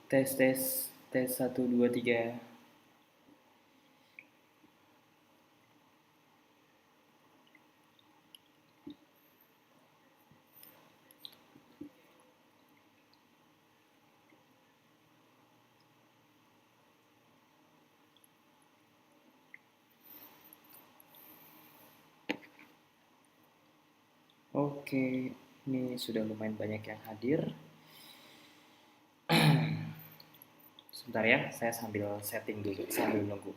Tes tes tes satu dua tiga. Oke, ini sudah lumayan banyak yang hadir. Sebentar ya, saya sambil setting dulu sambil nunggu.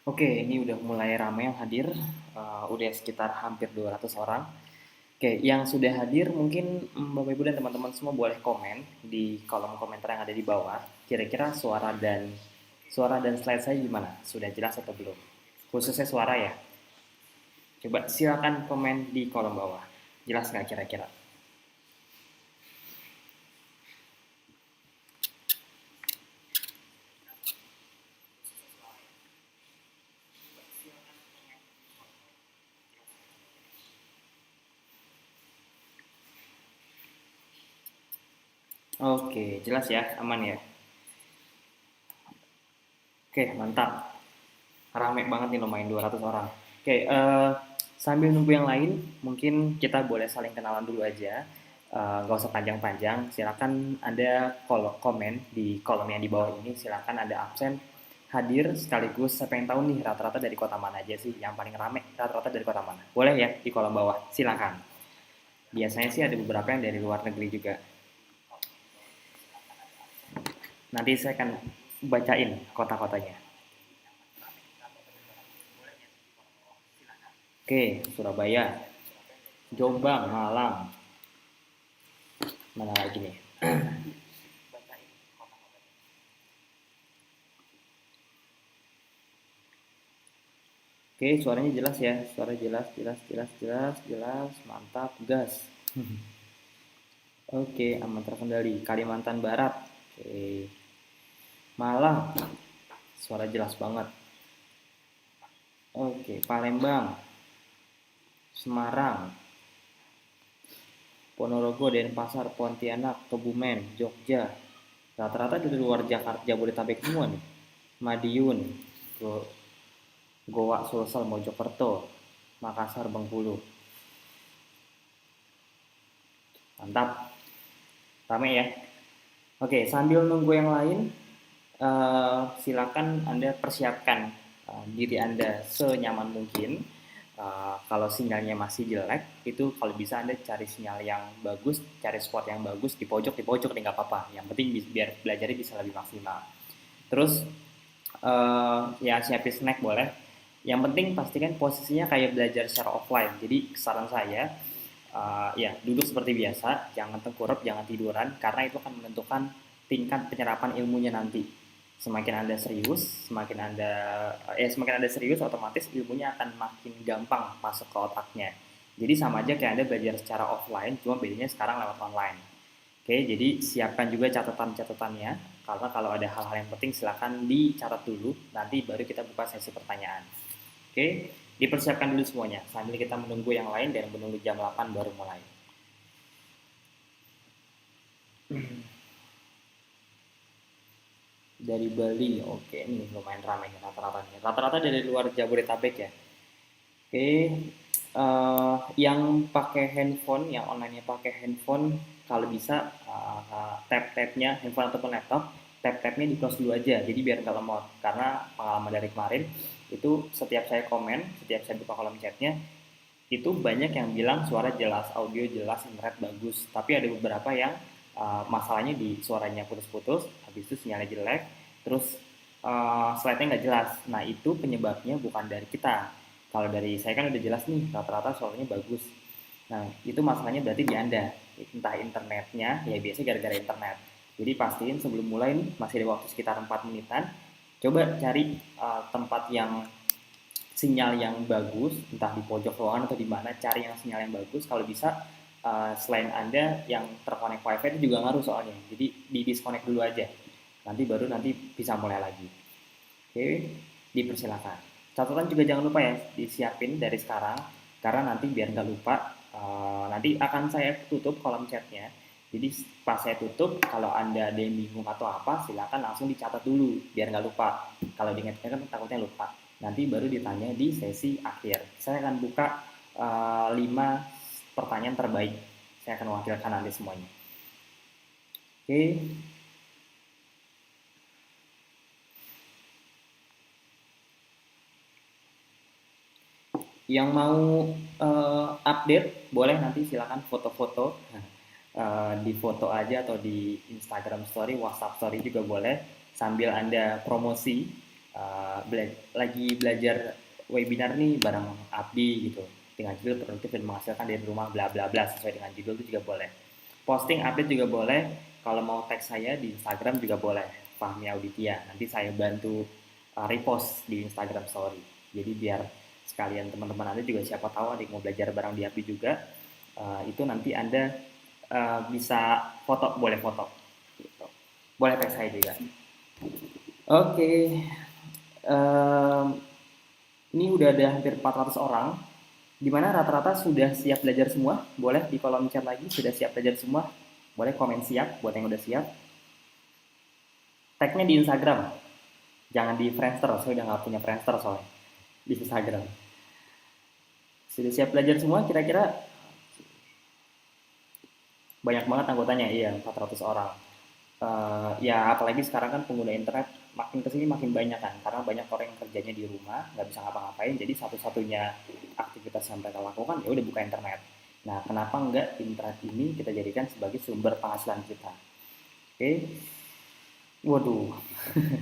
Oke, ini udah mulai ramai yang hadir. Udah sekitar hampir 200 orang. Oke, yang sudah hadir mungkin Bapak Ibu dan teman-teman semua boleh komen di kolom komentar yang ada di bawah. Kira-kira suara dan slide saya gimana? Sudah jelas atau belum? Khususnya suara ya. Coba silakan komen di kolom bawah. Jelas nggak kira-kira? Oke, jelas ya, aman ya. Oke, mantap. Rame banget nih lumayan 200 orang. Oke, sambil nunggu yang lain, mungkin kita boleh saling kenalan dulu aja. Nggak usah panjang-panjang. Silakan ada komen di kolom yang di bawah ini. Silakan ada absen, hadir sekaligus saya pengen tahu nih rata-rata dari kota mana aja sih yang paling rame, rata-rata dari kota mana. Boleh ya di kolom bawah. Silakan. Biasanya sih ada beberapa yang dari luar negeri juga. Nanti saya akan bacain kota-kotanya. Oke, Surabaya, Jombang, Malang, mana lagi nih? Oke, suaranya jelas ya. Suara jelas, jelas, jelas, jelas, jelas. Mantap, gas. Oke, aman terkendali. Kalimantan Barat. Oke. Malang, suara jelas banget. Oke, Palembang, Semarang, Ponorogo, Denpasar, Pontianak, Kebumen, Jogja. Rata-rata dari luar Jakarta, Jabodetabek semua nih. Madiun, Goa, Sulsel, Mojokerto, Makassar, Bengkulu. Mantap, rame ya. Oke, sambil nunggu yang lain, silakan Anda persiapkan diri Anda senyaman mungkin. Kalau sinyalnya masih jelek, itu kalau bisa Anda cari sinyal yang bagus, cari spot yang bagus di pojok nih nggak apa-apa. Yang penting biar belajarnya bisa lebih maksimal. Terus ya siapin snack boleh. Yang penting pastikan posisinya kayak belajar secara offline. Jadi saran saya ya duduk seperti biasa, jangan tengkurap, jangan tiduran, karena itu akan menentukan tingkat penyerapan ilmunya nanti. Semakin anda serius, otomatis ilmunya akan makin gampang masuk ke otaknya. Jadi sama aja kayak anda belajar secara offline, cuma bedanya sekarang lewat online. Oke, jadi siapkan juga catatan-catatannya, karena kalau ada hal-hal yang penting silahkan dicatat dulu, nanti baru kita buka sesi pertanyaan. Oke, dipersiapkan dulu semuanya, sambil kita menunggu yang lain dan menunggu jam 8 baru mulai. Dari Bali, oke, ini lumayan ramai nih rata-rata nih. Rata-rata dari luar Jabodetabek ya. Oke, yang pakai handphone, yang online-nya pakai handphone, kalau bisa tab-tabnya handphone ataupun laptop, tab-tabnya di close dulu aja, jadi biar nggak lemot. Karena pengalaman dari kemarin itu setiap saya komen, setiap saya buka kolom chatnya, itu banyak yang bilang suara jelas, audio jelas, internet bagus. Tapi ada beberapa yang masalahnya di suaranya putus-putus, habis itu sinyalnya jelek, terus slide-nya nggak jelas. Nah itu penyebabnya bukan dari kita. Kalau dari saya kan udah jelas nih, rata-rata suaranya bagus. Nah itu masalahnya berarti di Anda, entah internetnya, ya biasanya gara-gara internet. Jadi pastiin sebelum mulai nih, masih ada waktu sekitar 4 menitan, coba cari tempat yang sinyal yang bagus, entah di pojok ruangan atau di mana, cari yang sinyal yang bagus. Kalau bisa selain Anda yang terkonek wifi itu juga ngaruh soalnya. Jadi di disconnect dulu aja. Nanti bisa mulai lagi. Oke, dipersilakan. Catatan juga jangan lupa ya disiapin dari sekarang, karena nanti biar nggak lupa, nanti akan saya tutup kolom chatnya. Jadi pas saya tutup, kalau Anda ada yang bingung atau apa, silakan langsung dicatat dulu biar nggak lupa. Kalau diingat-ingat kan takutnya lupa. Nanti baru ditanya di sesi akhir. Saya akan buka 5 pertanyaan terbaik. Saya akan wakilkan Anda semuanya. Oke, yang mau update boleh nanti silakan foto-foto, di foto aja atau di Instagram Story, WhatsApp Story juga boleh, sambil Anda promosi lagi belajar webinar nih bareng Abdi gitu, dengan judul produktif dan menghasilkan dari rumah bla bla bla, sesuai dengan judul itu juga boleh. Posting update juga boleh, kalau mau tag saya di Instagram juga boleh, Fahmi Auditia. Nanti saya bantu repost di Instagram Story. Jadi biar sekalian teman-teman Anda juga siapa tahu ada yang mau belajar bareng di Abdi juga, itu nanti Anda bisa foto, boleh foto. Gitu. Boleh tag saya juga. Oke, um, ini udah ada hampir 400 orang. Dimana rata-rata sudah siap belajar semua? Boleh di kolom chat lagi, sudah siap belajar semua? Boleh komen siap buat yang udah siap. Tagnya di Instagram, jangan di Friendster, saya udah nggak punya Friendster soalnya. Di Instagram. Sudah siap belajar semua kira-kira? Banyak banget anggotanya, iya 400 orang. Ya apalagi sekarang kan pengguna internet makin kesini makin banyak kan, karena banyak orang yang kerjanya di rumah nggak bisa ngapa-ngapain, jadi satu-satunya aktivitas yang mereka lakukan ya udah buka internet. Nah kenapa enggak internet ini kita jadikan sebagai sumber penghasilan kita? Oke, waduh,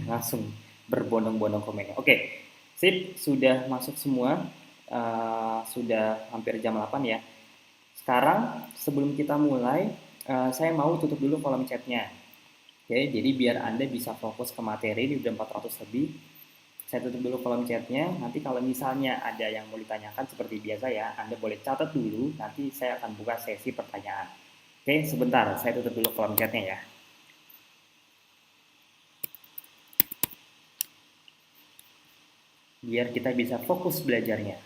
langsung berbondong-bondong komennya. Oke, sip, sudah masuk semua. Sudah hampir jam 8 ya. Sekarang sebelum kita mulai, saya mau tutup dulu kolom chatnya. Oke, jadi biar Anda bisa fokus ke materi, ini udah 400 lebih. Saya tutup dulu kolom chatnya, nanti kalau misalnya ada yang mau ditanyakan seperti biasa ya, Anda boleh catat dulu, nanti saya akan buka sesi pertanyaan. Oke, sebentar, saya tutup dulu kolom chatnya ya. Biar kita bisa fokus belajarnya.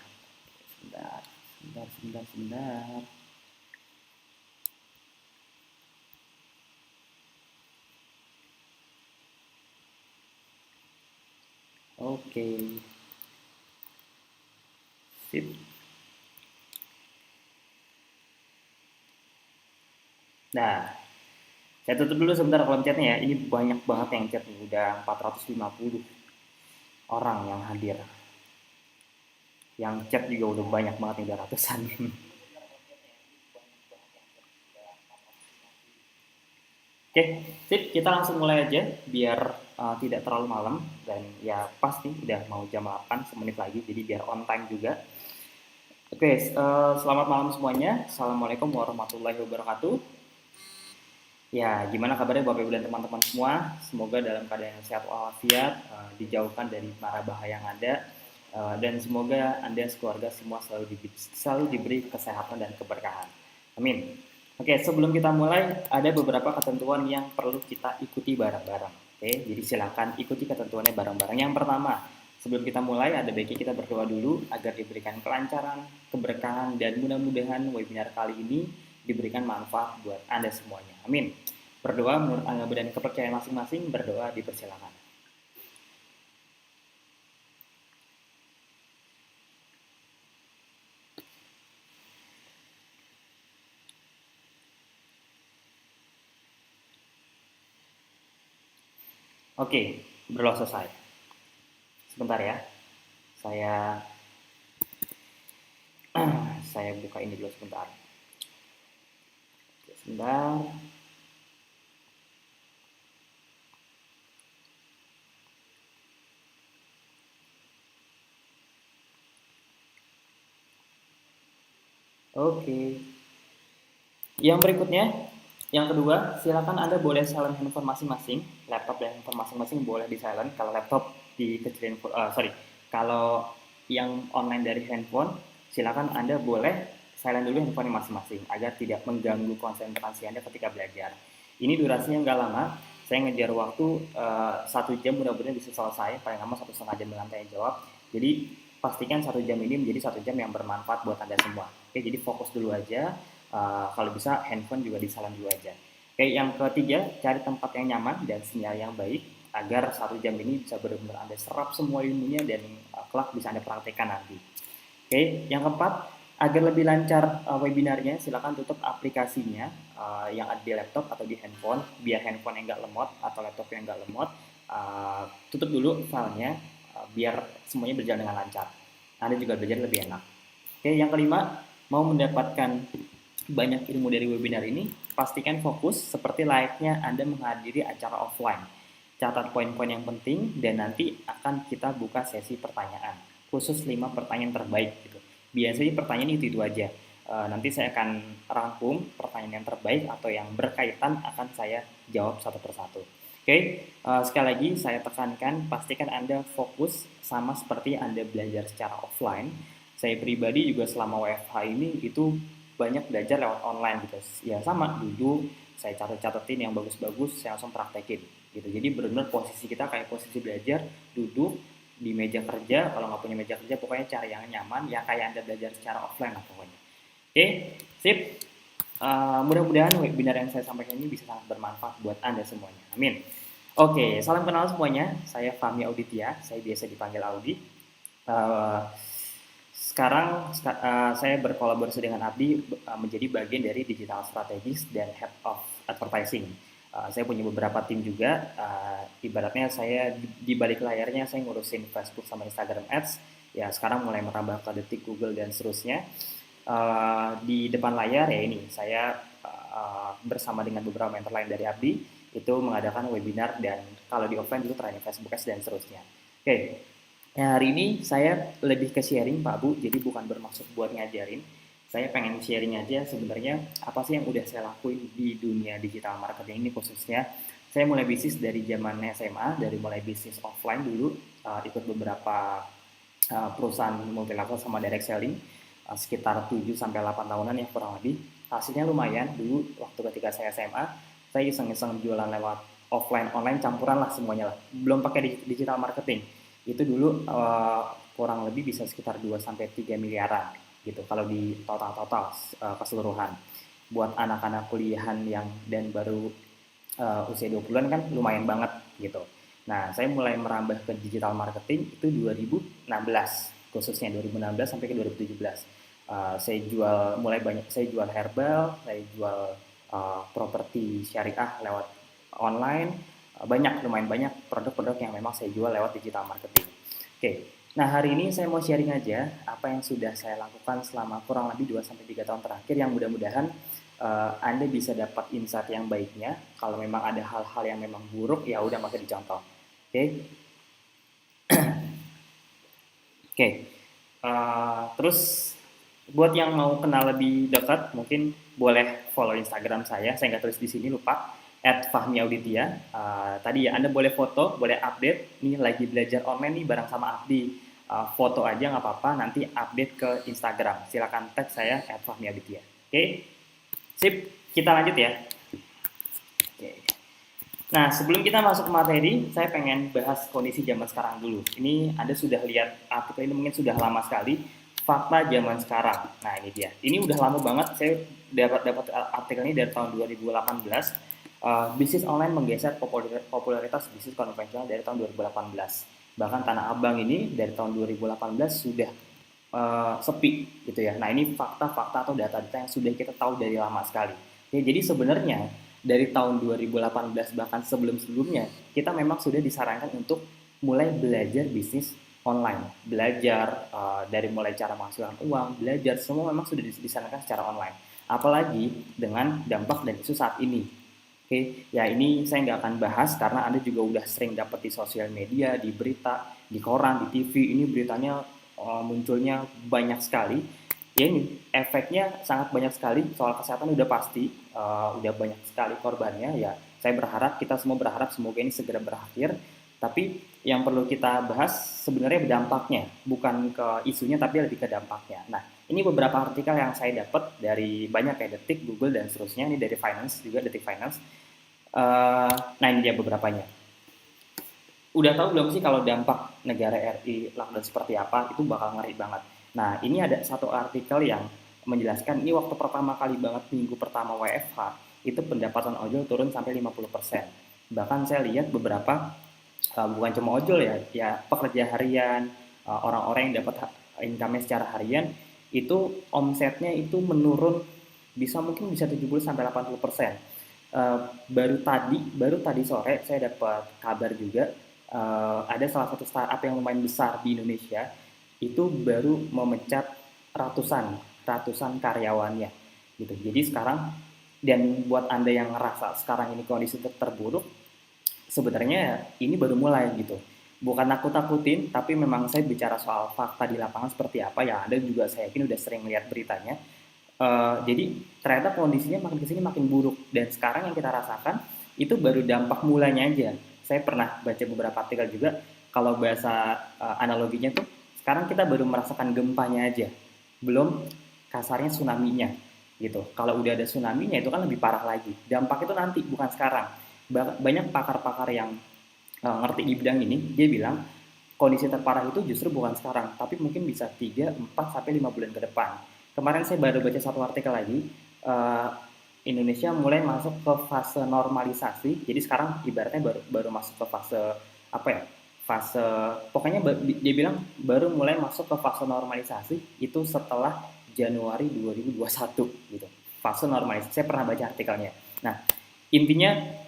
Sebentar, sebentar, sebentar, sebentar. Oke, sip. Nah, saya tutup dulu sebentar kolom chatnya ya. Ini banyak banget yang chat nih, udah 450 orang yang hadir. Yang chat juga udah banyak banget nih, udah ratusan. Oke, sip, kita langsung mulai aja biar tidak terlalu malam dan ya pasti udah mau jam 8 semenit lagi jadi biar on time juga. Oke, selamat malam semuanya. Assalamualaikum warahmatullahi wabarakatuh. Ya, gimana kabarnya Bapak Ibu dan teman-teman semua? Semoga dalam keadaan yang sehat walafiat, dijauhkan dari mara bahaya yang ada, dan semoga Anda sekeluarga semua selalu diberi kesehatan dan keberkahan. Amin. Oke, sebelum kita mulai, ada beberapa ketentuan yang perlu kita ikuti bareng-bareng. Oke, jadi silakan ikuti ketentuannya bareng-bareng. Yang pertama, sebelum kita mulai, ada baiknya kita berdoa dulu agar diberikan kelancaran, keberkahan, dan mudah-mudahan webinar kali ini diberikan manfaat buat Anda semuanya. Amin. Berdoa menurut agama dan kepercayaan masing-masing, berdoa dipersilakan. Oke, berdoa selesai. Sebentar ya, saya saya buka ini dulu sebentar. Sebentar. Oke. Yang berikutnya, yang kedua, silakan Anda boleh silent handphone masing-masing, laptop dan handphone masing-masing boleh di silent. Kalau laptop dikecilin, sorry, kalau yang online dari handphone, silakan Anda boleh silent dulu handphone masing-masing agar tidak mengganggu konsentrasi Anda ketika belajar. Ini durasinya nggak lama, saya ngejar waktu 1 jam, mudah-mudahan bisa selesai, paling lama 1,5 jam dengan tanya jawab. Jadi pastikan 1 jam ini menjadi 1 jam yang bermanfaat buat Anda semua. Oke, jadi fokus dulu aja. Kalau bisa handphone juga disalin dulu aja. Oke, yang ketiga, cari tempat yang nyaman dan sinyal yang baik agar 1 jam ini bisa benar-benar Anda serap semua ilmunya dan kelak bisa Anda praktekkan nanti. Oke, yang keempat, agar lebih lancar webinarnya, silakan tutup aplikasinya yang ada di laptop atau di handphone, biar handphone yang nggak lemot atau laptop yang nggak lemot. Tutup dulu filenya, biar semuanya berjalan dengan lancar. Anda juga belajar lebih enak. Oke, yang kelima, mau mendapatkan banyak ilmu dari webinar ini, pastikan fokus seperti layaknya Anda menghadiri acara offline. Catat poin-poin yang penting dan nanti akan kita buka sesi pertanyaan. Khusus 5 pertanyaan terbaik gitu. Biasanya pertanyaan itu aja. Nanti saya akan rangkum pertanyaan yang terbaik atau yang berkaitan akan saya jawab satu persatu. Oke, sekali lagi saya tekankan pastikan Anda fokus sama seperti Anda belajar secara offline. Saya pribadi juga selama WFH ini itu banyak belajar lewat online gitu ya, sama duduk saya catetin yang bagus-bagus saya langsung praktekin gitu. Jadi benar-benar posisi kita kayak posisi belajar, duduk di meja kerja. Kalau nggak punya meja kerja pokoknya cari yang nyaman ya, kayak Anda belajar secara offline lah pokoknya. Oke, sip. Mudah-mudahan webinar yang saya sampaikan ini bisa sangat bermanfaat buat Anda semuanya, amin. Oke, salam kenal semuanya, saya Fahmi Auditia, saya biasa dipanggil Audi. Sekarang saya berkolaborasi dengan Abdi menjadi bagian dari Digital Strategis dan Head of Advertising. Saya punya beberapa tim juga. Ibaratnya saya di balik layarnya saya ngurusin Facebook sama Instagram Ads. Ya sekarang mulai merambah ke Detik, Google dan seterusnya. Di depan layar ya ini saya bersama dengan beberapa mentor lain dari Abdi itu mengadakan webinar dan kalau di offline dulu training Facebook Ads dan seterusnya. Oke. Ya, hari ini saya lebih ke sharing Pak Bu, jadi bukan bermaksud buat ngajarin. Saya pengen sharing aja sebenarnya apa sih yang udah saya lakuin di dunia digital marketing ini khususnya. Saya mulai bisnis dari zaman SMA, dari mulai bisnis offline dulu, ikut beberapa perusahaan multilevel sama direct selling, sekitar 7 sampai 8 tahunan ya kurang lebih. hasilnya lumayan. Dulu waktu ketika saya SMA, saya iseng-iseng jualan lewat offline, online campuran lah semuanya lah. Belum pakai digital marketing. Itu dulu kurang lebih bisa sekitar 2 sampai 3 miliaran gitu kalau di total-total keseluruhan. Buat anak-anak kuliahan yang dan baru usia 20-an kan lumayan banget gitu. Nah, saya mulai merambah ke digital marketing itu 2016, khususnya 2016 sampai ke 2017. Saya jual mulai banyak, saya jual herbal, saya jual properti syariah lewat online, banyak, lumayan banyak produk-produk yang memang saya jual lewat digital marketing. Oke. Nah, hari ini saya mau sharing aja apa yang sudah saya lakukan selama kurang lebih 2 sampai 3 tahun terakhir yang mudah-mudahan Anda bisa dapat insight yang baiknya. Kalau memang ada hal-hal yang memang buruk, ya udah maka dicontoh. Oke. Oke. Terus buat yang mau kenal lebih dekat, mungkin boleh follow Instagram saya. Saya nggak tulis di sini, lupa. @fahmiauditya. Tadi ya Anda boleh foto, boleh update. Nih lagi belajar online nih bareng sama Abdi. Foto aja nggak apa-apa. Nanti update ke Instagram. Silakan tag saya @fahmiauditya. Oke, sip. Kita lanjut ya. Oke. Nah, sebelum kita masuk ke materi, saya pengen bahas kondisi zaman sekarang dulu. Ini Anda sudah lihat artikel ini mungkin sudah lama sekali. Fakta zaman sekarang. Nah, ini dia. Ini udah lama banget. Saya dapat artikel ini dari tahun 2018. Bisnis online menggeser popularitas bisnis konvensional dari tahun 2018. Bahkan Tanah Abang ini dari tahun 2018 sudah sepi gitu ya. Nah, ini fakta-fakta atau data-data yang sudah kita tahu dari lama sekali. Ya, jadi sebenarnya dari tahun 2018 bahkan sebelum-sebelumnya kita memang sudah disarankan untuk mulai belajar bisnis online, belajar dari mulai cara menghasilkan uang, belajar semua memang sudah disarankan secara online. Apalagi dengan dampak dan isu saat ini. Oke, ya ini saya nggak akan bahas karena Anda juga udah sering dapat di sosial media, di berita, di koran, di TV. Ini beritanya munculnya banyak sekali. Ya ini efeknya sangat banyak sekali. Soal kesehatan udah pasti, udah banyak sekali korbannya. Ya saya berharap, kita semua berharap semoga ini segera berakhir. Tapi yang perlu kita bahas sebenarnya dampaknya, bukan ke isunya tapi lebih ke dampaknya. Nah, ini beberapa artikel yang saya dapat dari banyak kayak Detik, Google dan seterusnya. Ini dari Finance juga, Detik Finance. Nah, ini dia beberapanya. Udah tahu belum sih kalau dampak negara RI lockdown seperti apa? Itu bakal ngeri banget. Nah, ini ada satu artikel yang menjelaskan ini waktu pertama kali banget minggu pertama WFH itu pendapatan ojol turun sampai 50%. Bahkan saya lihat beberapa bukan cuma ojol ya pekerja harian, orang-orang yang dapat income secara harian itu omsetnya itu menurun mungkin bisa 70 sampai 80%. Baru tadi sore saya dapat kabar juga ada salah satu startup yang lumayan besar di Indonesia itu baru memecat ratusan karyawannya gitu. Jadi sekarang dan buat Anda yang ngerasa sekarang ini kondisi terburuk, sebenarnya ini baru mulai gitu. Bukan nakut-nakutin, tapi memang saya bicara soal fakta di lapangan seperti apa ya. Anda juga saya yakin udah sering lihat beritanya. Jadi ternyata kondisinya makin kesini makin buruk dan sekarang yang kita rasakan itu baru dampak mulanya aja. Saya pernah baca beberapa artikel juga kalau bahasa analoginya tuh sekarang kita baru merasakan gempanya aja, belum kasarnya tsunami-nya gitu. Kalau udah ada tsunami-nya itu kan lebih parah lagi. Dampak itu nanti bukan sekarang. Banyak pakar-pakar yang ngerti di bidang ini, dia bilang kondisi terparah itu justru bukan sekarang, tapi mungkin bisa 3, 4 sampai 5 bulan ke depan. Kemarin saya baru baca satu artikel lagi, Indonesia mulai masuk ke fase normalisasi. Jadi sekarang ibaratnya baru masuk ke fase apa ya? Fase pokoknya dia bilang baru mulai masuk ke fase normalisasi itu setelah Januari 2021 gitu. Fase normalisasi. Saya pernah baca artikelnya. Nah, intinya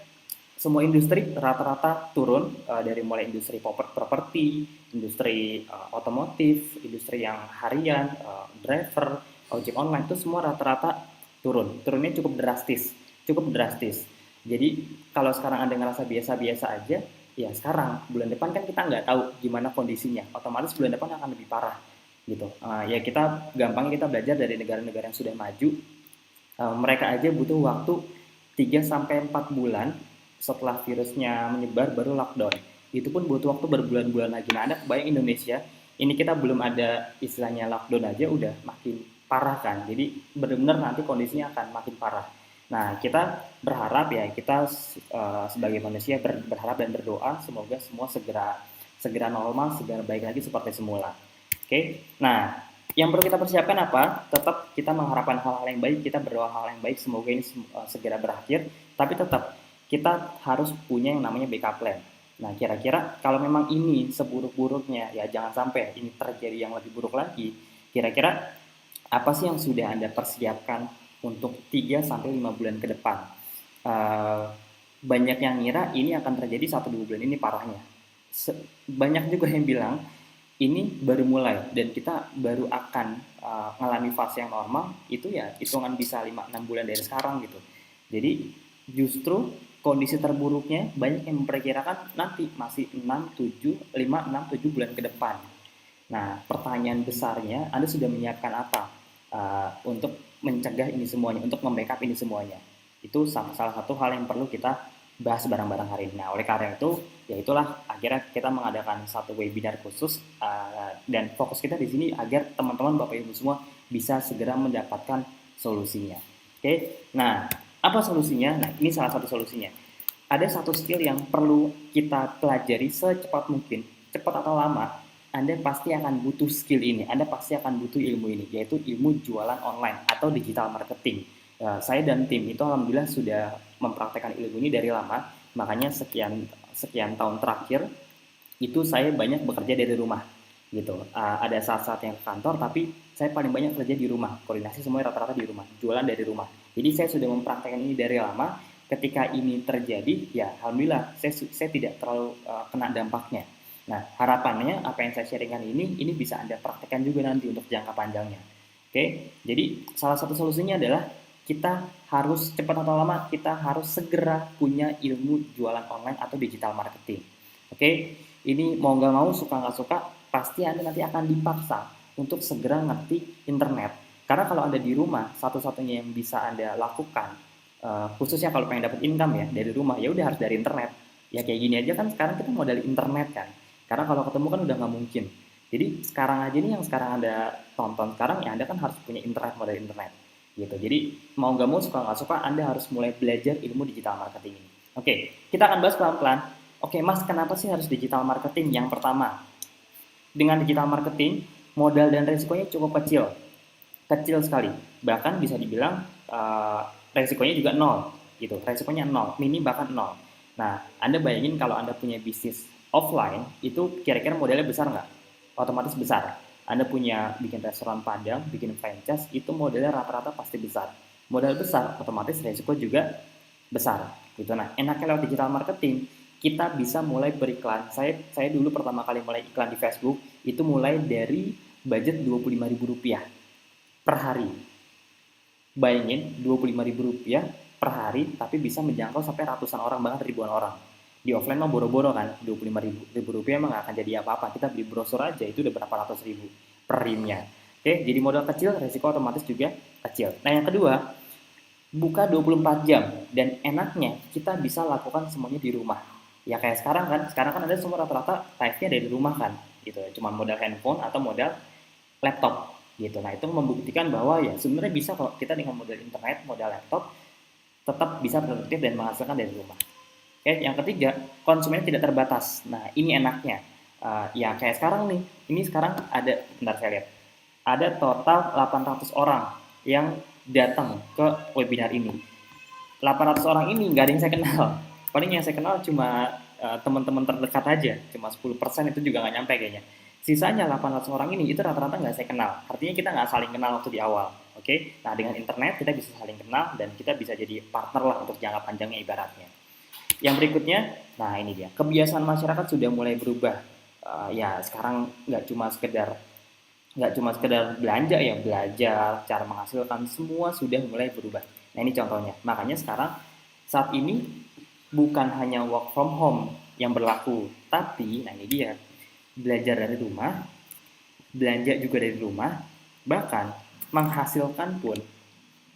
semua industri rata-rata turun dari mulai industri properti, industri otomotif, industri yang harian, driver, ojek online itu semua rata-rata turunnya cukup drastis. Jadi kalau sekarang Anda ngerasa biasa-biasa aja, ya sekarang bulan depan kan kita nggak tahu gimana kondisinya, otomatis bulan depan akan lebih parah gitu. Ya kita gampangnya kita belajar dari negara-negara yang sudah maju, mereka aja butuh waktu 3 sampai 4 bulan setelah virusnya menyebar baru lockdown. Itu pun butuh waktu berbulan-bulan lagi. Nah, Anda kebayang Indonesia, ini kita belum ada istilahnya lockdown aja udah makin parah kan. Jadi benar-benar nanti kondisinya akan makin parah. Nah, kita berharap ya, kita sebagai manusia berharap dan berdoa semoga semua segera segera normal, segera baik lagi seperti semula. Oke. Nah, yang perlu kita persiapkan apa? Tetap kita mengharapkan hal-hal yang baik, kita berdoa hal yang baik semoga ini segera berakhir, tapi tetap kita harus punya yang namanya backup plan. Nah, kira-kira kalau memang ini seburuk-buruknya, ya jangan sampai ini terjadi yang lebih buruk lagi. Kira-kira apa sih yang sudah Anda persiapkan untuk 3 sampai 5 bulan ke depan? Eh, Banyak yang ngira ini akan terjadi 1-2 bulan ini parahnya. Banyak juga yang bilang ini baru mulai dan kita baru akan mengalami fase yang normal itu ya hitungan bisa 5-6 bulan dari sekarang gitu. Jadi justru kondisi terburuknya banyak yang memperkirakan nanti masih 6, 7, 5, 6, 7 bulan ke depan. Nah, pertanyaan besarnya, Anda sudah menyiapkan apa untuk mencegah ini semuanya, untuk membackup ini semuanya? Itu salah satu hal yang perlu kita bahas bareng-bareng hari ini. Nah, oleh karena itu, ya itulah akhirnya kita mengadakan satu webinar khusus dan fokus kita di sini agar teman-teman Bapak Ibu semua bisa segera mendapatkan solusinya. Oke, nah apa solusinya? Nah, ini salah satu solusinya. Ada satu skill yang perlu kita pelajari secepat mungkin, cepat atau lama, Anda pasti akan butuh skill ini, Anda pasti akan butuh ilmu ini, yaitu ilmu jualan online atau digital marketing. Saya dan tim itu alhamdulillah sudah mempraktekkan ilmu ini dari lama, makanya sekian sekian tahun terakhir itu saya banyak bekerja dari rumah gitu. Ada saat-saat yang ke kantor tapi saya paling banyak kerja di rumah, koordinasi semuanya rata-rata di rumah, jualan dari rumah. Jadi saya sudah mempraktekkan ini dari lama. Ketika ini terjadi ya alhamdulillah saya tidak terlalu kena dampaknya. Nah, harapannya apa yang saya sharingkan ini bisa Anda praktekkan juga nanti untuk jangka panjangnya. Oke, jadi salah satu solusinya adalah kita harus cepat atau lama kita harus segera punya ilmu jualan online atau digital marketing. Oke, ini mau nggak mau suka nggak suka pasti Anda nanti akan dipaksa untuk segera ngerti internet. Karena kalau Anda di rumah, satu-satunya yang bisa Anda lakukan, khususnya kalau pengen dapat income ya dari rumah, ya udah harus dari internet. Ya kayak gini aja kan sekarang kita modal internet kan. Karena kalau ketemu kan udah nggak mungkin. Jadi sekarang aja nih yang sekarang Anda tonton sekarang ya Anda kan harus punya internet modal internet gitu. Jadi mau nggak mau suka nggak suka Anda harus mulai belajar ilmu digital marketing ini. Oke, kita akan bahas pelan-pelan. Oke, Mas, kenapa sih harus digital marketing? Yang pertama, dengan digital marketing, modal dan resikonya cukup kecil. Kecil sekali. Bahkan bisa dibilang resikonya juga nol. Gitu. Resikonya nol, mini bahkan nol. Nah, Anda bayangin kalau Anda punya bisnis offline, itu kira-kira modalnya besar nggak? Otomatis besar. Anda punya bikin restoran Padang, bikin franchise, itu modalnya rata-rata pasti besar. Modal besar, otomatis resiko juga besar. Gitu. Nah, enaknya lewat digital marketing, kita bisa mulai beriklan. Saya dulu pertama kali mulai iklan di Facebook itu mulai dari budget Rp25.000 per hari. Bayangin Rp25.000 per hari tapi bisa menjangkau sampai ratusan orang, bahkan ribuan orang. Di offline mah boro-boro kan, Rp25.000 emang gak akan jadi apa-apa. Kita beli brosur aja itu udah berapa ratus ribu per rimnya. Oke, jadi modal kecil, resiko otomatis juga kecil. Nah, yang kedua, buka 24 jam dan enaknya kita bisa lakukan semuanya di rumah. Ya kayak sekarang kan ada semua rata-rata live-nya dari rumah kan, gitu. Cuma modal handphone atau modal laptop, gitu. Nah, itu membuktikan bahwa ya sebenarnya bisa kok kita dengan modal internet, modal laptop tetap bisa produktif dan menghasilkan dari rumah. Oke, yang ketiga, konsumennya tidak terbatas. Nah, ini enaknya. Ya kayak sekarang nih, ini sekarang ada, bentar saya lihat, ada total 800 orang yang datang ke webinar ini. 800 orang ini nggak ada yang saya kenal. Paling yang saya kenal cuma teman-teman terdekat aja, cuma 10% itu juga nggak nyampe kayaknya. Sisanya 800 orang ini itu rata-rata nggak saya kenal. Artinya kita nggak saling kenal waktu di awal. Oke, nah dengan internet kita bisa saling kenal dan kita bisa jadi partner lah untuk jangka panjangnya ibaratnya. Yang berikutnya, nah ini dia, kebiasaan masyarakat sudah mulai berubah. Ya sekarang nggak cuma sekedar belanja ya, belajar, cara menghasilkan semua sudah mulai berubah. Nah ini contohnya. Makanya sekarang saat ini bukan hanya work from home yang berlaku, tapi nah ini dia, belajar dari rumah, belanja juga dari rumah, bahkan menghasilkan pun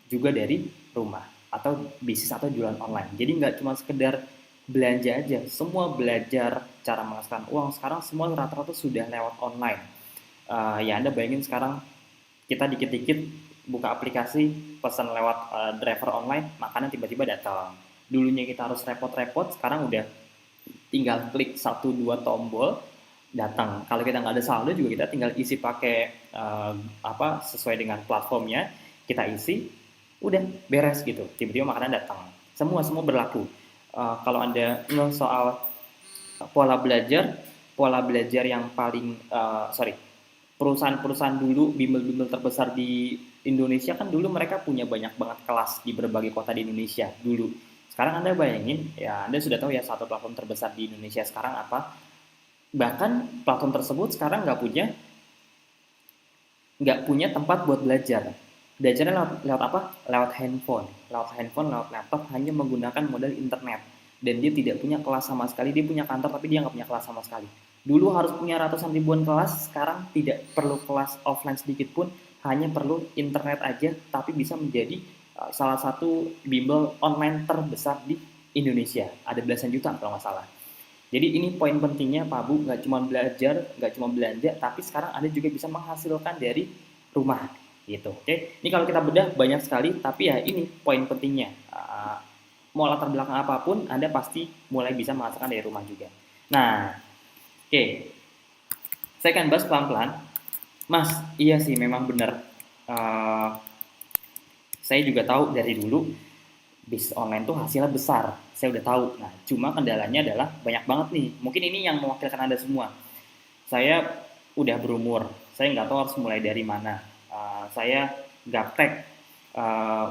juga dari rumah atau bisnis atau jualan online. Jadi nggak cuma sekedar belanja aja, semua belajar cara menghasilkan uang sekarang semua rata-rata sudah lewat online. Ya Anda bayangin sekarang kita dikit-dikit buka aplikasi, pesan lewat driver online, makanan tiba-tiba datang. Dulunya kita harus repot-repot, sekarang udah tinggal klik 1 2 tombol datang. Kalau kita nggak ada saldo juga kita tinggal isi pakai sesuai dengan platformnya, kita isi, udah beres gitu. Tiba-tiba makanan datang. Semua berlaku. Kalau Anda soal pola belajar yang paling perusahaan-perusahaan dulu, bimbel-bimbel terbesar di Indonesia kan dulu mereka punya banyak banget kelas di berbagai kota di Indonesia dulu. Sekarang Anda bayangin, ya Anda sudah tahu ya satu platform terbesar di Indonesia sekarang apa. Bahkan platform tersebut sekarang nggak punya tempat buat belajar. Belajarnya lewat apa? Lewat handphone, lewat laptop, hanya menggunakan modal internet. Dan dia tidak punya kelas sama sekali, dia punya kantor tapi dia nggak punya kelas sama sekali. Dulu harus punya ratusan ribuan kelas, sekarang tidak perlu kelas offline sedikit pun, hanya perlu internet aja, tapi bisa menjadi salah satu bimbel online terbesar di Indonesia. Ada belasan juta kalau nggak salah. Jadi ini poin pentingnya Pak Bu, nggak cuma belajar, nggak cuma belanja, tapi sekarang Anda juga bisa menghasilkan dari rumah gitu. Oke, ini kalau kita bedah banyak sekali, tapi ya ini poin pentingnya. Mau latar belakang apapun, Anda pasti mulai bisa menghasilkan dari rumah juga. Nah, oke, saya akan bahas pelan-pelan. Mas, iya sih memang benar. Saya juga tahu dari dulu bisnis online tuh hasilnya besar. Saya udah tahu. Nah, cuma kendalanya adalah banyak banget nih. Mungkin ini yang mewakilkan Anda semua. Saya udah berumur. Saya nggak tahu harus mulai dari mana. Saya gaptek.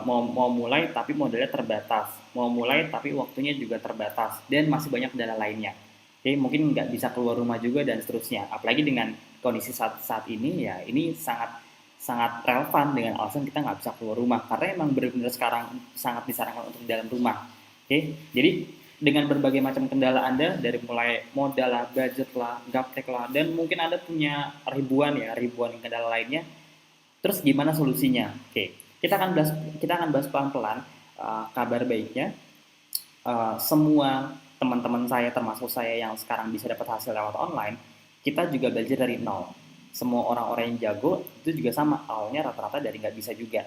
Mau mulai tapi modalnya terbatas. Mau mulai tapi waktunya juga terbatas. Dan masih banyak kendala lainnya. Oke, mungkin nggak bisa keluar rumah juga dan seterusnya. Apalagi dengan kondisi saat ini, ya ini sangat relevan dengan alasan kita nggak bisa keluar rumah karena emang benar-benar sekarang sangat disarankan untuk di dalam rumah. Oke, jadi dengan berbagai macam kendala Anda dari mulai modal lah, budget lah, gaptek lah, dan mungkin Anda punya ribuan kendala lainnya. Terus gimana solusinya? Oke, kita akan bahas pelan-pelan. Kabar baiknya, semua teman-teman saya termasuk saya yang sekarang bisa dapat hasil lewat online, kita juga belajar dari nol. Semua orang-orang yang jago itu juga sama, awalnya rata-rata dari nggak bisa juga.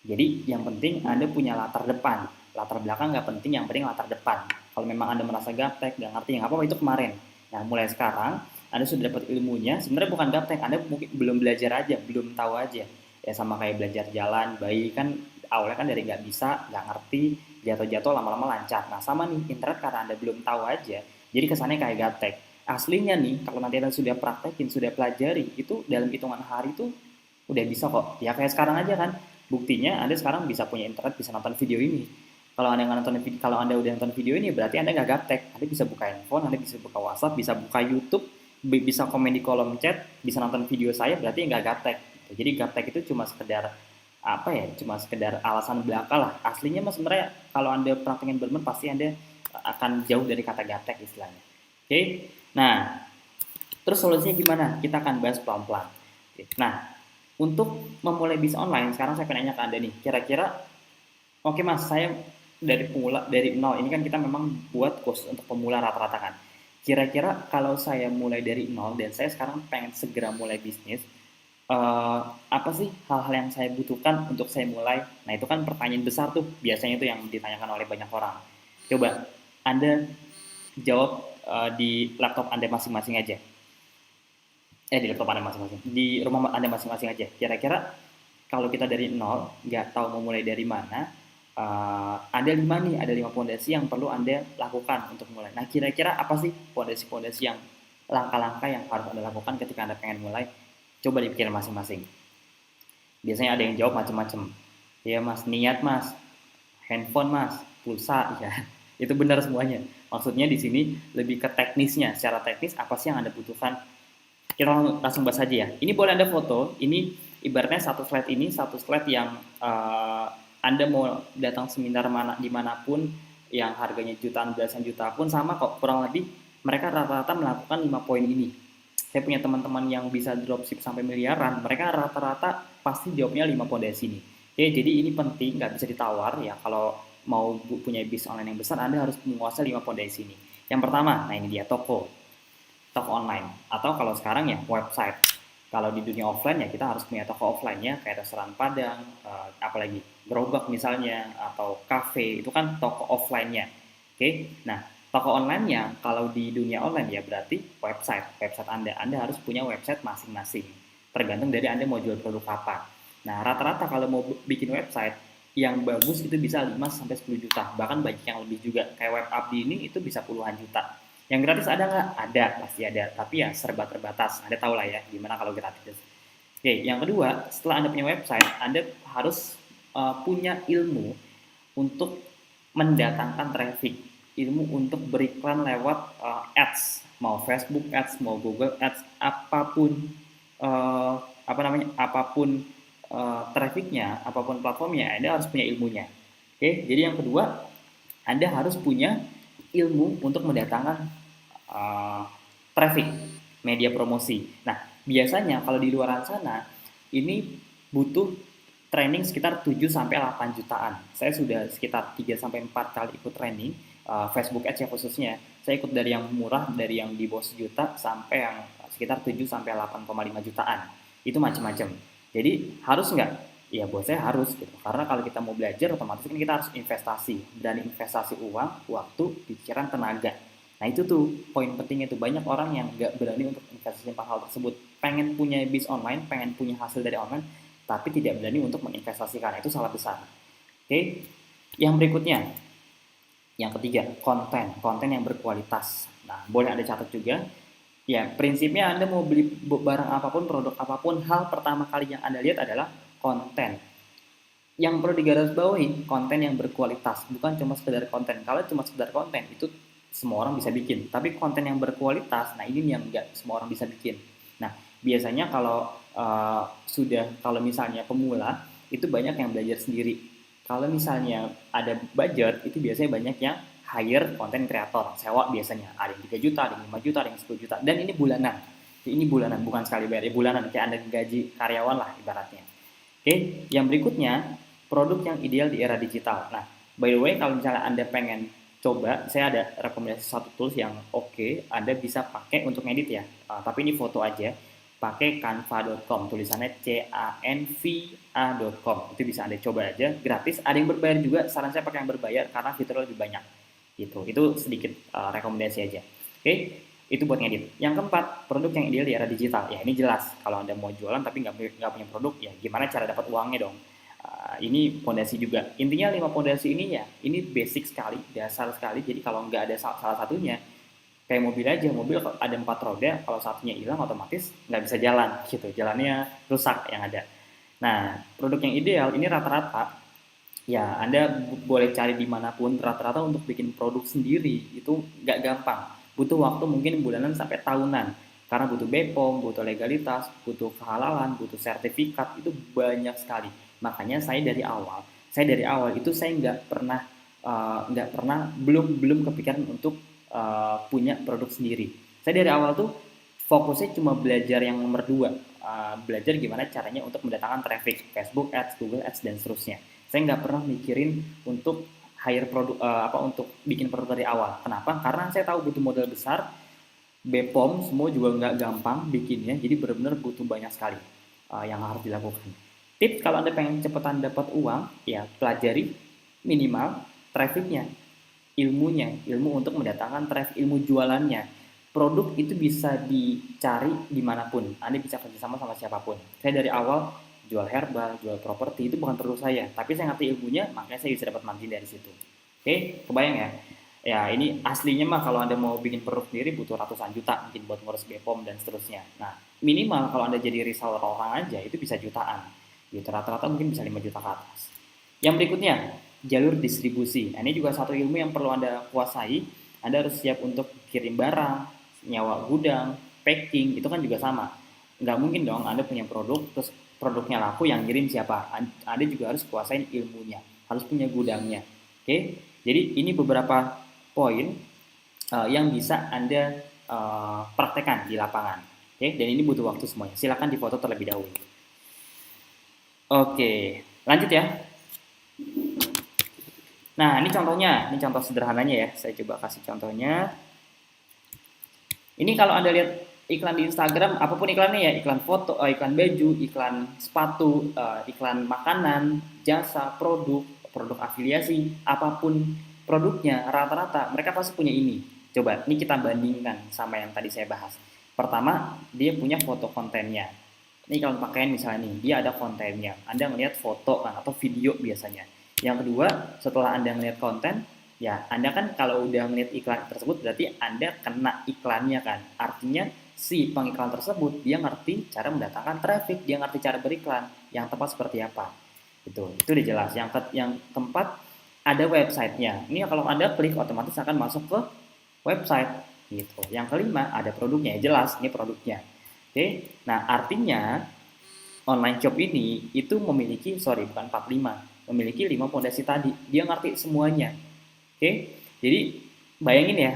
Jadi yang penting Anda punya latar depan, latar belakang nggak penting, yang penting latar depan. Kalau memang Anda merasa gaptek, nggak ngerti, nggak apa-apa, itu kemarin. Nah, mulai sekarang Anda sudah dapat ilmunya, sebenarnya bukan gaptek, Anda mungkin belum belajar aja, belum tahu aja. Ya sama kayak belajar jalan, bayi kan awalnya kan dari nggak bisa, nggak ngerti, jatuh-jatuh lama-lama lancar. Nah sama nih, internet karena Anda belum tahu aja, jadi kesannya kayak gaptek. Aslinya nih, kalau nanti Anda sudah praktekin, sudah pelajari, itu dalam hitungan hari itu udah bisa kok. Ya kayak sekarang aja kan, buktinya Anda sekarang bisa punya internet, bisa nonton video ini. Kalau Anda udah nonton video ini, berarti Anda nggak gaptek. Anda bisa buka handphone, Anda bisa buka WhatsApp, bisa buka YouTube, bisa komen di kolom chat, bisa nonton video saya, berarti nggak gaptek. Jadi gaptek itu cuma sekedar cuma sekedar alasan belaka lah. Aslinya mas sebenarnya kalau Anda praktekin benar pasti Anda akan jauh dari kata gaptek istilahnya. Oke. Nah, terus solusinya gimana? Kita akan bahas pelan-pelan. Nah, untuk memulai bisnis online, sekarang saya pengen nanya ke Anda nih, kira-kira oke mas, saya dari pemula, dari nol, ini kan kita memang buat khusus untuk pemula rata-rata kan. Kira-kira kalau saya mulai dari nol dan saya sekarang pengen segera mulai bisnis, apa sih hal-hal yang saya butuhkan untuk saya mulai? Nah itu kan pertanyaan besar tuh, biasanya itu yang ditanyakan oleh banyak orang. Coba Anda jawab di laptop Anda masing-masing aja. Di laptop Anda masing-masing. Di rumah Anda masing-masing aja. Kira-kira kalau kita dari nol, nggak tahu mau mulai dari mana, ada 5 fondasi yang perlu Anda lakukan untuk mulai. Nah kira-kira apa sih fondasi-fondasi yang langkah-langkah yang harus Anda lakukan ketika Anda pengen mulai? Coba dipikir masing-masing. Biasanya ada yang jawab macam-macam. Ya mas, niat mas, handphone mas, pulsa, ya itu benar semuanya. Maksudnya di sini lebih ke teknisnya. Secara teknis apa sih yang Anda butuhkan? Kita langsung bahas aja ya. Ini boleh Anda foto. Ini ibaratnya satu slide yang Anda mau datang seminar dimanapun yang harganya jutaan, belasan juta pun sama kok. Kurang lebih mereka rata-rata melakukan 5 poin ini. Saya punya teman-teman yang bisa dropship sampai miliaran, mereka rata-rata pasti jawabnya 5 fondasi ini. Oke, jadi ini penting, nggak bisa ditawar ya. Kalau mau punya bisnis online yang besar, Anda harus menguasai 5 fondasi ini. Yang pertama, nah ini dia toko online. Atau kalau sekarang ya website. Kalau di dunia offline ya kita harus punya toko offline-nya kayak restoran Padang, apalagi gerobak misalnya atau kafe itu kan toko offline-nya. Oke. Nah, toko online-nya kalau di dunia online ya berarti website Anda. Anda harus punya website masing-masing. Tergantung dari Anda mau jual produk apa. Nah, rata-rata kalau mau bikin website yang bagus itu bisa 5 sampai 10 juta, bahkan banyak yang lebih juga. Kayak web Abdi ini itu bisa puluhan juta. Yang gratis ada nggak? Ada, pasti ada. Tapi ya serba terbatas. Anda tahu lah ya gimana kalau gratis. Oke, yang kedua, setelah Anda punya website, Anda harus punya ilmu untuk mendatangkan traffic, ilmu untuk beriklan lewat ads, mau Facebook ads, mau Google ads, apapun apa namanya, apapun trafficnya, apapun platformnya, Anda harus punya ilmunya. Oke, jadi yang kedua, Anda harus punya ilmu untuk mendatangkan uh, traffic, media promosi. Nah, biasanya kalau di luar sana ini butuh training sekitar 7 sampai 8 jutaan. Saya sudah sekitar 3 sampai 4 kali ikut training Facebook Ads ya khususnya. Saya ikut dari yang murah, dari yang di bawah sejuta sampai yang sekitar 7 sampai 8,5 jutaan. Itu macam-macam. Jadi harus nggak? Ya buat saya harus gitu. Karena kalau kita mau belajar otomatis kan kita harus investasi. Dan investasi uang, waktu, pikiran, tenaga. Nah itu tuh poin pentingnya tuh. Banyak orang yang nggak berani untuk investasi 4 hal tersebut. Pengen punya bis online, pengen punya hasil dari online, tapi tidak berani untuk menginvestasikan. Itu salah besar. Oke, yang berikutnya, yang ketiga, konten yang berkualitas. Nah, boleh Anda catat juga. Ya, prinsipnya Anda mau beli barang apapun, produk apapun, hal pertama kali yang Anda lihat adalah konten. Yang perlu digarisbawahi, konten yang berkualitas, bukan cuma sekedar konten. Kalau cuma sekedar konten, itu semua orang bisa bikin. Tapi konten yang berkualitas, nah ini yang enggak semua orang bisa bikin. Nah, biasanya kalau misalnya pemula, itu banyak yang belajar sendiri. Kalau misalnya ada budget, itu biasanya banyak yang hire content creator, sewa biasanya. Ada yang 3 juta, ada yang 5 juta, ada yang 10 juta. Dan ini bulanan. Ini bulanan, bukan sekali bayar. Bulanan, kayak Anda gaji karyawan lah ibaratnya. Oke, yang berikutnya, produk yang ideal di era digital. Nah, by the way, kalau misalnya Anda pengen coba, saya ada rekomendasi satu tools yang oke, Anda bisa pakai untuk ngedit ya. Tapi ini foto aja. Pakai canva.com, tulisannya canva.com. Itu bisa Anda coba aja, gratis. Ada yang berbayar juga, saran saya pakai yang berbayar karena fiturnya lebih banyak. Gitu. Itu sedikit rekomendasi aja. Oke, itu buat ngedit. Yang keempat, produk yang ideal di era digital. Ya ini jelas, kalau Anda mau jualan tapi nggak punya produk, ya gimana cara dapat uangnya dong. Ini pondasi juga. Intinya 5 pondasi ini ya, ini basic sekali, dasar sekali. Jadi kalau nggak ada salah satunya, kayak mobil aja, mobil ada 4 roda, kalau satunya hilang otomatis nggak bisa jalan gitu, jalannya rusak yang ada. Nah, produk yang ideal ini rata-rata ya Anda boleh cari dimanapun, rata-rata untuk bikin produk sendiri itu nggak gampang, butuh waktu mungkin bulanan sampai tahunan, karena butuh BPOM, butuh legalitas, butuh kehalalan, butuh sertifikat, itu banyak sekali. Makanya saya dari awal itu saya belum belum kepikiran untuk punya produk sendiri. Saya dari awal tuh fokusnya cuma belajar yang nomor dua, belajar gimana caranya untuk mendatangkan traffic, Facebook Ads, Google Ads, dan seterusnya. Saya nggak pernah mikirin untuk hire produk untuk bikin produk dari awal. Kenapa? Karena saya tahu butuh modal besar, BPOM semua juga nggak gampang bikinnya, jadi benar-benar butuh banyak sekali yang harus dilakukan. Tips kalau Anda pengen cepetan dapat uang, ya pelajari minimal trafficnya, ilmu untuk mendatangkan traffic, ilmu jualannya. Produk itu bisa dicari dimanapun, Anda bisa kerjasama sama siapapun. Saya dari awal jual herbal, jual properti, itu bukan perlu saya, tapi saya ngerti ilmunya, makanya saya bisa dapat margin dari situ. Oke, kebayang ya? Ya ini aslinya mah kalau Anda mau bikin produk sendiri butuh ratusan juta mungkin buat ngurus BPOM dan seterusnya. Nah, minimal kalau Anda jadi reseller orang aja itu bisa jutaan. Gitu, rata-rata mungkin bisa 5 juta ke atas. Yang berikutnya, jalur distribusi. Nah, ini juga satu ilmu yang perlu Anda kuasai. Anda harus siap untuk kirim barang, nyawa gudang, packing, itu kan juga sama. Nggak mungkin dong Anda punya produk, terus produknya laku, yang kirim siapa? Anda juga harus kuasain ilmunya, harus punya gudangnya. Oke, jadi ini beberapa poin yang bisa Anda praktekkan di lapangan. Oke, dan ini butuh waktu semuanya. Silakan difoto terlebih dahulu. Oke, lanjut ya. Nah, ini contohnya, ini contoh sederhananya ya. Saya coba kasih contohnya. Ini kalau Anda lihat iklan di Instagram, apapun iklannya ya, iklan foto, iklan baju, iklan sepatu, iklan makanan, jasa, produk afiliasi, apapun produknya, rata-rata mereka pasti punya ini. Coba, ini kita bandingkan sama yang tadi saya bahas. Pertama, dia punya foto kontennya. Ini kalau pakaian misalnya nih, dia ada kontennya. Anda ngelihat foto kan, atau video biasanya. Yang kedua, setelah Anda ngelihat konten, ya Anda kan kalau udah ngelihat iklan tersebut berarti Anda kena iklannya kan. Artinya si pengiklan tersebut dia ngerti cara mendatangkan traffic, dia ngerti cara beriklan yang tepat seperti apa. Itu udah jelas. Yang keempat, ada websitenya. Ini kalau Anda klik otomatis akan masuk ke website gitu. Yang kelima, ada produknya. Jelas ini produknya. Oke. Nah, artinya online shop ini itu memiliki, sorry bukan 45, memiliki 5 fondasi tadi. Dia ngerti semuanya. Oke. Jadi bayangin ya,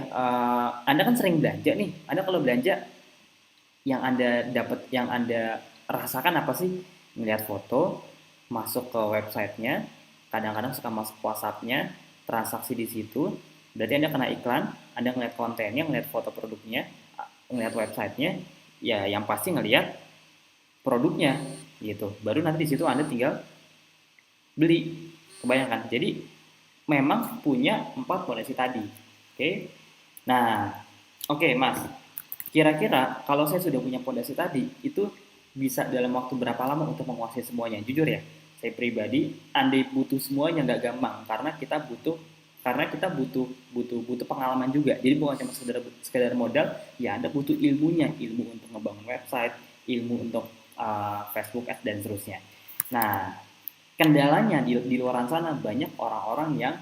Anda kan sering belanja nih. Anda kalau belanja, yang Anda dapat, yang Anda rasakan apa sih? Melihat foto, masuk ke websitenya, kadang-kadang suka masuk WhatsApp-nya, transaksi di situ, berarti Anda kena iklan, Anda ngeliat kontennya, ngeliat foto produknya, ngeliat websitenya, ya yang pasti ngeliat produknya gitu. Baru nanti di situ Anda tinggal beli. Kebayangkan. Jadi memang punya 4 fondasi tadi. Oke. Nah, oke Mas. Kira-kira kalau saya sudah punya fondasi tadi, itu bisa dalam waktu berapa lama untuk menguasai semuanya? Jujur ya, saya pribadi, andai butuh semuanya nggak gampang, karena kita butuh pengalaman juga. Jadi bukan cuma sekedar modal, ya Anda butuh ilmunya, ilmu untuk ngebangun website, ilmu untuk Facebook Ads dan seterusnya. Nah, kendalanya di luar sana banyak orang-orang yang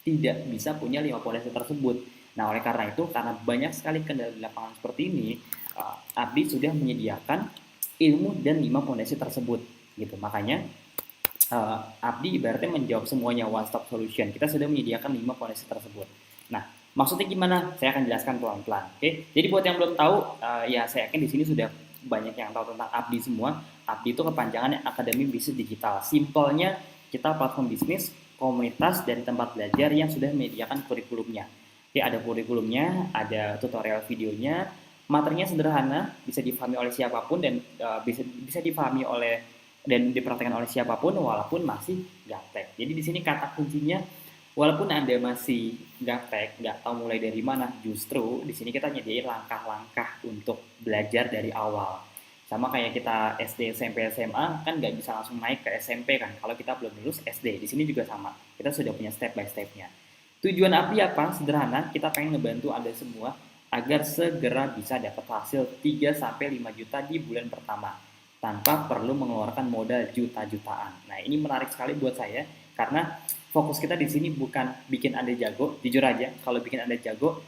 tidak bisa punya 5 fondasi tersebut. Nah, oleh karena itu, karena banyak sekali kendala di lapangan seperti ini, Abdi sudah menyediakan ilmu dan 5 fondasi tersebut, gitu. Makanya Abdi ibaratnya menjawab semuanya, one stop solution. Kita sudah menyediakan 5 fondasi tersebut. Nah, maksudnya gimana? Saya akan jelaskan pelan-pelan. Oke, jadi buat yang belum tahu, ya saya yakin di sini sudah banyak yang tahu tentang Abdi semua. Abdi itu kepanjangannya Akademi Bisnis Digital. Simpelnya, kita platform bisnis, komunitas, dan tempat belajar yang sudah menyediakan kurikulumnya. Oke, ada kurikulumnya, ada tutorial videonya, materinya sederhana, bisa dipahami oleh siapapun dan bisa dipahami oleh dan dipraktekkan oleh siapapun walaupun masih gaptek. Jadi di sini kata kuncinya, walaupun Anda masih gaptek, nggak tahu mulai dari mana, justru di sini kita nyediain langkah-langkah untuk belajar dari awal. Sama kayak kita SD, SMP, SMA, kan nggak bisa langsung naik ke SMP kan, kalau kita belum lulus SD. Di sini juga sama, kita sudah punya step by step-nya. Tujuan API apa? Sederhana, kita pengen ngebantu Anda semua agar segera bisa dapat hasil 3-5 juta di bulan pertama tanpa perlu mengeluarkan modal juta-jutaan. Nah, ini menarik sekali buat saya karena fokus kita di sini bukan bikin Anda jago. Jujur aja, kalau bikin Anda jago,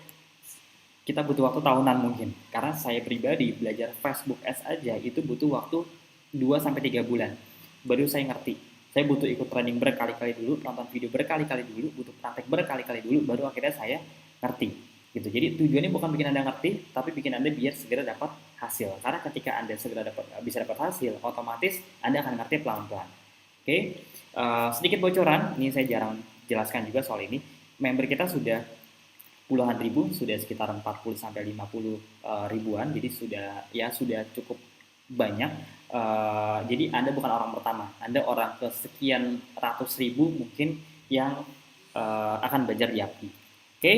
kita butuh waktu tahunan mungkin. Karena saya pribadi belajar Facebook Ads aja itu butuh waktu 2-3 bulan. Baru saya ngerti. Saya butuh ikut training berkali-kali dulu, nonton video berkali-kali dulu, butuh praktek berkali-kali dulu, baru akhirnya saya ngerti. Gitu. Jadi tujuannya bukan bikin Anda ngerti, tapi bikin Anda biar segera dapat hasil. Karena ketika Anda segera bisa dapat hasil, otomatis Anda akan ngerti pelan-pelan. Oke, sedikit bocoran, ini saya jarang jelaskan juga soal ini. Member kita sudah puluhan ribu, sudah sekitar 40-50 ribuan, jadi sudah cukup banyak. Jadi Anda bukan orang pertama, Anda orang kesekian ratus ribu mungkin yang akan belajar di API. Oke.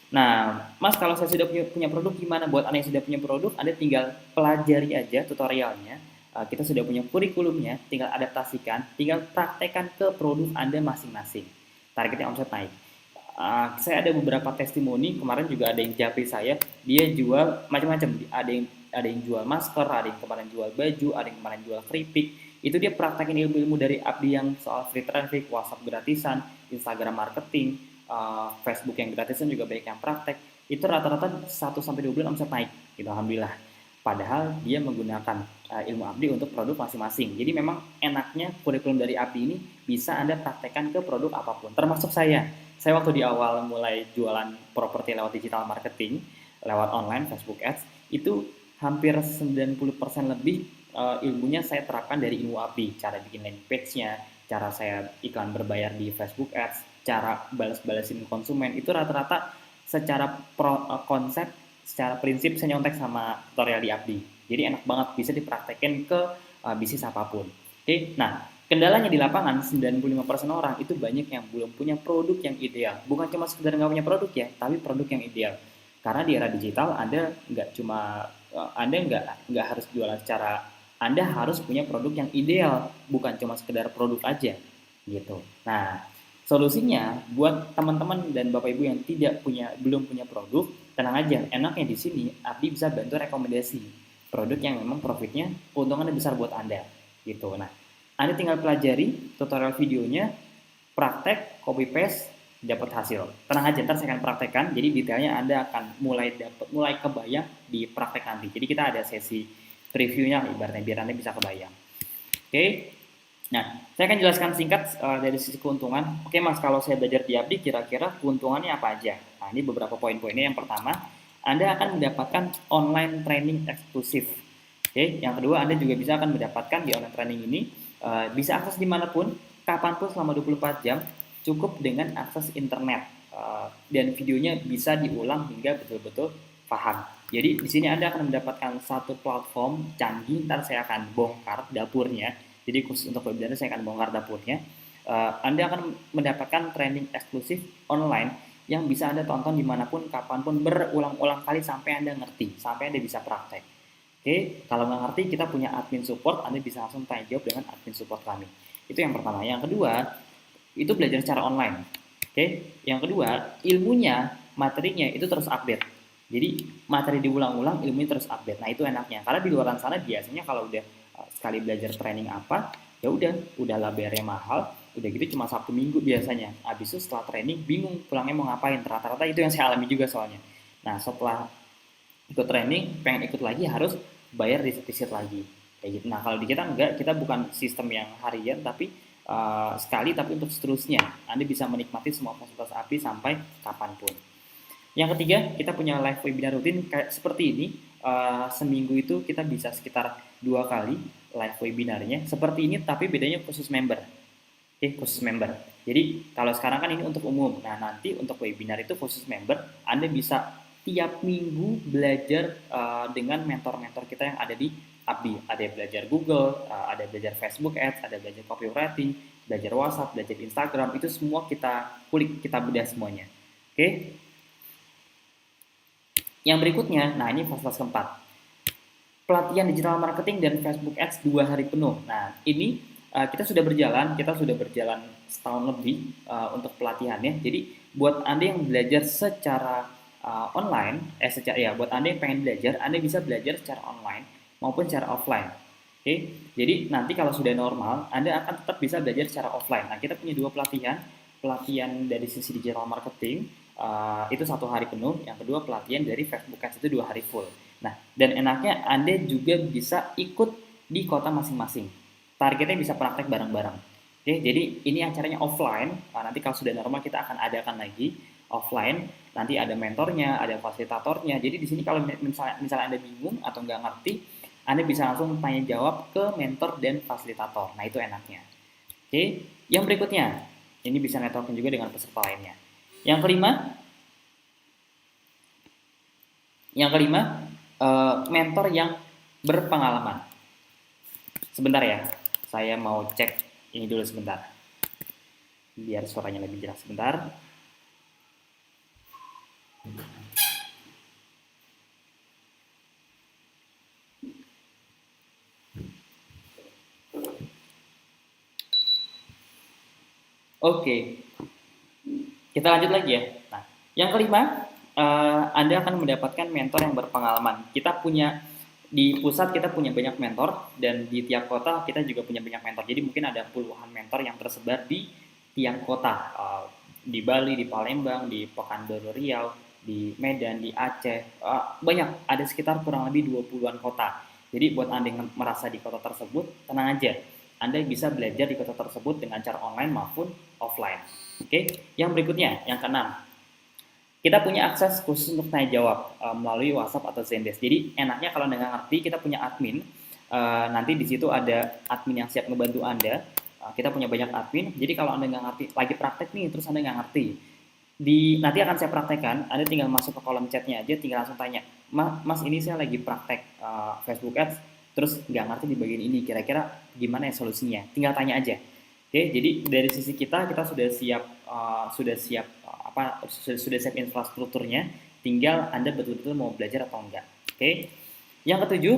Nah, Mas, kalau saya sudah punya produk, gimana? Buat Anda yang sudah punya produk, Anda tinggal pelajari aja tutorialnya. Kita sudah punya kurikulumnya, tinggal adaptasikan, tinggal praktekkan ke produk Anda masing-masing. Targetnya omset naik. Saya ada beberapa testimoni, kemarin juga ada yang japri saya, dia jual macam-macam. Ada yang jual masker, ada yang kemarin jual baju, ada yang kemarin jual keripik. Itu dia praktekin ilmu-ilmu dari Abdi yang soal free traffic, WhatsApp gratisan, Instagram marketing, Facebook yang gratisan juga banyak yang praktek. Itu rata-rata 1-2 bulan omset naik, gitu, alhamdulillah. Padahal dia menggunakan ilmu Abdi untuk produk masing-masing. Jadi memang enaknya kurikulum dari Abdi ini bisa Anda praktekkan ke produk apapun. Termasuk saya. Saya waktu di awal mulai jualan properti lewat digital marketing, lewat online, Facebook Ads, itu hampir 90% lebih ilmunya saya terapkan dari ilmu Abdi. Cara bikin landing page-nya, cara saya iklan berbayar di Facebook Ads, cara balas-balasin konsumen, itu rata-rata secara konsep secara prinsip saya nyontek sama tutorial di Abdi. Jadi enak banget, bisa dipraktekin ke bisnis apapun. Oke, nah kendalanya di lapangan 95% orang itu banyak yang belum punya produk yang ideal. Bukan cuma sekedar nggak punya produk ya, tapi produk yang ideal. Karena di era digital Anda nggak cuma Anda nggak harus jualan secara, Anda harus punya produk yang ideal, bukan cuma sekedar produk aja gitu. Nah, solusinya buat teman-teman dan Bapak Ibu yang belum punya produk, tenang aja, enaknya di sini Abdi bisa bantu rekomendasi produk yang memang profitnya keuntungannya besar buat Anda gitu. Nah, Anda tinggal pelajari tutorial videonya, praktek, copy paste, dapat hasil. Tenang aja, ntar saya akan praktekkan. Jadi detailnya Anda akan mulai kebayang di praktek nanti. Jadi kita ada sesi previewnya ibaratnya biar Anda bisa kebayang. Oke. Nah, saya akan jelaskan singkat dari sisi keuntungan. Oke Mas, kalau saya belajar di Abdi, kira-kira keuntungannya apa aja? Nah, ini beberapa poin-poinnya. Yang pertama, Anda akan mendapatkan online training eksklusif. Oke, yang kedua, Anda juga bisa akan mendapatkan di online training ini, bisa akses dimanapun, kapanpun selama 24 jam, cukup dengan akses internet. Dan videonya bisa diulang hingga betul-betul paham. Jadi di sini Anda akan mendapatkan satu platform canggih, ntar saya akan bongkar dapurnya. Jadi khusus untuk webinar saya akan bongkar dapurnya. Anda akan mendapatkan training eksklusif online yang bisa Anda tonton dimanapun, kapanpun, berulang-ulang kali sampai Anda ngerti, sampai Anda bisa praktek. Oke, kalau nggak ngerti kita punya admin support, Anda bisa langsung tanya jawab dengan admin support kami. Itu yang pertama. Yang kedua, itu belajar secara online. Oke, yang kedua, ilmunya, materinya itu terus update. Jadi materi diulang-ulang, ilmunya terus update. Nah itu enaknya. Karena di luar sana biasanya kalau udah sekali belajar training apa, ya udah bayarnya mahal, udah gitu cuma Sabtu Minggu biasanya. Habis itu setelah training bingung pulangnya mau ngapain. Rata-rata itu yang saya alami juga soalnya. Nah setelah ikut training, pengen ikut lagi harus bayar riset lagi. Kayak gitu. Nah kalau di kita enggak, kita bukan sistem yang harian tapi sekali tapi untuk seterusnya. Anda bisa menikmati semua fasilitas API sampai kapanpun. Yang ketiga, kita punya live webinar rutin kayak seperti ini. Seminggu itu kita bisa sekitar 2 kali live webinarnya. Seperti ini, tapi bedanya khusus member. Oke, khusus member. Jadi, kalau sekarang kan ini untuk umum. Nah, nanti untuk webinar itu khusus member. Anda bisa tiap minggu belajar dengan mentor-mentor kita yang ada di Abdi. Ada yang belajar Google, ada belajar Facebook Ads, ada belajar copywriting, belajar WhatsApp, belajar Instagram. Itu semua kita kulik, kita bedah semuanya. Oke. Yang berikutnya, nah ini fase keempat, pelatihan digital marketing dan Facebook Ads 2 hari penuh. Nah ini kita sudah berjalan setahun lebih untuk pelatihannya. Jadi buat Anda yang belajar secara online, buat Anda yang pengen belajar, Anda bisa belajar secara online maupun secara offline. Oke, jadi nanti kalau sudah normal, Anda akan tetap bisa belajar secara offline. Nah kita punya 2 pelatihan dari sisi digital marketing. Itu 1 hari penuh, yang kedua pelatihan dari Facebook Ads itu 2 hari full. Nah, dan enaknya Anda juga bisa ikut di kota masing-masing. Targetnya bisa praktek bareng-bareng. Oke, jadi ini acaranya offline. Nanti kalau sudah normal kita akan adakan lagi offline. Nanti ada mentornya, ada fasilitatornya. Jadi di sini kalau misalnya Anda bingung atau nggak ngerti, Anda bisa langsung tanya jawab ke mentor dan fasilitator. Nah, itu enaknya. Oke, yang berikutnya, ini bisa networking juga dengan peserta lainnya. Yang kelima, mentor yang berpengalaman. Sebentar ya, saya mau cek ini dulu sebentar, biar suaranya lebih jelas sebentar. Oke, kita lanjut lagi ya. Nah, yang kelima, Anda akan mendapatkan mentor yang berpengalaman. Kita punya di pusat kita punya banyak mentor dan di tiap kota kita juga punya banyak mentor. Jadi mungkin ada puluhan mentor yang tersebar di tiap kota, di Bali, di Palembang, di Pekanbaru Riau, di Medan, di Aceh, banyak. Ada sekitar kurang lebih 20-an kota. Jadi buat Anda yang merasa di kota tersebut, tenang aja. Anda bisa belajar di kota tersebut dengan cara online maupun offline. Oke, yang berikutnya, yang keenam, kita punya akses khusus untuk tanya jawab melalui WhatsApp atau Zendesk. Jadi enaknya kalau Anda nggak ngerti, kita punya admin. Nanti di situ ada admin yang siap ngebantu Anda. Kita punya banyak admin. Jadi kalau Anda nggak ngerti, lagi praktek nih, terus Anda nggak ngerti, Nanti akan saya praktekkan. Anda tinggal masuk ke kolom chatnya aja, tinggal langsung tanya, Mas ini saya lagi praktek Facebook Ads, terus nggak ngerti di bagian ini, kira-kira gimana ya solusinya? Tinggal tanya aja. Oke, jadi dari sisi kita sudah siap, sudah siap infrastrukturnya, tinggal Anda betul-betul mau belajar atau enggak. Oke. Yang ketujuh,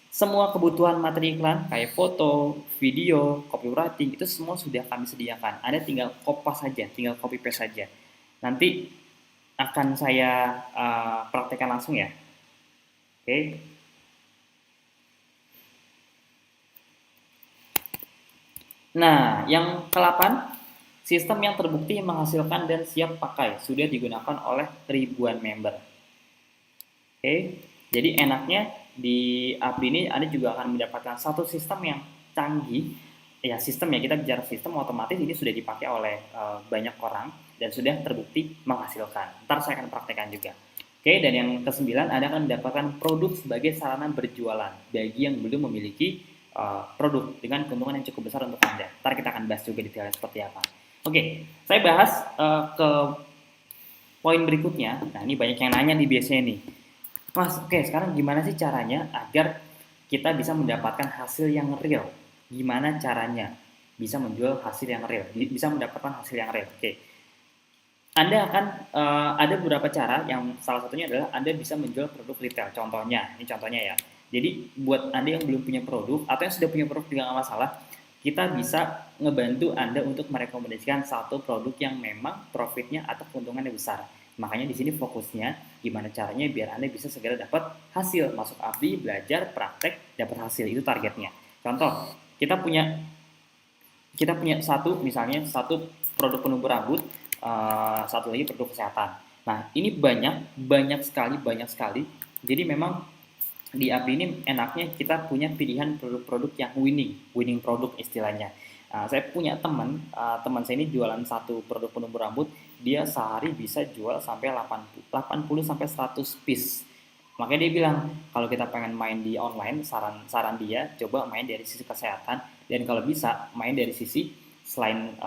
semua kebutuhan materi iklan kayak foto, video, copywriting itu semua sudah kami sediakan. Anda tinggal kopas saja, tinggal copy paste saja. Nanti akan saya praktekkan langsung ya. Oke. Nah, yang ke-8, sistem yang terbukti menghasilkan dan siap pakai sudah digunakan oleh ribuan member. Oke, jadi enaknya di Apdi ini Anda juga akan mendapatkan satu sistem yang canggih. Ya, sistem ya, kita bicara sistem otomatis ini sudah dipakai oleh banyak orang dan sudah terbukti menghasilkan. Ntar saya akan praktekkan juga. Oke, dan yang ke-9, Anda akan mendapatkan produk sebagai sarana berjualan bagi yang belum memiliki produk dengan keuntungan yang cukup besar untuk Anda. Ntar kita akan bahas juga detailnya seperti apa. Oke, saya bahas ke poin berikutnya. Nah, ini banyak yang nanya nih biasanya nih. Mas, oke, sekarang gimana sih caranya agar kita bisa mendapatkan hasil yang real? Gimana caranya bisa menjual hasil yang real? Bisa mendapatkan hasil yang real. Oke. Anda akan ada beberapa cara, yang salah satunya adalah Anda bisa menjual produk retail. Contohnya, ini contohnya ya. Jadi buat Anda yang belum punya produk atau yang sudah punya produk juga nggak masalah, kita bisa ngebantu Anda untuk merekomendasikan satu produk yang memang profitnya atau keuntungannya besar. Makanya di sini fokusnya gimana caranya biar Anda bisa segera dapat hasil, masuk Apdi, belajar, praktek, dapat hasil, itu targetnya. Contoh, kita punya satu produk penumbuh rambut, satu lagi produk kesehatan. Nah, ini banyak sekali. Jadi memang di Apdi ini enaknya kita punya pilihan produk-produk yang winning produk istilahnya. Saya punya teman saya ini jualan satu produk penumbuh rambut, dia sehari bisa jual sampai 80 sampai 100 piece. Makanya dia bilang, kalau kita pengen main di online, saran dia coba main dari sisi kesehatan, dan kalau bisa main dari sisi selain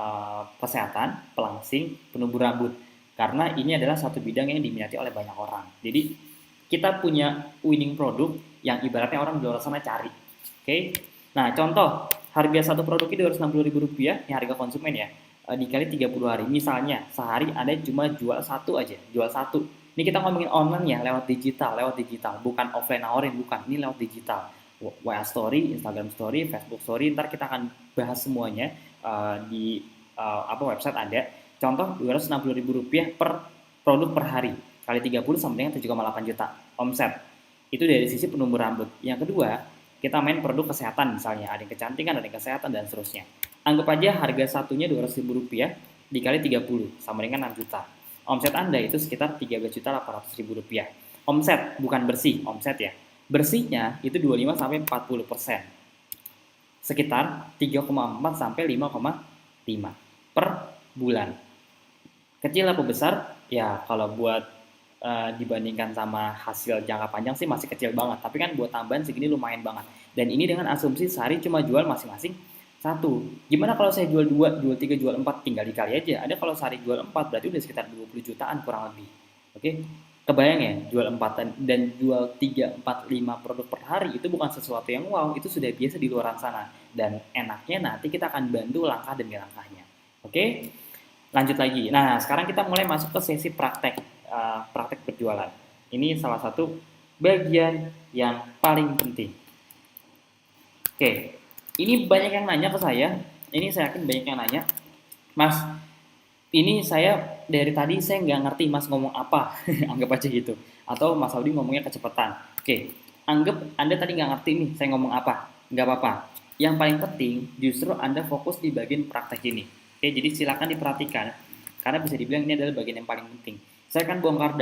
kesehatan, pelangsing, penumbuh rambut. Karena ini adalah satu bidang yang diminati oleh banyak orang. Jadi kita punya winning produk yang ibaratnya orang di luar sana cari. Oke. Nah, contoh harga satu produk ini Rp260.000, ini harga konsumen ya. Dikali 30 hari. Misalnya sehari Anda cuma jual satu aja, jual satu. Ini kita ngomongin online ya, lewat digital, bukan offline nawarin, bukan. Ini lewat digital. WA Story, Instagram Story, Facebook Story, ntar kita akan bahas semuanya di website ada. Contoh Rp260.000 per produk per hari, kali 30 sama dengan 7,8 juta omset. Itu dari sisi penumbuh rambut. Yang kedua, kita main produk kesehatan misalnya, ada yang kecantikan, ada yang kesehatan, dan seterusnya. Anggap aja harga satunya Rp200.000 dikali 30 sama dengan 6 juta. Omset Anda itu sekitar Rp13.800.000. Omset, bukan bersih, omset ya. Bersihnya itu 25 sampai 40%. Sekitar 3,4 sampai 5,5 per bulan. Kecil apa besar? Ya kalau buat dibandingkan sama hasil jangka panjang sih masih kecil banget. Tapi kan buat tambahan segini lumayan banget. Dan ini dengan asumsi sehari cuma jual masing-masing satu. Gimana kalau saya jual 2, jual 3, jual 4, tinggal dikali aja. Ada kalau sehari jual 4 berarti udah sekitar 20 jutaan kurang lebih. Oke. Kebayang ya, jual 4 dan jual 3, 4, 5 produk per hari itu bukan sesuatu yang wow, itu sudah biasa di luar sana. Dan enaknya nanti kita akan bantu langkah demi langkahnya. Oke. Lanjut lagi. Nah, sekarang kita mulai masuk ke sesi praktek berjualan. Ini salah satu bagian yang paling penting. Oke, ini banyak yang nanya ke saya. Ini saya yakin banyak yang nanya, Mas, ini saya dari tadi saya nggak ngerti Mas ngomong apa, anggap aja gitu. Atau Mas Audi ngomongnya kecepatan. Oke, anggap Anda tadi nggak ngerti nih saya ngomong apa, nggak apa-apa. Yang paling penting justru Anda fokus di bagian praktek ini. Oke, jadi silakan diperhatikan, karena bisa dibilang ini adalah bagian yang paling penting. Saya akan bongkar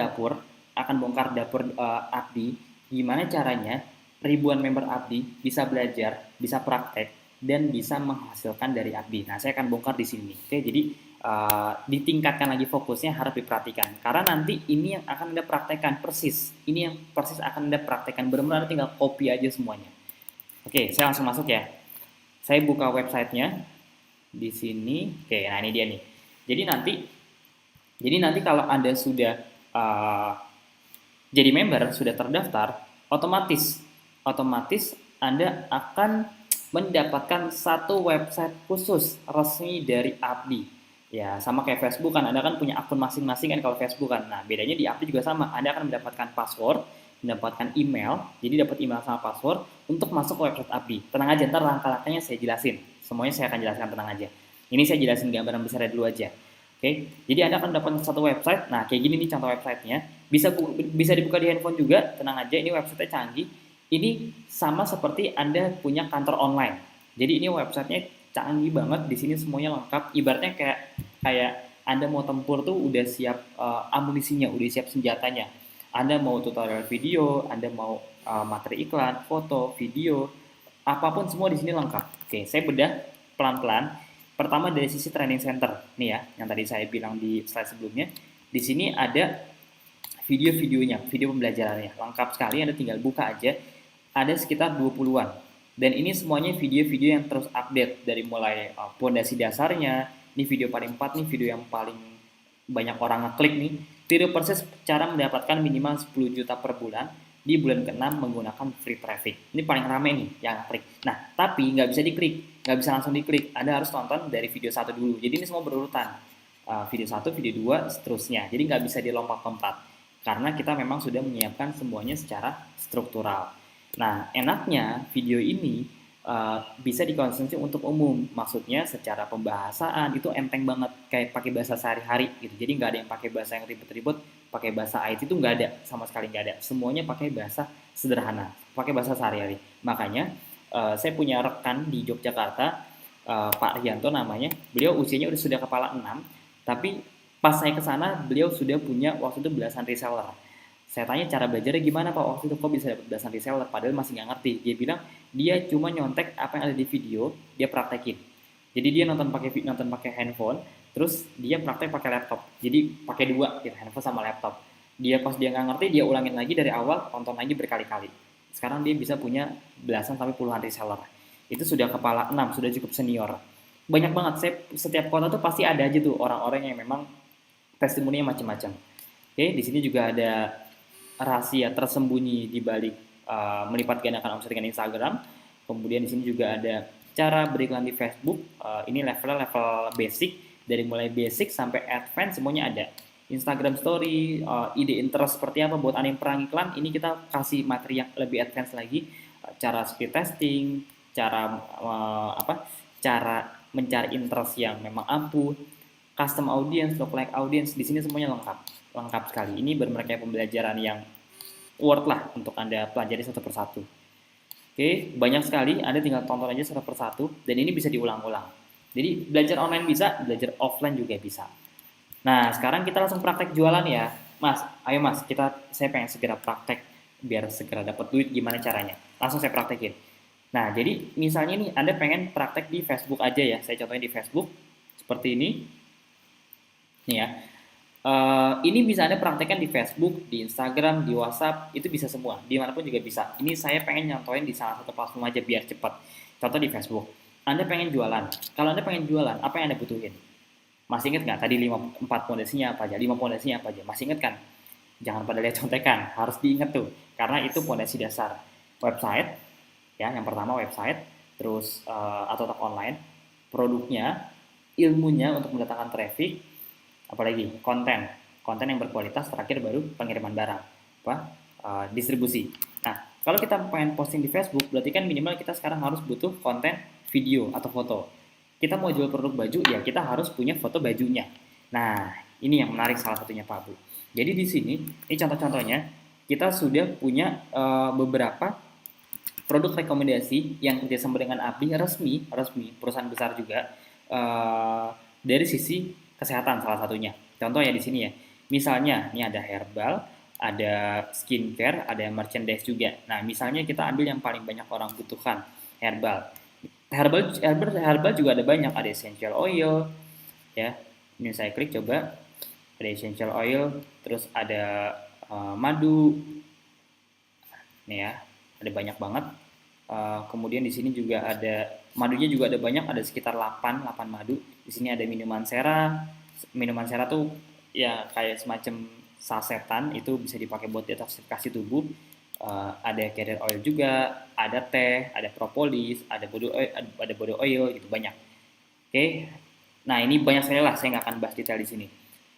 dapur Apdi, gimana caranya ribuan member Apdi bisa belajar, bisa praktek, dan bisa menghasilkan dari Apdi. Nah, saya akan bongkar di sini. Oke, jadi ditingkatkan lagi fokusnya, harus diperhatikan. Karena nanti ini yang akan Anda praktekkan persis. Ini yang persis akan Anda praktekkan. Benar-benar tinggal copy aja semuanya. Oke, saya langsung masuk ya. Saya buka websitenya di sini. Oke, nah ini dia nih. Jadi nanti Jadi nanti kalau Anda sudah uh, jadi member, sudah terdaftar, otomatis otomatis Anda akan mendapatkan satu website khusus resmi dari Abdi. Ya, sama kayak Facebook kan, Anda kan punya akun masing-masing kan kalau Facebook kan. Nah, bedanya di Abdi juga sama. Anda akan mendapatkan password, mendapatkan email, jadi dapat email sama password untuk masuk ke website Abdi. Tenang aja, ntar langkah-langkahnya saya jelasin. Semuanya saya akan jelaskan, tenang aja. Ini saya jelasin gambaran besarnya dulu aja. Oke, jadi Anda akan dapat satu website. Nah, kayak gini nih contoh websitenya. Bisa dibuka di handphone juga, tenang aja. Ini websitenya canggih. Ini sama seperti Anda punya kantor online. Jadi ini websitenya canggih banget. Di sini semuanya lengkap. Ibaratnya kayak kayak Anda mau tempur tuh udah siap amunisinya, udah siap senjatanya. Anda mau tutorial video, Anda mau materi iklan, foto, video, apapun semua di sini lengkap. Oke, saya bedah pelan-pelan. Pertama dari sisi training center, nih ya, yang tadi saya bilang di slide sebelumnya. Di sini ada video-videonya, video pembelajarannya. Lengkap sekali, Anda tinggal buka aja. Ada sekitar 20-an. Dan ini semuanya video-video yang terus update. Dari mulai pondasi dasarnya, ini video paling 4 nih, video yang paling banyak orang ngeklik nih. Video persis cara mendapatkan minimal 10 juta per bulan di bulan ke-6 menggunakan free traffic. Ini paling rame nih yang klik. Nah, tapi nggak bisa diklik, nggak bisa langsung diklik. Anda harus tonton dari video 1 dulu. Jadi ini semua berurutan. Video 1, video 2, seterusnya. Jadi nggak bisa dilompat-lompat. Karena kita memang sudah menyiapkan semuanya secara struktural. Nah, enaknya video ini bisa dikonsumsi untuk umum. Maksudnya secara pembahasaan itu enteng banget, kayak pakai bahasa sehari-hari gitu. Jadi nggak ada yang pakai bahasa yang ribet-ribet, pakai bahasa IT itu nggak ada, sama sekali nggak ada. Semuanya pakai bahasa sederhana, pakai bahasa sehari-hari. Makanya saya punya rekan di Yogyakarta, Pak Rianto namanya. Beliau usianya sudah kepala 6, tapi pas saya ke sana beliau sudah punya waktu itu belasan reseller. Saya tanya cara belajarnya gimana Pak, waktu itu kok bisa dapat belasan reseller, padahal masih nggak ngerti. Dia bilang dia cuma nyontek apa yang ada di video, dia praktekin. Jadi dia nonton pakai handphone, terus dia praktek pakai laptop. Jadi pakai dua, gitu, handphone sama laptop. Dia nggak ngerti, dia ulangin lagi dari awal, tonton lagi berkali-kali. Sekarang dia bisa punya belasan sampai puluhan reseller. Itu sudah kepala 6, sudah cukup senior. Banyak banget, setiap kota tuh pasti ada aja tuh orang-orang yang memang testimoninya macam-macam. Oke, di sini juga ada rahasia tersembunyi di balik melipat gandakan omset dengan Instagram. Kemudian di sini juga ada cara beriklan di Facebook. Ini level basic, dari mulai basic sampai advance semuanya ada. Instagram Story, ide interest seperti apa buat Anda yang perang iklan, ini kita kasih materi yang lebih advance lagi. Cara speed testing, cara cara mencari interest yang memang ampuh, custom audience, lookalike audience, di sini semuanya lengkap sekali. Ini bermerkai pembelajaran yang worth lah untuk Anda pelajari satu persatu. Oke, banyak sekali, Anda tinggal tonton aja satu persatu, dan ini bisa diulang-ulang. Jadi belajar online bisa, belajar offline juga bisa. Nah, sekarang kita langsung praktek jualan ya. Mas, ayo mas, saya pengen segera praktek biar segera dapat duit, gimana caranya? Langsung saya praktekin. Nah, jadi misalnya nih Anda pengen praktek di Facebook aja ya. Saya contohnya di Facebook seperti ini. Nih ya. Ini bisa Anda praktekkan di Facebook, di Instagram, di WhatsApp, itu bisa semua, dimanapun juga bisa. Ini saya pengen nyontohin di salah satu platform aja biar cepat. Contoh di Facebook, Anda pengen jualan. Kalau Anda pengen jualan, apa yang Anda butuhin? Masih ingat nggak tadi 4 pondasinya apa aja? 5 pondasinya apa aja? Masih ingat kan? Jangan pada lihat contekan, harus diingat tuh, karena itu pondasi dasar. Website, ya, yang pertama website, terus atau toko online, produknya, ilmunya untuk mendatangkan traffic, apalagi konten yang berkualitas, terakhir baru pengiriman barang, distribusi. Nah, kalau kita pengen posting di Facebook, berarti kan minimal kita sekarang harus butuh konten video atau foto. Kita mau jual produk baju, ya kita harus punya foto bajunya. Nah, ini yang menarik salah satunya Pak Bu. Jadi di sini, ini contoh-contohnya, kita sudah punya beberapa produk rekomendasi yang kerjasama dengan Abdi resmi perusahaan besar juga, dari sisi kesehatan salah satunya. Contoh ya di sini ya. Misalnya ini ada herbal, ada skincare, ada merchandise juga. Nah, misalnya kita ambil yang paling banyak orang butuhkan, herbal. Herbal juga ada banyak, ada essential oil ya. Ini saya klik coba. Ada essential oil, terus ada madu. Nih ya, ada banyak banget. Kemudian di sini juga ada madunya juga ada banyak, ada sekitar 8 madu. Di sini ada minuman sera. Minuman sera tuh ya kayak semacam sasetan, itu bisa dipakai buat detoksifikasi tubuh. Ada carrier oil juga, ada teh, ada propolis, ada body oil gitu banyak. Oke, nah ini banyak sekali lah, saya nggak akan bahas detail di sini.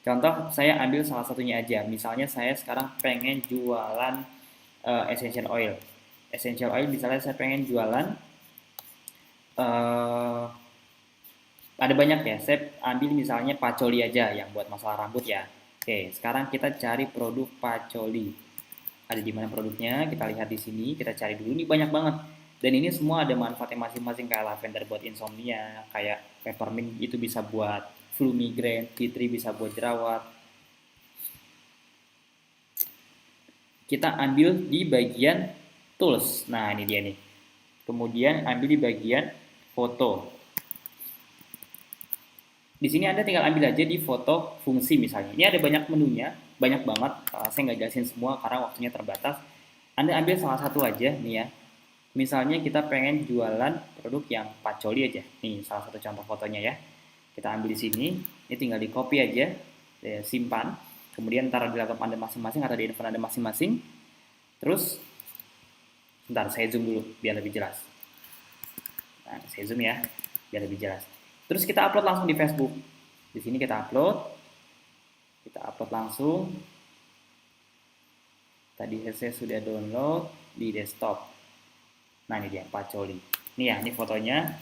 Contoh, saya ambil salah satunya aja. Misalnya saya sekarang pengen jualan essential oil. Essential oil misalnya saya pengen jualan, uh, ada banyak ya. Saya ambil misalnya pacoli aja yang buat masalah rambut ya. Oke, sekarang kita cari produk pacoli. Ada di mana produknya? Kita lihat di sini. Kita cari dulu. Ini banyak banget. Dan ini semua ada manfaatnya masing-masing, kayak lavender buat insomnia, kayak peppermint itu bisa buat flu migrain, tea tree bisa buat jerawat. Kita ambil di bagian tools. Nah, ini dia nih. Kemudian ambil di bagian foto. Di sini Anda tinggal ambil aja di foto fungsi misalnya. Ini ada banyak menunya, banyak banget. Saya nggak jelasin semua karena waktunya terbatas. Anda ambil salah satu aja nih ya. Misalnya kita pengen jualan produk yang pacoli aja. Nih salah satu contoh fotonya ya. Kita ambil di sini. Ini tinggal di copy aja, simpan. Kemudian taruh di laptop Anda masing-masing atau di handphone Anda masing-masing. Terus, bentar saya zoom dulu biar lebih jelas. Nah, saya zoom ya, biar lebih jelas. Terus kita upload langsung di Facebook. Di sini kita upload langsung. Tadi saya sudah download di desktop. Nah ini dia pacoli. Ini ya, ini fotonya.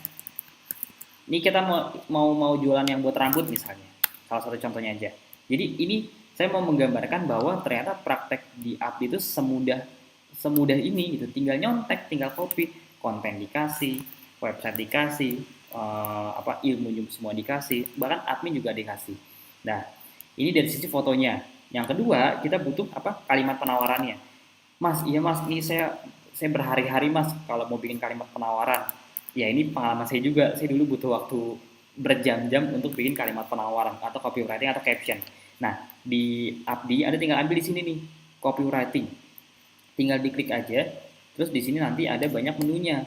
Ini kita mau jualan yang buat rambut misalnya. Salah satu contohnya aja. Jadi ini saya mau menggambarkan bahwa ternyata praktek di app itu semudah ini gitu. Tinggal nyontek, tinggal copy, konten dikasih, website dikasih, ilmu semua dikasih, bahkan admin juga dikasih. Nah, ini dari sisi fotonya. Yang kedua, kita butuh kalimat penawarannya. Mas, iya Mas, ini saya berhari-hari Mas kalau mau bikin kalimat penawaran. Ya ini pengalaman saya juga. Saya dulu butuh waktu berjam-jam untuk bikin kalimat penawaran atau copywriting atau caption. Nah, di Abdi Anda tinggal ambil di sini nih, copywriting. Tinggal diklik aja. Terus di sini nanti ada banyak menunya.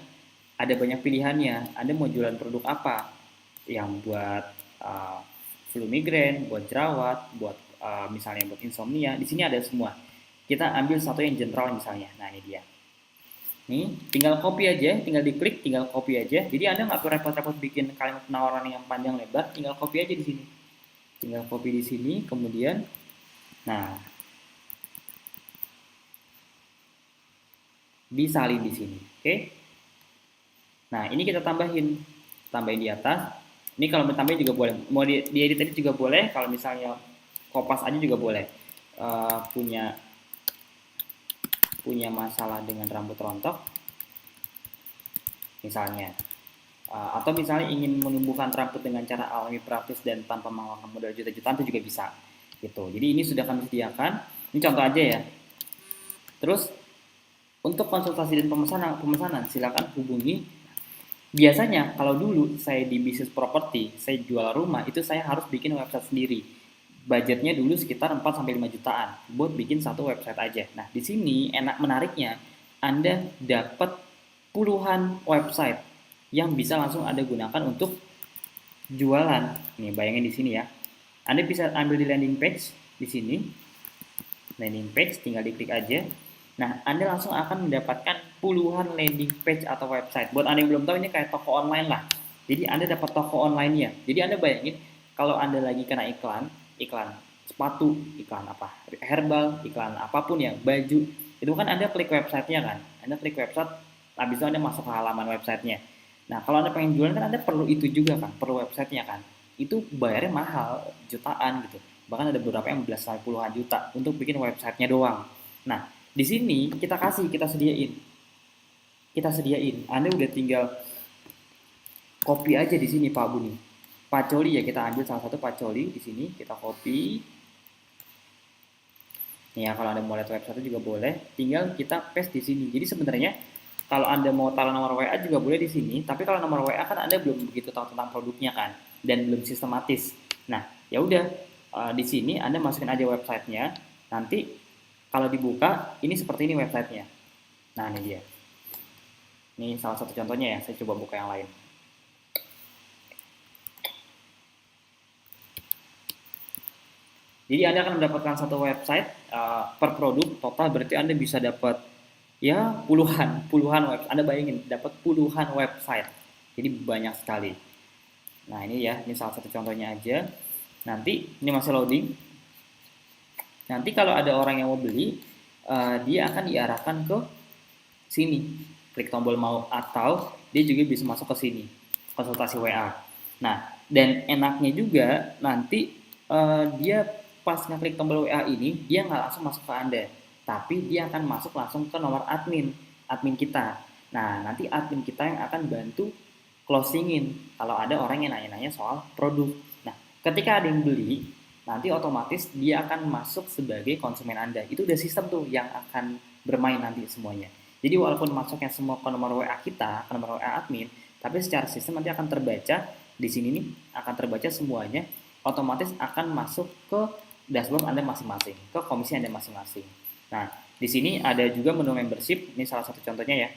Ada banyak pilihannya. Anda mau jualan produk apa? Yang buat flu migrain, buat jerawat, buat misalnya buat insomnia. Di sini ada semua. Kita ambil satu yang general misalnya. Nah ini dia. Nih, tinggal copy aja, tinggal diklik, tinggal copy aja. Jadi Anda nggak perlu repot-repot bikin kalimat penawaran yang panjang lebar, tinggal copy aja di sini. Tinggal copy di sini, kemudian, nah, disalin di sini, oke? Nah, ini kita tambahin di atas. Ini kalau mau tambahin juga boleh, mau diedit tadi juga boleh. Kalau misalnya kopas aja juga boleh. Punya masalah dengan rambut rontok misalnya, atau misalnya ingin menumbuhkan rambut dengan cara alami praktis dan tanpa mengeluarkan modal juta-jutaan itu juga bisa gitu. Jadi ini sudah kami sediakan, ini contoh aja ya. Terus untuk konsultasi dan pemesanan silakan hubungi. Biasanya kalau dulu saya di bisnis properti, saya jual rumah, itu saya harus bikin website sendiri. Budgetnya dulu sekitar 4-5 jutaan buat bikin satu website aja. Nah, di sini menariknya Anda dapat puluhan website yang bisa langsung Anda gunakan untuk jualan. Nih, bayangin di sini ya. Anda bisa ambil di landing page di sini. Landing page tinggal diklik aja. Nah, Anda langsung akan mendapatkan puluhan landing page atau website. Buat Anda yang belum tahu, ini kayak toko online lah. Jadi Anda dapat toko online-nya. Jadi Anda bayangin kalau Anda lagi kena iklan sepatu, iklan herbal, iklan apapun ya, baju, itu kan Anda klik websitenya kan, Anda klik website, habis itu Anda masuk ke halaman websitenya. Nah, kalau Anda pengen jualan kan Anda perlu itu juga kan, perlu websitenya kan, itu bayarnya mahal, jutaan gitu, bahkan ada beberapa yang belasan puluhan juta untuk bikin websitenya doang. Nah, di sini kita sediain, Anda udah tinggal copy aja di sini Pak Buni. Pacoli ya, kita ambil salah satu pacoli di sini, kita copy. Nih ya, kalau Anda mau lihat website juga boleh, tinggal kita paste di sini. Jadi sebenarnya kalau Anda mau taruh nomor WA juga boleh di sini, tapi kalau nomor WA kan Anda belum begitu tahu tentang produknya kan, dan belum sistematis. Nah, ya udah, di sini Anda masukin aja websitenya. Nanti kalau dibuka, ini seperti ini websitenya. Nah, ini dia. Ini salah satu contohnya ya, saya coba buka yang lain. Jadi Anda akan mendapatkan satu website per produk total, berarti Anda bisa dapat ya puluhan website. Anda bayangin dapat puluhan website. Jadi banyak sekali. Nah, ini ya, ini salah satu contohnya aja. Nanti ini masih loading. Nanti kalau ada orang yang mau beli, dia akan diarahkan ke sini. Klik tombol mau, atau dia juga bisa masuk ke sini, konsultasi WA. Nah, dan enaknya juga nanti dia pas ngeklik tombol WA ini, dia nggak langsung masuk ke Anda, tapi dia akan masuk langsung ke nomor admin kita. Nah, nanti admin kita yang akan bantu closingin kalau ada orang yang nanya-nanya soal produk. Nah, ketika ada yang beli, nanti otomatis dia akan masuk sebagai konsumen Anda. Itu udah sistem tuh yang akan bermain nanti semuanya. Jadi walaupun masuknya semua ke nomor WA kita, ke nomor WA admin, tapi secara sistem nanti akan terbaca di sini nih, akan terbaca semuanya, otomatis akan masuk ke dashboard Anda masing-masing, ke komisi Anda masing-masing. Nah, di sini ada juga menu membership, ini salah satu contohnya ya.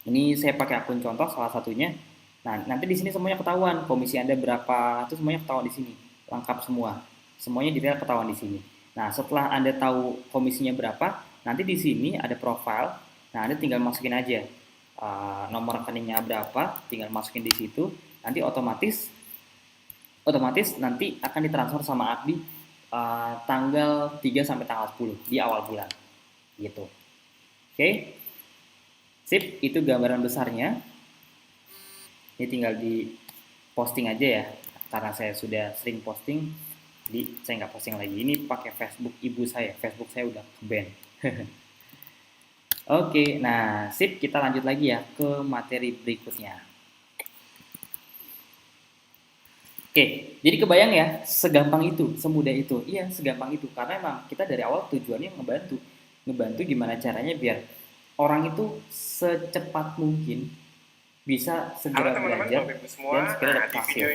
Ini saya pakai akun contoh salah satunya. Nah, nanti di sini semuanya ketahuan, komisi Anda berapa, itu semuanya ketahuan di sini, lengkap semua. Semuanya detail ketahuan di sini. Nah, setelah Anda tahu komisinya berapa, nanti di sini ada profile. Nah, Anda tinggal masukin aja nomor rekeningnya berapa, tinggal masukin di situ. Nanti otomatis nanti akan ditransfer sama Abdi tanggal 3 sampai tanggal 10 di awal bulan. Gitu. Oke. Sip, itu gambaran besarnya. Ini tinggal di posting aja ya, karena saya sudah sering posting, jadi saya nggak posting lagi. Ini pakai Facebook ibu saya, Facebook saya udah ke-ban. Oke, nah sip, kita lanjut lagi ya ke materi berikutnya. Oke, jadi kebayang ya, segampang itu, semudah itu. Iya, segampang itu, karena emang kita dari awal tujuannya ngebantu gimana caranya biar orang itu secepat mungkin bisa segera teman-teman, belajar Bapak Ibu semua. dan segera dapat Di hasil. video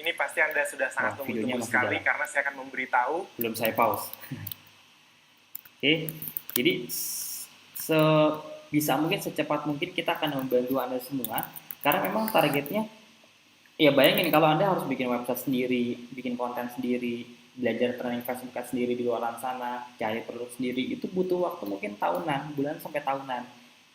ini pasti Anda sudah sangat Videonya menunggu masih sekali jalan. karena saya akan memberitahu. Belum saya pause. Oke, jadi sebisa mungkin, secepat mungkin kita akan membantu Anda semua, karena memang targetnya, ya bayangin kalau Anda harus bikin website sendiri, bikin konten sendiri, belajar training Facebook sendiri di luar sana, cari produk sendiri, itu butuh waktu mungkin tahunan, bulan sampai tahunan.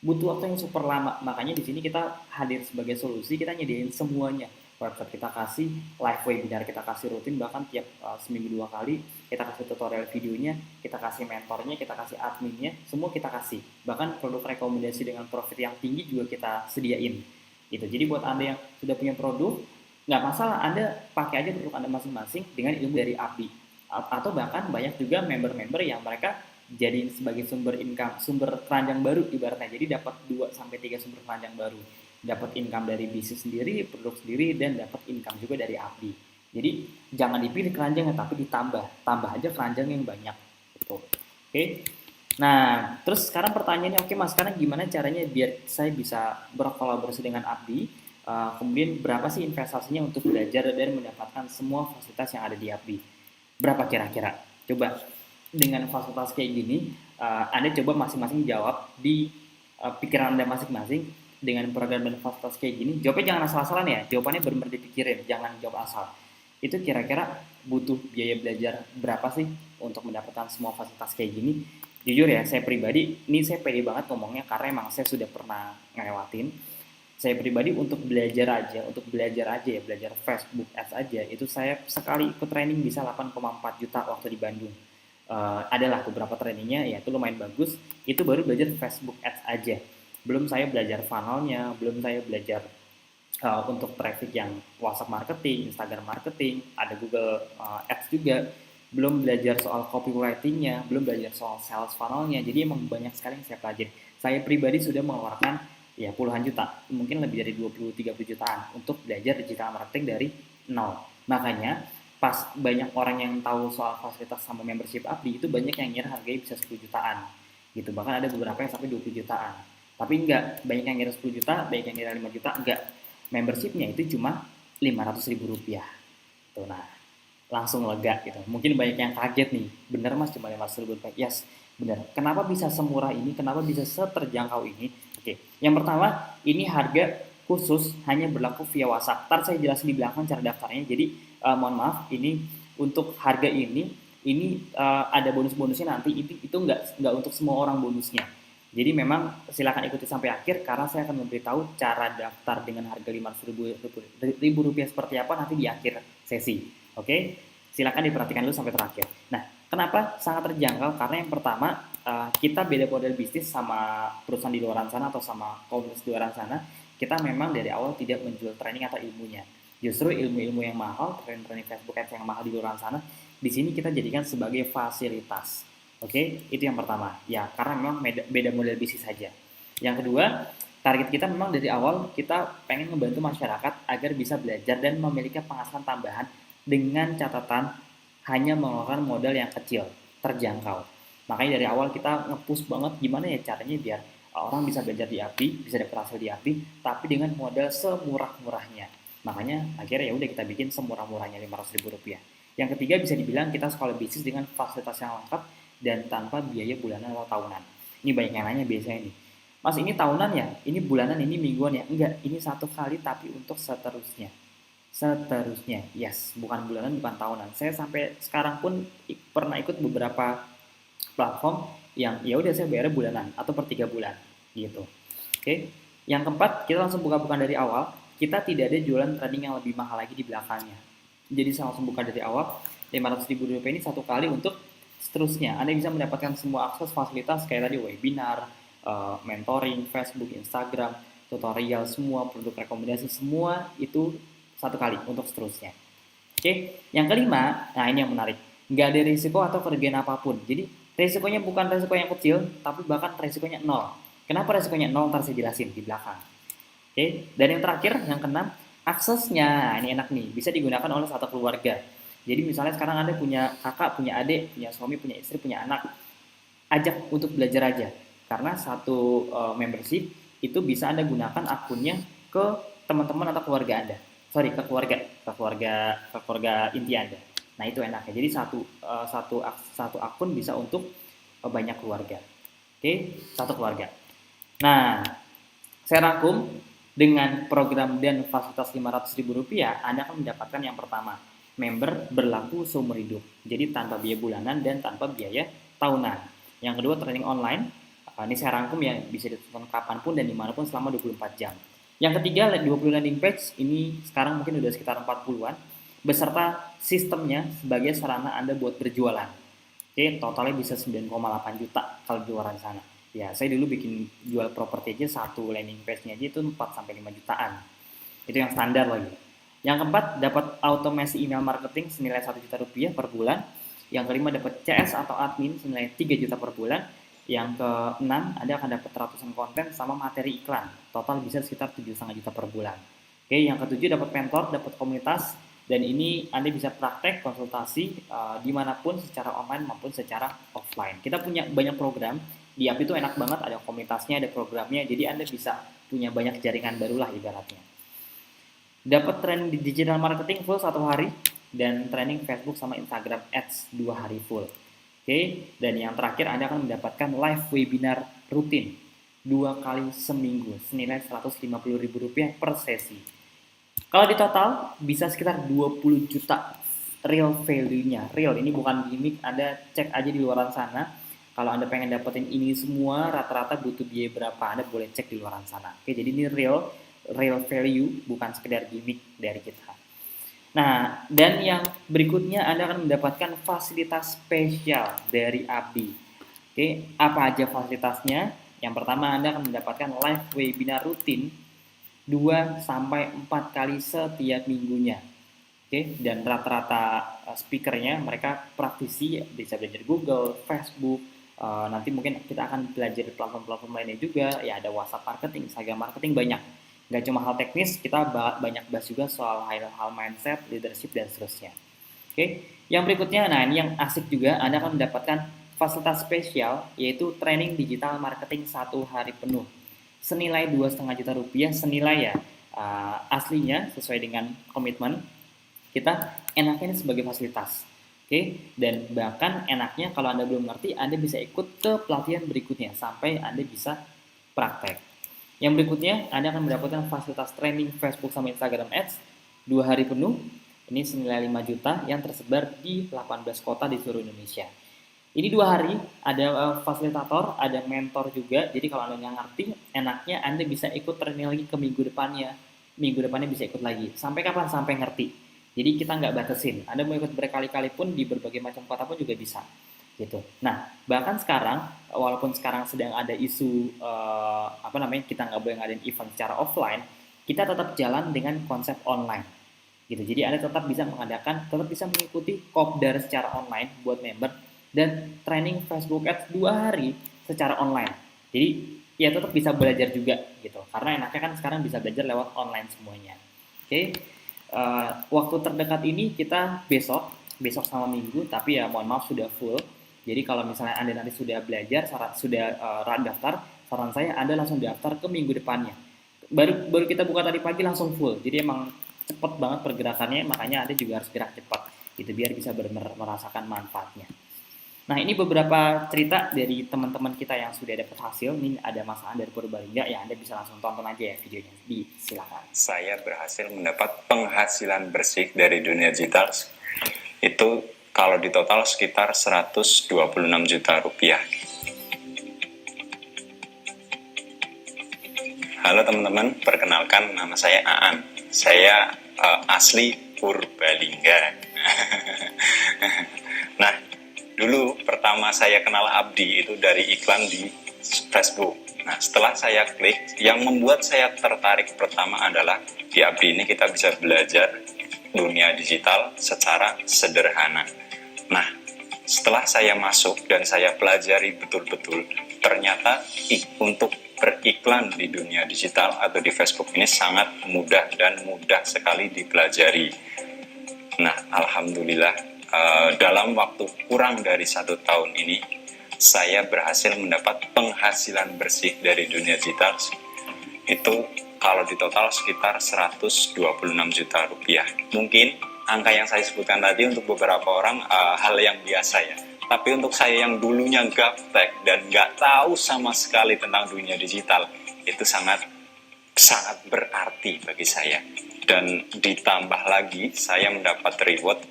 Butuh waktu yang super lama. Makanya di sini kita hadir sebagai solusi, kita nyediain semuanya. Website kita kasih, live webinar kita kasih rutin, bahkan tiap seminggu 2 kali, kita kasih tutorial videonya, kita kasih mentornya, kita kasih adminnya, semua kita kasih. Bahkan produk rekomendasi dengan profit yang tinggi juga kita sediain. Gitu. Jadi buat Anda yang sudah punya produk, nggak masalah, Anda pakai aja produk Anda masing-masing dengan ilmu dari API. Atau bahkan banyak juga member-member yang mereka jadi sebagai sumber income, sumber keranjang baru ibaratnya. Jadi dapat 2 sampai 3 sumber keranjang baru. Dapat income dari bisnis sendiri, produk sendiri, dan dapat income juga dari API. Jadi jangan dipilih keranjangnya, tapi tambah aja keranjang yang banyak. Gitu. Oke. Nah, terus sekarang pertanyaannya, oke Mas, sekarang gimana caranya biar saya bisa berkolaborasi dengan Abdi? Kemudian berapa sih investasinya untuk belajar dan mendapatkan semua fasilitas yang ada di Abdi? Berapa kira-kira? Coba dengan fasilitas kayak gini, Anda coba masing-masing jawab di pikiran Anda masing-masing dengan program dan fasilitas kayak gini. Jawabnya jangan asal-asalan ya, jawabannya benar-benar dipikirin, jangan jawab asal. Itu kira-kira butuh biaya belajar berapa sih untuk mendapatkan semua fasilitas kayak gini? Jujur ya, saya pribadi, ini saya pede banget ngomongnya karena emang saya sudah pernah ngelewatin. Saya pribadi untuk belajar aja ya, belajar Facebook Ads aja, itu saya sekali ikut training bisa 8,4 juta waktu di Bandung. Adalah beberapa trainingnya, ya itu lumayan bagus, itu baru belajar Facebook Ads aja. Belum saya belajar funnelnya, belum saya belajar untuk traffic yang WhatsApp marketing, Instagram marketing, ada Google Ads juga, belum belajar soal copywritingnya, belum belajar soal sales funnelnya. Jadi emang banyak sekali yang saya pelajari. Saya pribadi sudah mengeluarkan ya puluhan juta, mungkin lebih dari 20-30 jutaan untuk belajar digital marketing dari nol. Makanya pas banyak orang yang tahu soal fasilitas sama membership Abdi, itu banyak yang ngira harganya bisa 10 jutaan gitu, bahkan ada beberapa yang sampai 20 jutaan. Tapi enggak, banyak yang ngira 10 juta, banyak yang ngira 5 juta, enggak. Membershipnya itu cuma 500 ribu rupiah tuh. Nah, langsung lega gitu. Mungkin banyak yang kaget nih, bener Mas cuma 500 ribu rupiah? Yes, bener. Kenapa bisa semurah ini, kenapa bisa seterjangkau ini? Oke, yang pertama, ini harga khusus hanya berlaku via WhatsApp. Ntar saya jelasin di belakang cara daftarnya. Jadi mohon maaf, ini untuk harga ini ada bonus-bonusnya nanti, itu nggak untuk semua orang bonusnya. Jadi memang silakan ikuti sampai akhir karena saya akan memberitahu cara daftar dengan harga Rp500.000 seperti apa nanti di akhir sesi. Oke, silakan diperhatikan dulu sampai terakhir. Nah, kenapa sangat terjangkau? Karena yang pertama kita beda model bisnis sama perusahaan di luar sana atau sama komunitas di luar sana. Kita memang dari awal tidak menjual training atau ilmunya. Justru ilmu-ilmu yang mahal, training Facebook Ads yang mahal di luar sana, di sini kita jadikan sebagai fasilitas. Oke, itu yang pertama. Ya, karena memang beda model bisnis saja. Yang kedua, target kita memang dari awal kita pengen membantu masyarakat agar bisa belajar dan memiliki penghasilan tambahan dengan catatan hanya mengeluarkan modal yang kecil, terjangkau. Makanya dari awal kita nge-push banget gimana ya caranya biar orang bisa belajar di API, bisa dapat hasil di API, tapi dengan modal semurah-murahnya. Makanya akhirnya ya udah kita bikin semurah-murahnya Rp500.000. Yang ketiga bisa dibilang kita sekolah bisnis dengan fasilitas yang lengkap dan tanpa biaya bulanan atau tahunan. Ini banyak yang nanya biasanya nih, Mas ini tahunan ya? Ini bulanan, ini mingguan ya? Enggak, ini satu kali tapi untuk seterusnya. Seterusnya, yes, bukan bulanan, bukan tahunan. Saya sampai sekarang pun pernah ikut beberapa platform yang ya udah saya bayar bulanan atau per 3 bulan gitu. Oke. Yang keempat, kita langsung buka-bukaan dari awal. Kita tidak ada jualan training yang lebih mahal lagi di belakangnya. Jadi saya langsung buka dari awal. Rp500.000 ini satu kali untuk seterusnya. Anda bisa mendapatkan semua akses fasilitas kayak tadi webinar, mentoring, Facebook, Instagram, tutorial, semua produk rekomendasi, semua itu satu kali untuk seterusnya. Oke, yang kelima, nah ini yang menarik. Nggak ada risiko atau kerugian apapun. Jadi risikonya bukan risiko yang kecil, tapi bahkan risikonya nol. Kenapa risikonya nol? Ntar saya jelasin di belakang. Oke, dan yang terakhir, yang keenam, aksesnya. Nah, ini enak nih, bisa digunakan oleh satu keluarga. Jadi misalnya sekarang Anda punya kakak, punya adik, punya suami, punya istri, punya anak, ajak untuk belajar aja. Karena satu membership itu bisa Anda gunakan akunnya ke teman-teman atau keluarga Anda. Sorry, ke keluarga inti Anda. Nah, itu enaknya. Jadi satu akun bisa untuk banyak keluarga. Oke, satu keluarga. Nah, saya rangkum dengan program dan fasilitas Rp500.000, Anda akan mendapatkan yang pertama, member berlaku seumur hidup. Jadi tanpa biaya bulanan dan tanpa biaya tahunan. Yang kedua, training online. Ini saya rangkum yang bisa ditonton kapanpun dan dimanapun selama 24 jam. Yang ketiga, 20 landing page. Ini sekarang mungkin udah sekitar 40-an. Beserta sistemnya sebagai sarana Anda buat berjualan. Oke, totalnya bisa 9,8 juta kalau di luar sana. Ya, saya dulu bikin jual properti aja satu landing page-nya aja itu 4-5 jutaan. Itu yang standar lagi. Yang keempat, dapat automasi email marketing senilai Rp1 juta per bulan. Yang kelima, dapat CS atau admin senilai 3 juta per bulan. Yang keenam, Anda akan dapat ratusan konten sama materi iklan. Total bisa sekitar 7,5 juta per bulan. Oke, yang ketujuh, dapat mentor, dapat komunitas. Dan ini Anda bisa praktek, konsultasi dimanapun secara online maupun secara offline. Kita punya banyak program. Di app itu enak banget, ada komunitasnya, ada programnya. Jadi Anda bisa punya banyak jaringan barulah ibaratnya. Dapat training di digital marketing full 1 hari dan training Facebook sama Instagram Ads 2 hari full. Oke, dan yang terakhir Anda akan mendapatkan live webinar rutin 2 kali seminggu senilai Rp150.000 per sesi. Kalau di total bisa sekitar 20 juta real value-nya. Real, ini bukan gimmick, Anda cek aja di luar sana. Kalau Anda pengen dapetin ini semua, rata-rata butuh biaya berapa, Anda boleh cek di luar sana. Oke, jadi ini real value, bukan sekedar gimmick dari kita. Nah, dan yang berikutnya Anda akan mendapatkan fasilitas spesial dari API. Oke, apa aja fasilitasnya? Yang pertama, Anda akan mendapatkan live webinar rutin 2-4 kali setiap minggunya. Oke, dan rata-rata speakernya mereka praktisi, bisa belajar Google, Facebook, nanti mungkin kita akan belajar di platform-platform lainnya juga, ya ada WhatsApp marketing, Instagram marketing, banyak. Nggak cuma hal teknis, kita banyak bahas juga soal hal mindset, leadership, dan seterusnya. Oke, yang berikutnya, nah ini yang asik juga, Anda akan mendapatkan fasilitas spesial, yaitu training digital marketing 1 hari penuh. Senilai Rp2,5 juta, senilai ya, aslinya sesuai dengan komitmen, kita enaknya sebagai fasilitas. Oke, dan bahkan enaknya kalau Anda belum ngerti, Anda bisa ikut ke pelatihan berikutnya sampai Anda bisa praktek. Yang berikutnya, Anda akan mendapatkan fasilitas training Facebook sama Instagram Ads 2 hari penuh. Ini senilai 5 juta yang tersebar di 18 kota di seluruh Indonesia. Ini 2 hari, ada fasilitator, ada mentor juga. Jadi kalau Anda nggak ngerti, enaknya Anda bisa ikut training lagi ke minggu depannya. Minggu depannya bisa ikut lagi. Sampai kapan? Sampai ngerti. Jadi kita nggak batasin. Anda mau ikut berkali-kali pun di berbagai macam kota pun juga bisa. Gitu. Nah, bahkan sekarang, walaupun sekarang sedang ada isu kita nggak boleh ngadain event secara offline, kita tetap jalan dengan konsep online. Gitu. Jadi Anda tetap bisa mengikuti kopdar secara online buat member dan training Facebook Ads 2 hari secara online. Jadi ya tetap bisa belajar juga gitu. Karena enaknya kan sekarang bisa belajar lewat online semuanya. Oke. Waktu terdekat ini kita besok sama minggu, tapi ya mohon maaf sudah full. Jadi kalau misalnya Anda nanti sudah belajar, daftar, saran saya Anda langsung daftar ke minggu depannya. Baru kita buka tadi pagi langsung full. Jadi emang cepet banget pergerakannya, makanya Anda juga harus gerak cepat gitu biar bisa benar-benar merasakan manfaatnya. Nah, ini beberapa cerita dari teman-teman kita yang sudah dapat hasil. Ini ada Mas Aan dari Purbalingga, ya Anda bisa langsung tonton aja ya videonya. Silakan. Saya berhasil mendapat penghasilan bersih dari dunia digital. Itu kalau di total sekitar 126 juta rupiah. Halo teman-teman, perkenalkan nama saya Aan. Saya asli Purbalingga. Nah, dulu pertama saya kenal Abdi itu dari iklan di Facebook. Nah, setelah saya klik, yang membuat saya tertarik pertama adalah di Abdi ini kita bisa belajar dunia digital secara sederhana. Nah, setelah saya masuk dan saya pelajari betul-betul, ternyata untuk beriklan di dunia digital atau di Facebook ini sangat mudah dan mudah sekali dipelajari. Nah, alhamdulillah dalam waktu kurang dari 1 tahun ini, saya berhasil mendapat penghasilan bersih dari dunia digital. Itu kalau di total sekitar 126 juta rupiah. Mungkin angka yang saya sebutkan tadi untuk beberapa orang hal yang biasa ya. Tapi untuk saya yang dulunya gaptek dan nggak tahu sama sekali tentang dunia digital, itu sangat berarti bagi saya. Dan ditambah lagi, saya mendapat reward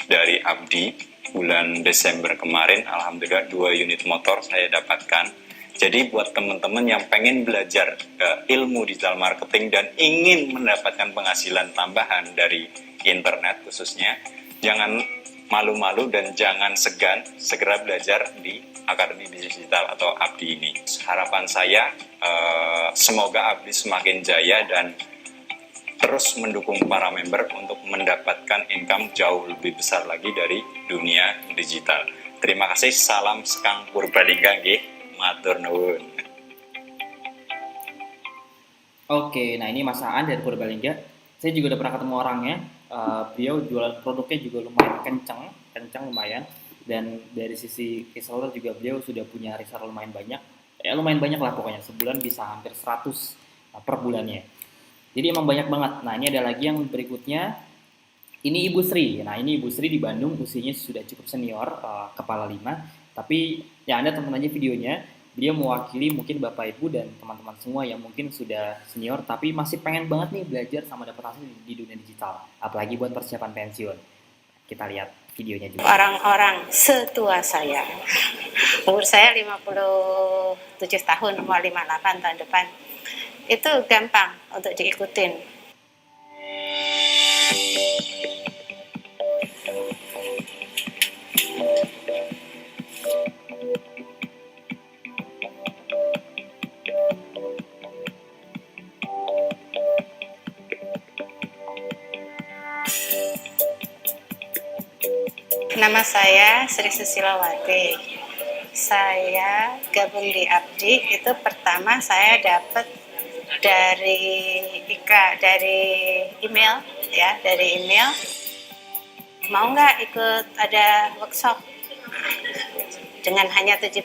dari Abdi bulan Desember kemarin, alhamdulillah 2 unit motor saya dapatkan. Jadi buat teman-teman yang pengen belajar ilmu digital marketing dan ingin mendapatkan penghasilan tambahan dari internet khususnya, jangan malu-malu dan jangan segan, segera belajar di Akademi Bisnis Digital atau Abdi ini. Harapan saya semoga Abdi semakin jaya dan terus mendukung para member untuk mendapatkan income jauh lebih besar lagi dari dunia digital. Terima kasih, salam sekang Purbalingga nggih, matur nuwun. Oke, nah ini Mas Aan dari Purbalingga. Saya juga udah pernah ketemu orangnya. Beliau jualan produknya juga lumayan kencang lumayan. Dan dari sisi reseller juga beliau sudah punya reseller lumayan banyak. Lumayan banyak lah pokoknya, sebulan bisa hampir 100 per bulannya. Jadi emang banyak banget. Nah, ini ada lagi yang berikutnya. Ini Ibu Sri. Nah, ini Ibu Sri di Bandung, usianya sudah cukup senior, kepala 5. Tapi ya Anda tonton aja videonya. Dia mewakili mungkin Bapak Ibu dan teman-teman semua yang mungkin sudah senior tapi masih pengen banget nih belajar sama dapat hasil di dunia digital. Apalagi buat persiapan pensiun. Kita lihat videonya juga. Orang-orang setua saya. Umur saya 57 tahun, mau 58 tahun depan. Itu gampang untuk diikutin. Nama saya Sri Susilawati. Saya gabung di Abdi itu pertama saya dapat dari email ya, dari email. Mau nggak ikut ada workshop dengan hanya 75.000.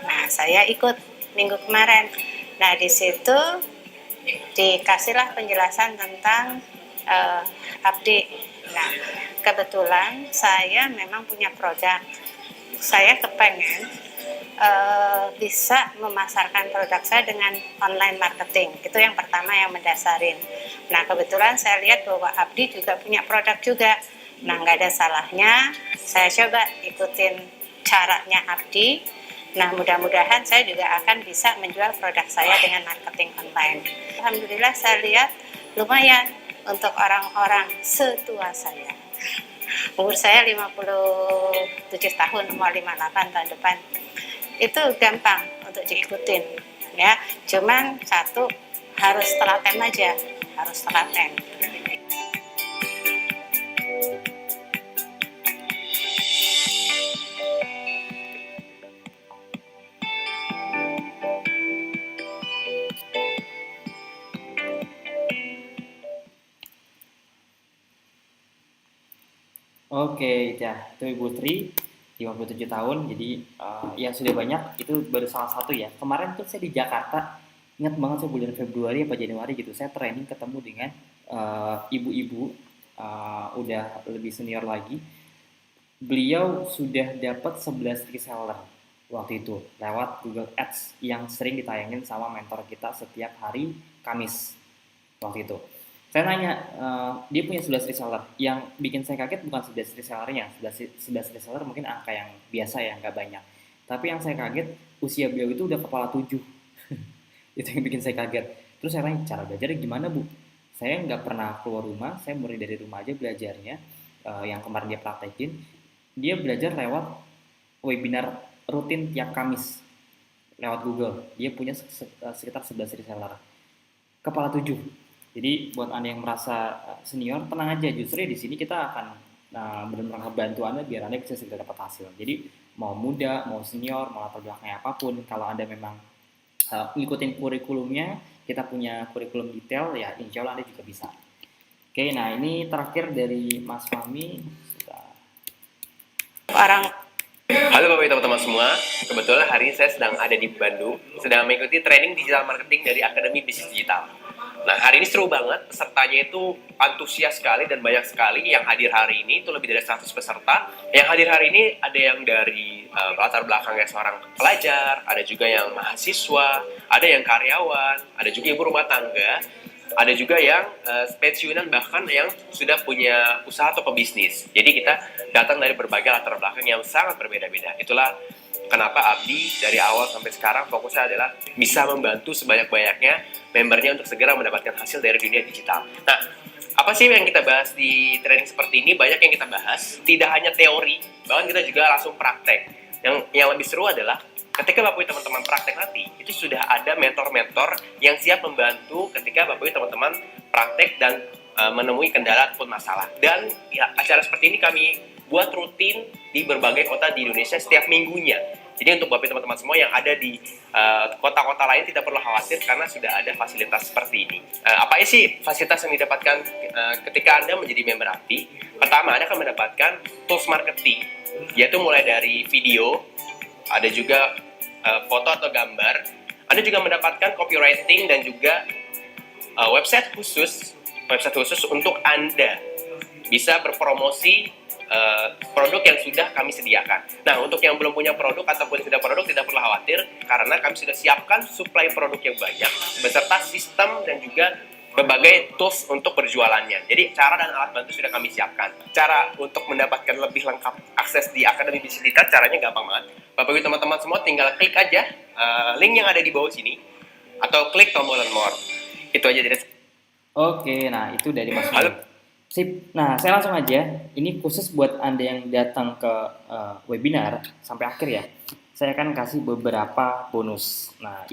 Nah, saya ikut minggu kemarin. Nah, di situ dikasihlah penjelasan tentang Abdi. Nah, kebetulan saya memang punya produk. Saya kepengen bisa memasarkan produk saya dengan online marketing. Itu yang pertama yang mendasarin. Nah, kebetulan saya lihat bahwa Abdi juga punya produk juga. Nah, nggak ada salahnya saya coba ikutin caranya Abdi. Nah, mudah-mudahan saya juga akan bisa menjual produk saya dengan marketing online. Alhamdulillah saya lihat lumayan untuk orang-orang setua saya. Umur saya 57 tahun, mau 58 tahun depan. Itu gampang untuk diikutin ya. Cuman satu, harus telaten aja, harus telaten. Oke, ya itu Ibu Tri, 57 tahun, jadi ya sudah banyak, itu baru salah satu ya. Kemarin tuh saya di Jakarta, ingat banget saya bulan Februari apa Januari gitu, saya training ketemu dengan ibu-ibu, udah lebih senior lagi. Beliau sudah dapat 11 reseller waktu itu lewat Google Ads yang sering ditayangin sama mentor kita setiap hari Kamis waktu itu. Saya nanya, dia punya 11 reseller. Yang bikin saya kaget bukan 11 resellernya, 11 reseller mungkin angka yang biasa ya, nggak banyak. Tapi yang saya kaget, usia beliau itu udah kepala 7. Itu yang bikin saya kaget. Terus saya tanya, cara belajarnya gimana Bu? Saya nggak pernah keluar rumah, saya mulai dari rumah aja belajarnya. Yang kemarin dia praktekin, dia belajar lewat webinar rutin tiap Kamis lewat Google. Dia punya sekitar 11 reseller. Kepala 7. Jadi buat Anda yang merasa senior, tenang aja. Justru di sini kita akan benar-benar bantu Anda biar Anda bisa segera dapat hasil. Jadi mau muda, mau senior, mau latar belakangnya apapun, kalau Anda memang ngikutin kurikulumnya, kita punya kurikulum detail, ya insya Allah Anda juga bisa. Oke, nah ini terakhir dari Mas Fahmi. Halo Bapak Ibu teman-teman semua, kebetulan hari ini saya sedang ada di Bandung, sedang mengikuti training digital marketing dari Akademi Bisnis Digital. Nah, hari ini seru banget, pesertanya itu antusias sekali dan banyak sekali. Yang hadir hari ini itu lebih dari 100 peserta. Yang hadir hari ini ada yang dari latar belakangnya seorang pelajar, ada juga yang mahasiswa, ada yang karyawan, ada juga ibu rumah tangga, ada juga yang pensiunan, bahkan yang sudah punya usaha atau pebisnis. Jadi kita datang dari berbagai latar belakang yang sangat berbeda-beda. Itulah kenapa Abdi dari awal sampai sekarang fokusnya adalah bisa membantu sebanyak-banyaknya membernya untuk segera mendapatkan hasil dari dunia digital. Nah, apa sih yang kita bahas di training seperti ini? Banyak yang kita bahas, tidak hanya teori, bahkan kita juga langsung praktek. Yang lebih seru adalah ketika Bapak Ibu teman-teman praktek nanti, itu sudah ada mentor-mentor yang siap membantu ketika Bapak Ibu teman-teman praktek dan menemui kendala ataupun masalah. Dan ya, acara seperti ini kami buat rutin di berbagai kota di Indonesia setiap minggunya. Jadi untuk Bapak teman-teman semua yang ada di kota-kota lain tidak perlu khawatir karena sudah ada fasilitas seperti ini. Apa sih fasilitas yang didapatkan ketika Anda menjadi member Abdi? Pertama, Anda akan mendapatkan tools marketing, yaitu mulai dari video, ada juga foto atau gambar. Anda juga mendapatkan copywriting dan juga website khusus untuk Anda bisa berpromosi produk yang sudah kami sediakan. Nah, untuk yang belum punya produk ataupun sudah produk, tidak perlu khawatir karena kami sudah siapkan suplai produk yang banyak beserta sistem dan juga berbagai tools untuk berjualannya. Jadi cara dan alat bantu sudah kami siapkan. Cara untuk mendapatkan lebih lengkap akses di Akademi Bisnis Digital, caranya gampang banget. Bapak Ibu teman-teman semua tinggal klik aja link yang ada di bawah sini atau klik tombol learn more. Itu aja dari. Oke, nah itu dari Mas Fahmi. Halo. Sip. Nah, saya langsung aja. Ini khusus buat Anda yang datang ke webinar sampai akhir ya. Saya akan kasih beberapa bonus. Nah,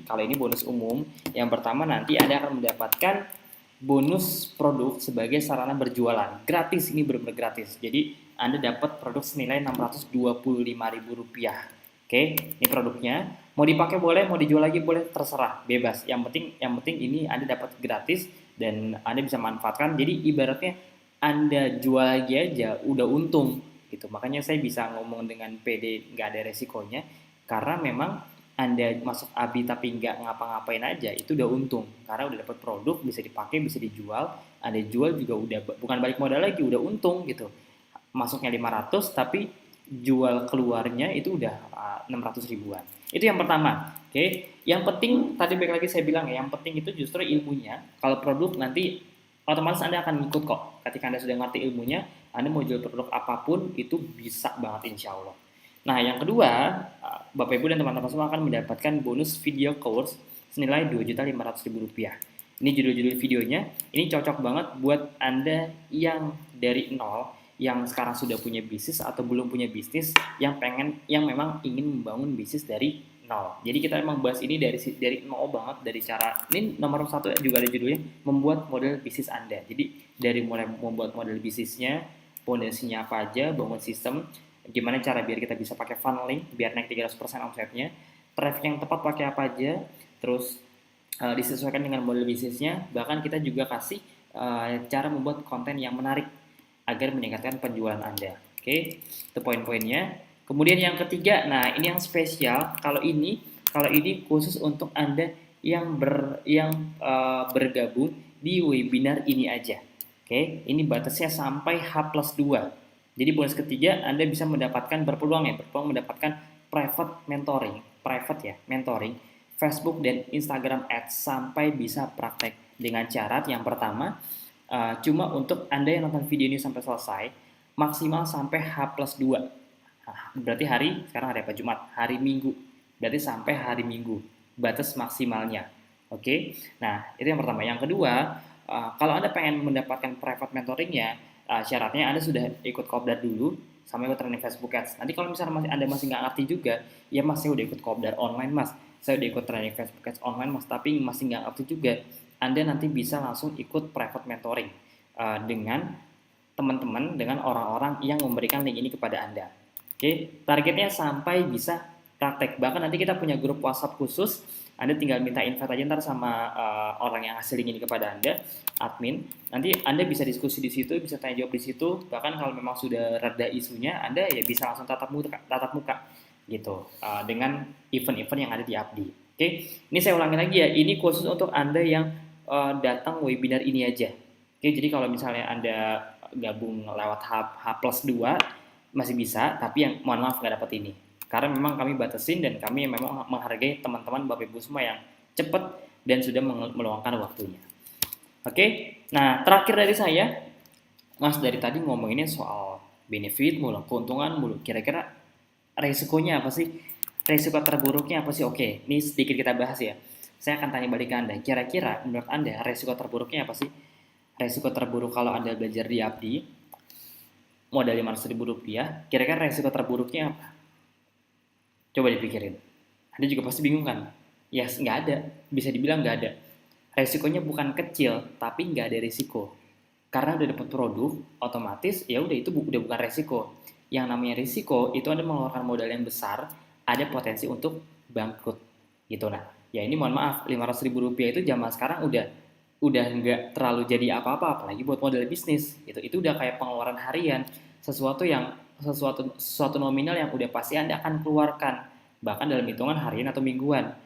kalau ini bonus umum. Yang pertama nanti Anda akan mendapatkan bonus produk sebagai sarana berjualan. Gratis, ini benar-benar gratis. Jadi, Anda dapat produk senilai Rp625.000. Oke, ini produknya. Mau dipakai boleh, mau dijual lagi boleh, terserah, bebas. Yang penting ini Anda dapat gratis dan Anda bisa manfaatkan. Jadi ibaratnya Anda jual lagi aja udah untung gitu. Makanya saya bisa ngomong dengan PD, nggak ada resikonya karena memang Anda masuk ABI tapi nggak ngapa-ngapain aja itu udah untung karena udah dapat produk, bisa dipakai, bisa dijual. Anda jual juga udah bukan balik modal lagi, udah untung gitu. Masuknya 500 tapi jual keluarnya itu udah 600 ribuan. Itu yang pertama. Oke. Yang penting tadi balik lagi saya bilang ya, yang penting itu justru ilmunya. Kalau produk nanti otomatis Anda akan ngikut kok. Ketika Anda sudah ngerti ilmunya, Anda mau jual produk apapun itu bisa banget insya Allah. Nah, yang kedua, Bapak Ibu dan teman-teman semua akan mendapatkan bonus video course senilai Rp2.500.000. Ini judul-judul videonya, ini cocok banget buat Anda yang dari nol, yang sekarang sudah punya bisnis atau belum punya bisnis, yang memang ingin membangun bisnis dari nol. Jadi kita emang bahas ini dari nol banget, dari cara, ini nomor satu juga ada judulnya, membuat model bisnis Anda. Jadi dari mulai membuat model bisnisnya, fondasinya apa aja, bangun sistem, gimana cara biar kita bisa pakai funneling biar naik 300% omsetnya, traffic yang tepat pakai apa aja, terus disesuaikan dengan model bisnisnya, bahkan kita juga kasih cara membuat konten yang menarik agar meningkatkan penjualan Anda. Oke, itu poin-poinnya. Kemudian yang ketiga, nah ini yang spesial, kalau ini khusus untuk Anda yang bergabung di webinar ini aja. Oke, ini batasnya sampai H+2. Jadi bonus ketiga, Anda bisa berpeluang mendapatkan private mentoring, Facebook dan Instagram Ads sampai bisa praktek dengan syarat yang pertama, cuma untuk Anda yang nonton video ini sampai selesai, maksimal sampai H+2. Berarti sekarang hari apa? Jumat, hari Minggu. Berarti sampai hari Minggu, batas maksimalnya. Oke, nah itu yang pertama. Yang kedua, kalau Anda pengen mendapatkan private mentoringnya, syaratnya Anda sudah ikut kopdar dulu sama ikut training Facebook Ads. Nanti kalau misalnya Anda masih nggak ngerti juga, ya Mas, saya udah ikut kopdar online Mas, saya udah ikut training Facebook Ads online Mas, tapi masih nggak ngerti juga, Anda nanti bisa langsung ikut private mentoring dengan teman-teman, dengan orang-orang yang memberikan link ini kepada Anda. Oke, targetnya sampai bisa praktek. Bahkan nanti kita punya grup WhatsApp khusus, Anda tinggal minta invite aja ntar sama orang yang ngasih link ini kepada Anda, admin. Nanti Anda bisa diskusi di situ, bisa tanya jawab di situ. Bahkan kalau memang sudah reda isunya, Anda ya bisa langsung tatap muka gitu dengan event-event yang ada di Abdi. Oke, ini saya ulangi lagi ya. Ini khusus untuk Anda yang datang webinar ini aja. Oke, jadi kalau misalnya Anda gabung lewat H+2 masih bisa, tapi yang mohon maaf nggak dapat ini. Karena memang kami batasin dan kami memang menghargai teman-teman Bapak Ibu semua yang cepat dan sudah meluangkan waktunya. Oke, nah terakhir dari saya, Mas dari tadi ngomonginnya soal benefit mulu, keuntungan mulu. Kira-kira resikonya apa sih? Resiko terburuknya apa sih? Oke, ini sedikit kita bahas ya. Saya akan tanya balik ke Anda. Kira-kira menurut Anda resiko terburuknya apa sih? Resiko terburuk kalau Anda belajar di Abdi, modal Rp500.000, kira-kira resiko terburuknya apa? Coba dipikirin. Anda juga pasti bingung kan? Ya nggak ada, bisa dibilang nggak ada. Resikonya bukan kecil, tapi nggak ada resiko. Karena udah dapat produk, otomatis ya udah itu udah bukan resiko. Yang namanya resiko itu Anda mengeluarkan modal yang besar, ada potensi untuk bangkrut. Gitu nah. Ya ini mohon maaf, Rp500.000 itu zaman sekarang udah nggak terlalu jadi apa-apa, apalagi buat modal bisnis. Itu udah kayak pengeluaran harian, sesuatu nominal yang udah pasti Anda akan keluarkan, bahkan dalam hitungan harian atau mingguan.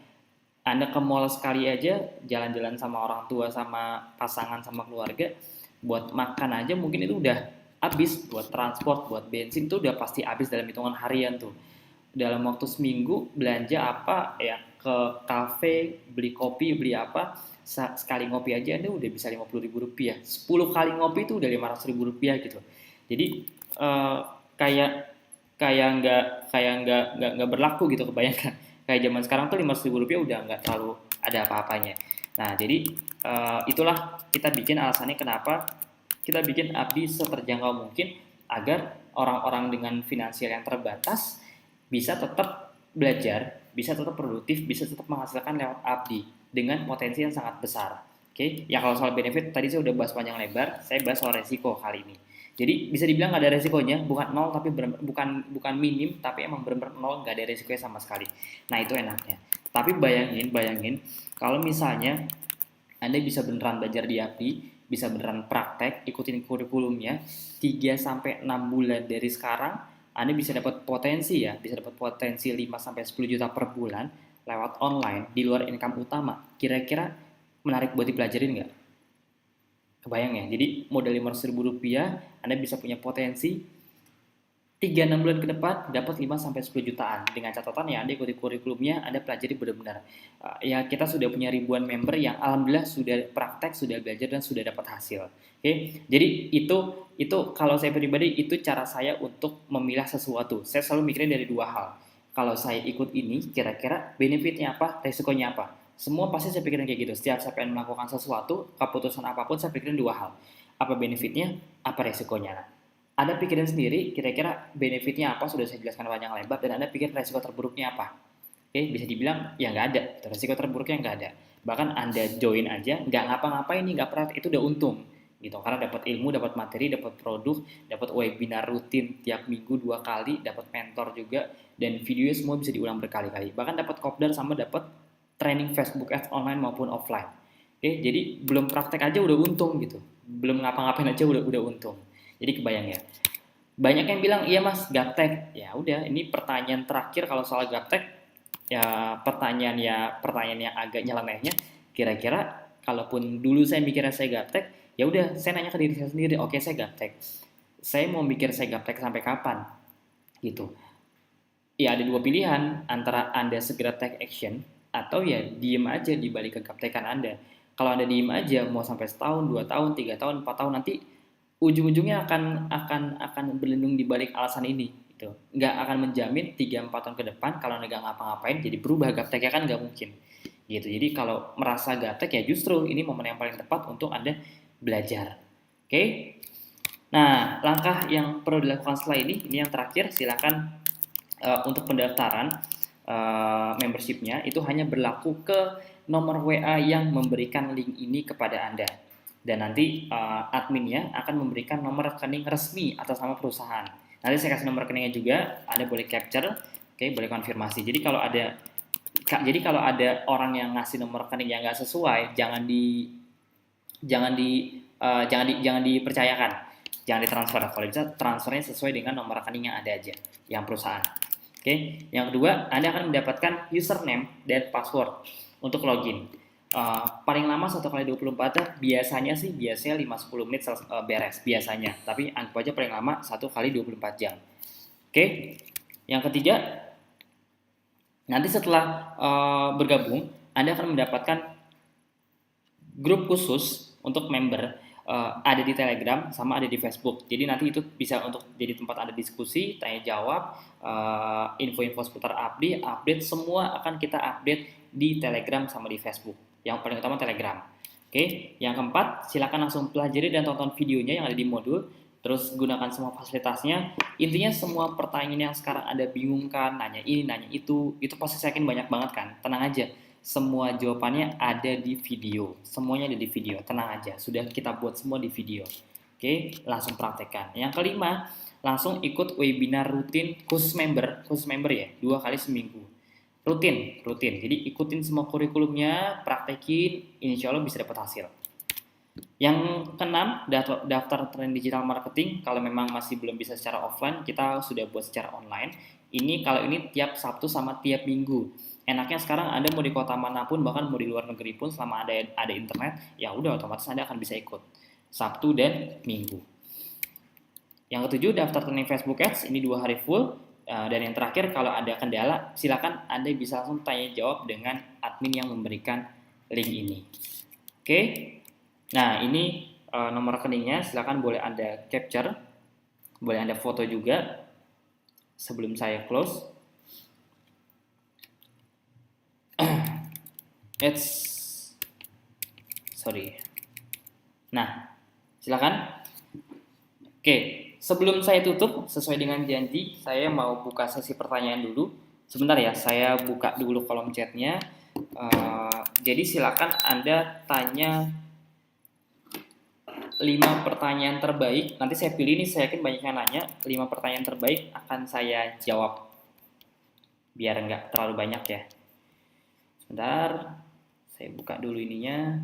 Anda ke mall sekali aja, jalan-jalan sama orang tua, sama pasangan, sama keluarga, buat makan aja mungkin itu udah habis, buat transport, buat bensin itu udah pasti habis dalam hitungan harian tuh. Dalam waktu seminggu belanja apa ya, ke kafe, beli kopi, beli apa, sekali ngopi aja Anda udah bisa Rp50.000. 10 kali ngopi itu udah Rp500.000 gitu. Jadi kayak nggak berlaku gitu, kebayangkan. Kayak zaman sekarang tuh Rp500.000 udah nggak terlalu ada apa-apanya. Nah jadi itulah kita bikin alasannya kenapa kita bikin Abdi seterjangkau mungkin agar orang-orang dengan finansial yang terbatas bisa tetap belajar, bisa tetap produktif, bisa tetap menghasilkan lewat Abdi dengan potensi yang sangat besar. Oke, ya kalau soal benefit tadi saya udah bahas panjang lebar, saya bahas soal resiko kali ini. Jadi bisa dibilang nggak ada resikonya, bukan nol tapi bukan minim, tapi emang benar-benar nol, nggak ada resikonya sama sekali. Nah itu enaknya. Tapi bayangin kalau misalnya Anda bisa beneran belajar di Abdi, bisa beneran praktek, ikutin kurikulumnya 3-6 bulan dari sekarang, Anda bisa dapat potensi 5-10 juta per bulan lewat online di luar income utama. Kira-kira menarik buat dipelajarin nggak? Kebayang ya? Jadi modal Rp500.000, Anda bisa punya potensi 3-6 bulan ke depan dapat 5-10 jutaan dengan catatan ya Anda ikuti kurikulumnya, Anda pelajari benar-benar. Ya kita sudah punya ribuan member yang alhamdulillah sudah praktek, sudah belajar dan sudah dapat hasil. Oke. Jadi itu kalau saya pribadi itu cara saya untuk memilah sesuatu. Saya selalu mikirin dari dua hal. Kalau saya ikut ini kira-kira benefitnya apa, resikonya apa. Semua pasti saya pikirin kayak gitu. Setiap saya pengen melakukan sesuatu, keputusan apapun saya pikirin dua hal. Apa benefitnya, apa resikonya. Anda pikirin sendiri kira-kira benefitnya apa, sudah saya jelaskan panjang lebar, dan Anda pikir resiko terburuknya apa. Oke, bisa dibilang ya nggak ada, resiko terburuknya nggak ada. Bahkan Anda join aja, nggak ngapa-ngapain nih, nggak pernah, itu udah untung gitu, karena dapat ilmu, dapat materi, dapat produk, dapat webinar rutin tiap minggu 2 kali, dapat mentor juga, dan videonya semua bisa diulang berkali-kali. Bahkan dapat kopdar sama dapat training Facebook Ads online maupun offline. Oke, jadi belum praktek aja udah untung gitu, belum ngapa-ngapain aja udah untung. Jadi kebayang ya. Banyak yang bilang, iya mas, gaptek. Ya udah, ini pertanyaan terakhir kalau soal gaptek. Ya pertanyaan yang agak nyelenehnya. Kira-kira, kalaupun dulu saya mikirnya saya gaptek, ya udah, saya nanya ke diri saya sendiri. Oke, saya gaptek. Saya mau mikir saya gaptek sampai kapan? Gitu. Ya ada dua pilihan, antara Anda segera take action, atau ya diem aja di balik kegaptekan Anda. Kalau Anda diem aja, mau sampai setahun, 2 tahun, 3 tahun, 4 tahun, nanti ujung-ujungnya akan berlindung di balik alasan ini gitu. Nggak akan menjamin 3-4 tahun ke depan kalau Anda nggak ngapa-ngapain jadi berubah gapteknya, kan nggak mungkin gitu. Jadi kalau merasa gaptek ya justru ini momen yang paling tepat untuk Anda belajar. Oke. Nah, langkah yang perlu dilakukan setelah ini yang terakhir, silakan untuk pendaftaran membershipnya itu hanya berlaku ke nomor WA yang memberikan link ini kepada Anda. Dan nanti adminnya akan memberikan nomor rekening resmi atas nama perusahaan. Nanti saya kasih nomor rekeningnya juga, Anda boleh capture, oke, boleh konfirmasi. Jadi kalau ada orang yang ngasih nomor rekening yang nggak sesuai, jangan dipercayakan, jangan ditransfer. Kalau bisa transfernya sesuai dengan nomor rekening yang ada aja, yang perusahaan. Oke. Yang kedua, Anda akan mendapatkan username dan password untuk login. Paling lama 1x24 jam, biasanya 5-10 menit beres biasanya, tapi anggap aja paling lama 1x24 jam. Oke. Yang ketiga, nanti setelah bergabung Anda akan mendapatkan grup khusus untuk member, ada di Telegram sama ada di Facebook. Jadi nanti itu bisa untuk jadi tempat Anda diskusi, tanya jawab, info-info seputar update semua akan kita update di Telegram sama di Facebook. Yang paling utama Telegram. Oke, yang keempat, silakan langsung pelajari dan tonton videonya yang ada di modul. Terus gunakan semua fasilitasnya. Intinya semua pertanyaan yang sekarang Anda bingungkan, nanya ini, nanya itu pasti saya yakin banyak banget kan. Tenang aja, semua jawabannya ada di video. Semuanya ada di video, tenang aja. Sudah kita buat semua di video. Oke, langsung praktekkan. Yang kelima, langsung ikut webinar rutin khusus member ya, 2 kali seminggu. Rutin. Jadi ikutin semua kurikulumnya, praktekin, insya Allah bisa dapat hasil. Yang keenam, daftar training digital marketing. Kalau memang masih belum bisa secara offline, kita sudah buat secara online. Kalau ini tiap Sabtu sama tiap Minggu. Enaknya sekarang Anda mau di kota manapun, bahkan mau di luar negeri pun, selama ada internet, ya udah otomatis Anda akan bisa ikut Sabtu dan Minggu. Yang ketujuh, daftar training Facebook Ads, ini 2 hari full. Dan yang terakhir, kalau ada kendala, silakan Anda bisa langsung tanya jawab dengan admin yang memberikan link ini. Oke. Nah, ini nomor rekeningnya, silakan boleh Anda capture, boleh Anda foto juga sebelum saya close. Nah, silakan. Oke. Sebelum saya tutup, sesuai dengan janji, saya mau buka sesi pertanyaan dulu. Sebentar ya, saya buka dulu kolom chatnya. Jadi silakan Anda tanya 5 pertanyaan terbaik. Nanti saya pilih nih, saya yakin banyak yang nanya. 5 pertanyaan terbaik akan saya jawab. Biar nggak terlalu banyak ya. Sebentar, saya buka dulu ininya.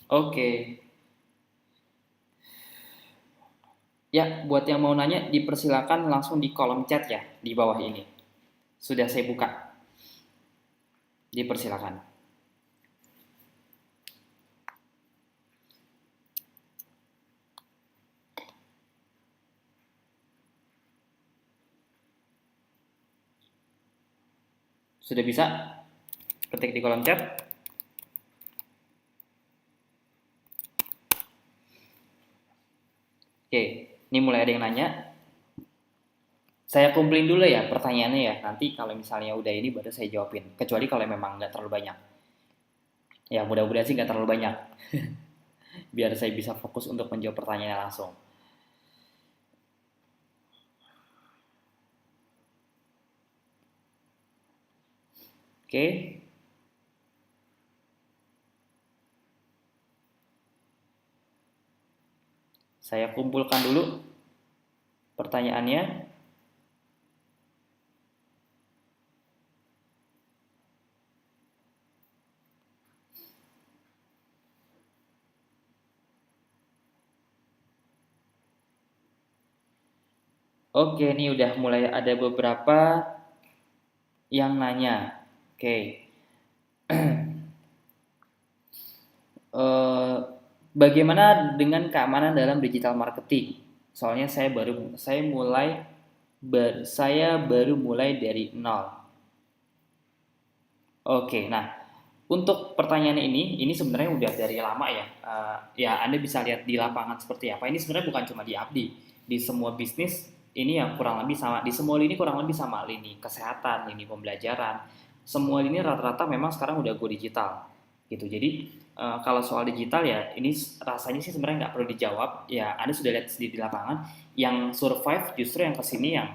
Oke. Ya, buat yang mau nanya dipersilakan langsung di kolom chat ya di bawah ini. Sudah saya buka. Dipersilakan. Sudah bisa? Ketik di kolom chat. Oke, ini mulai ada yang nanya. Saya kumpulin dulu ya pertanyaannya ya. Nanti kalau misalnya udah ini baru saya jawabin. Kecuali kalau memang nggak terlalu banyak. Ya mudah-mudahan sih nggak terlalu banyak. Biar saya bisa fokus untuk menjawab pertanyaannya langsung. Oke. Saya kumpulkan dulu pertanyaannya. Oke, ini udah mulai ada beberapa yang nanya. Oke. Bagaimana dengan keamanan dalam digital marketing? Soalnya saya baru mulai dari nol. Oke, nah untuk pertanyaan ini sebenarnya udah dari lama ya. Ya Anda bisa lihat di lapangan seperti apa. Ini sebenarnya bukan cuma di Abdi, di semua bisnis ini yang kurang lebih sama. Di semua lini kurang lebih sama, lini kesehatan, lini pembelajaran. Semua lini rata-rata memang sekarang udah go digital, gitu. Jadi kalau soal digital ya ini rasanya sih sebenarnya nggak perlu dijawab. Ya Anda sudah lihat sendiri di lapangan. Yang survive justru yang kesini yang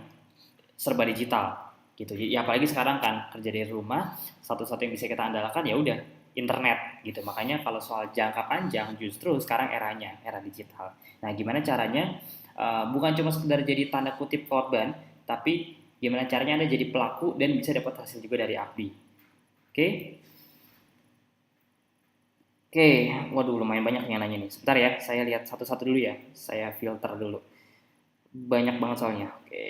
serba digital gitu. Ya apalagi sekarang kan kerja dari rumah, satu-satu yang bisa kita andalkan ya udah internet gitu. Makanya kalau soal jangka panjang justru sekarang era digital. Nah, gimana caranya bukan cuma sekedar jadi tanda kutip korban, tapi gimana caranya Anda jadi pelaku dan bisa dapat hasil juga dari Abdi. Oke? Oke, waduh lumayan banyak yang nanya nih. Sebentar ya, saya lihat satu-satu dulu ya. Saya filter dulu. Banyak banget soalnya. Oke.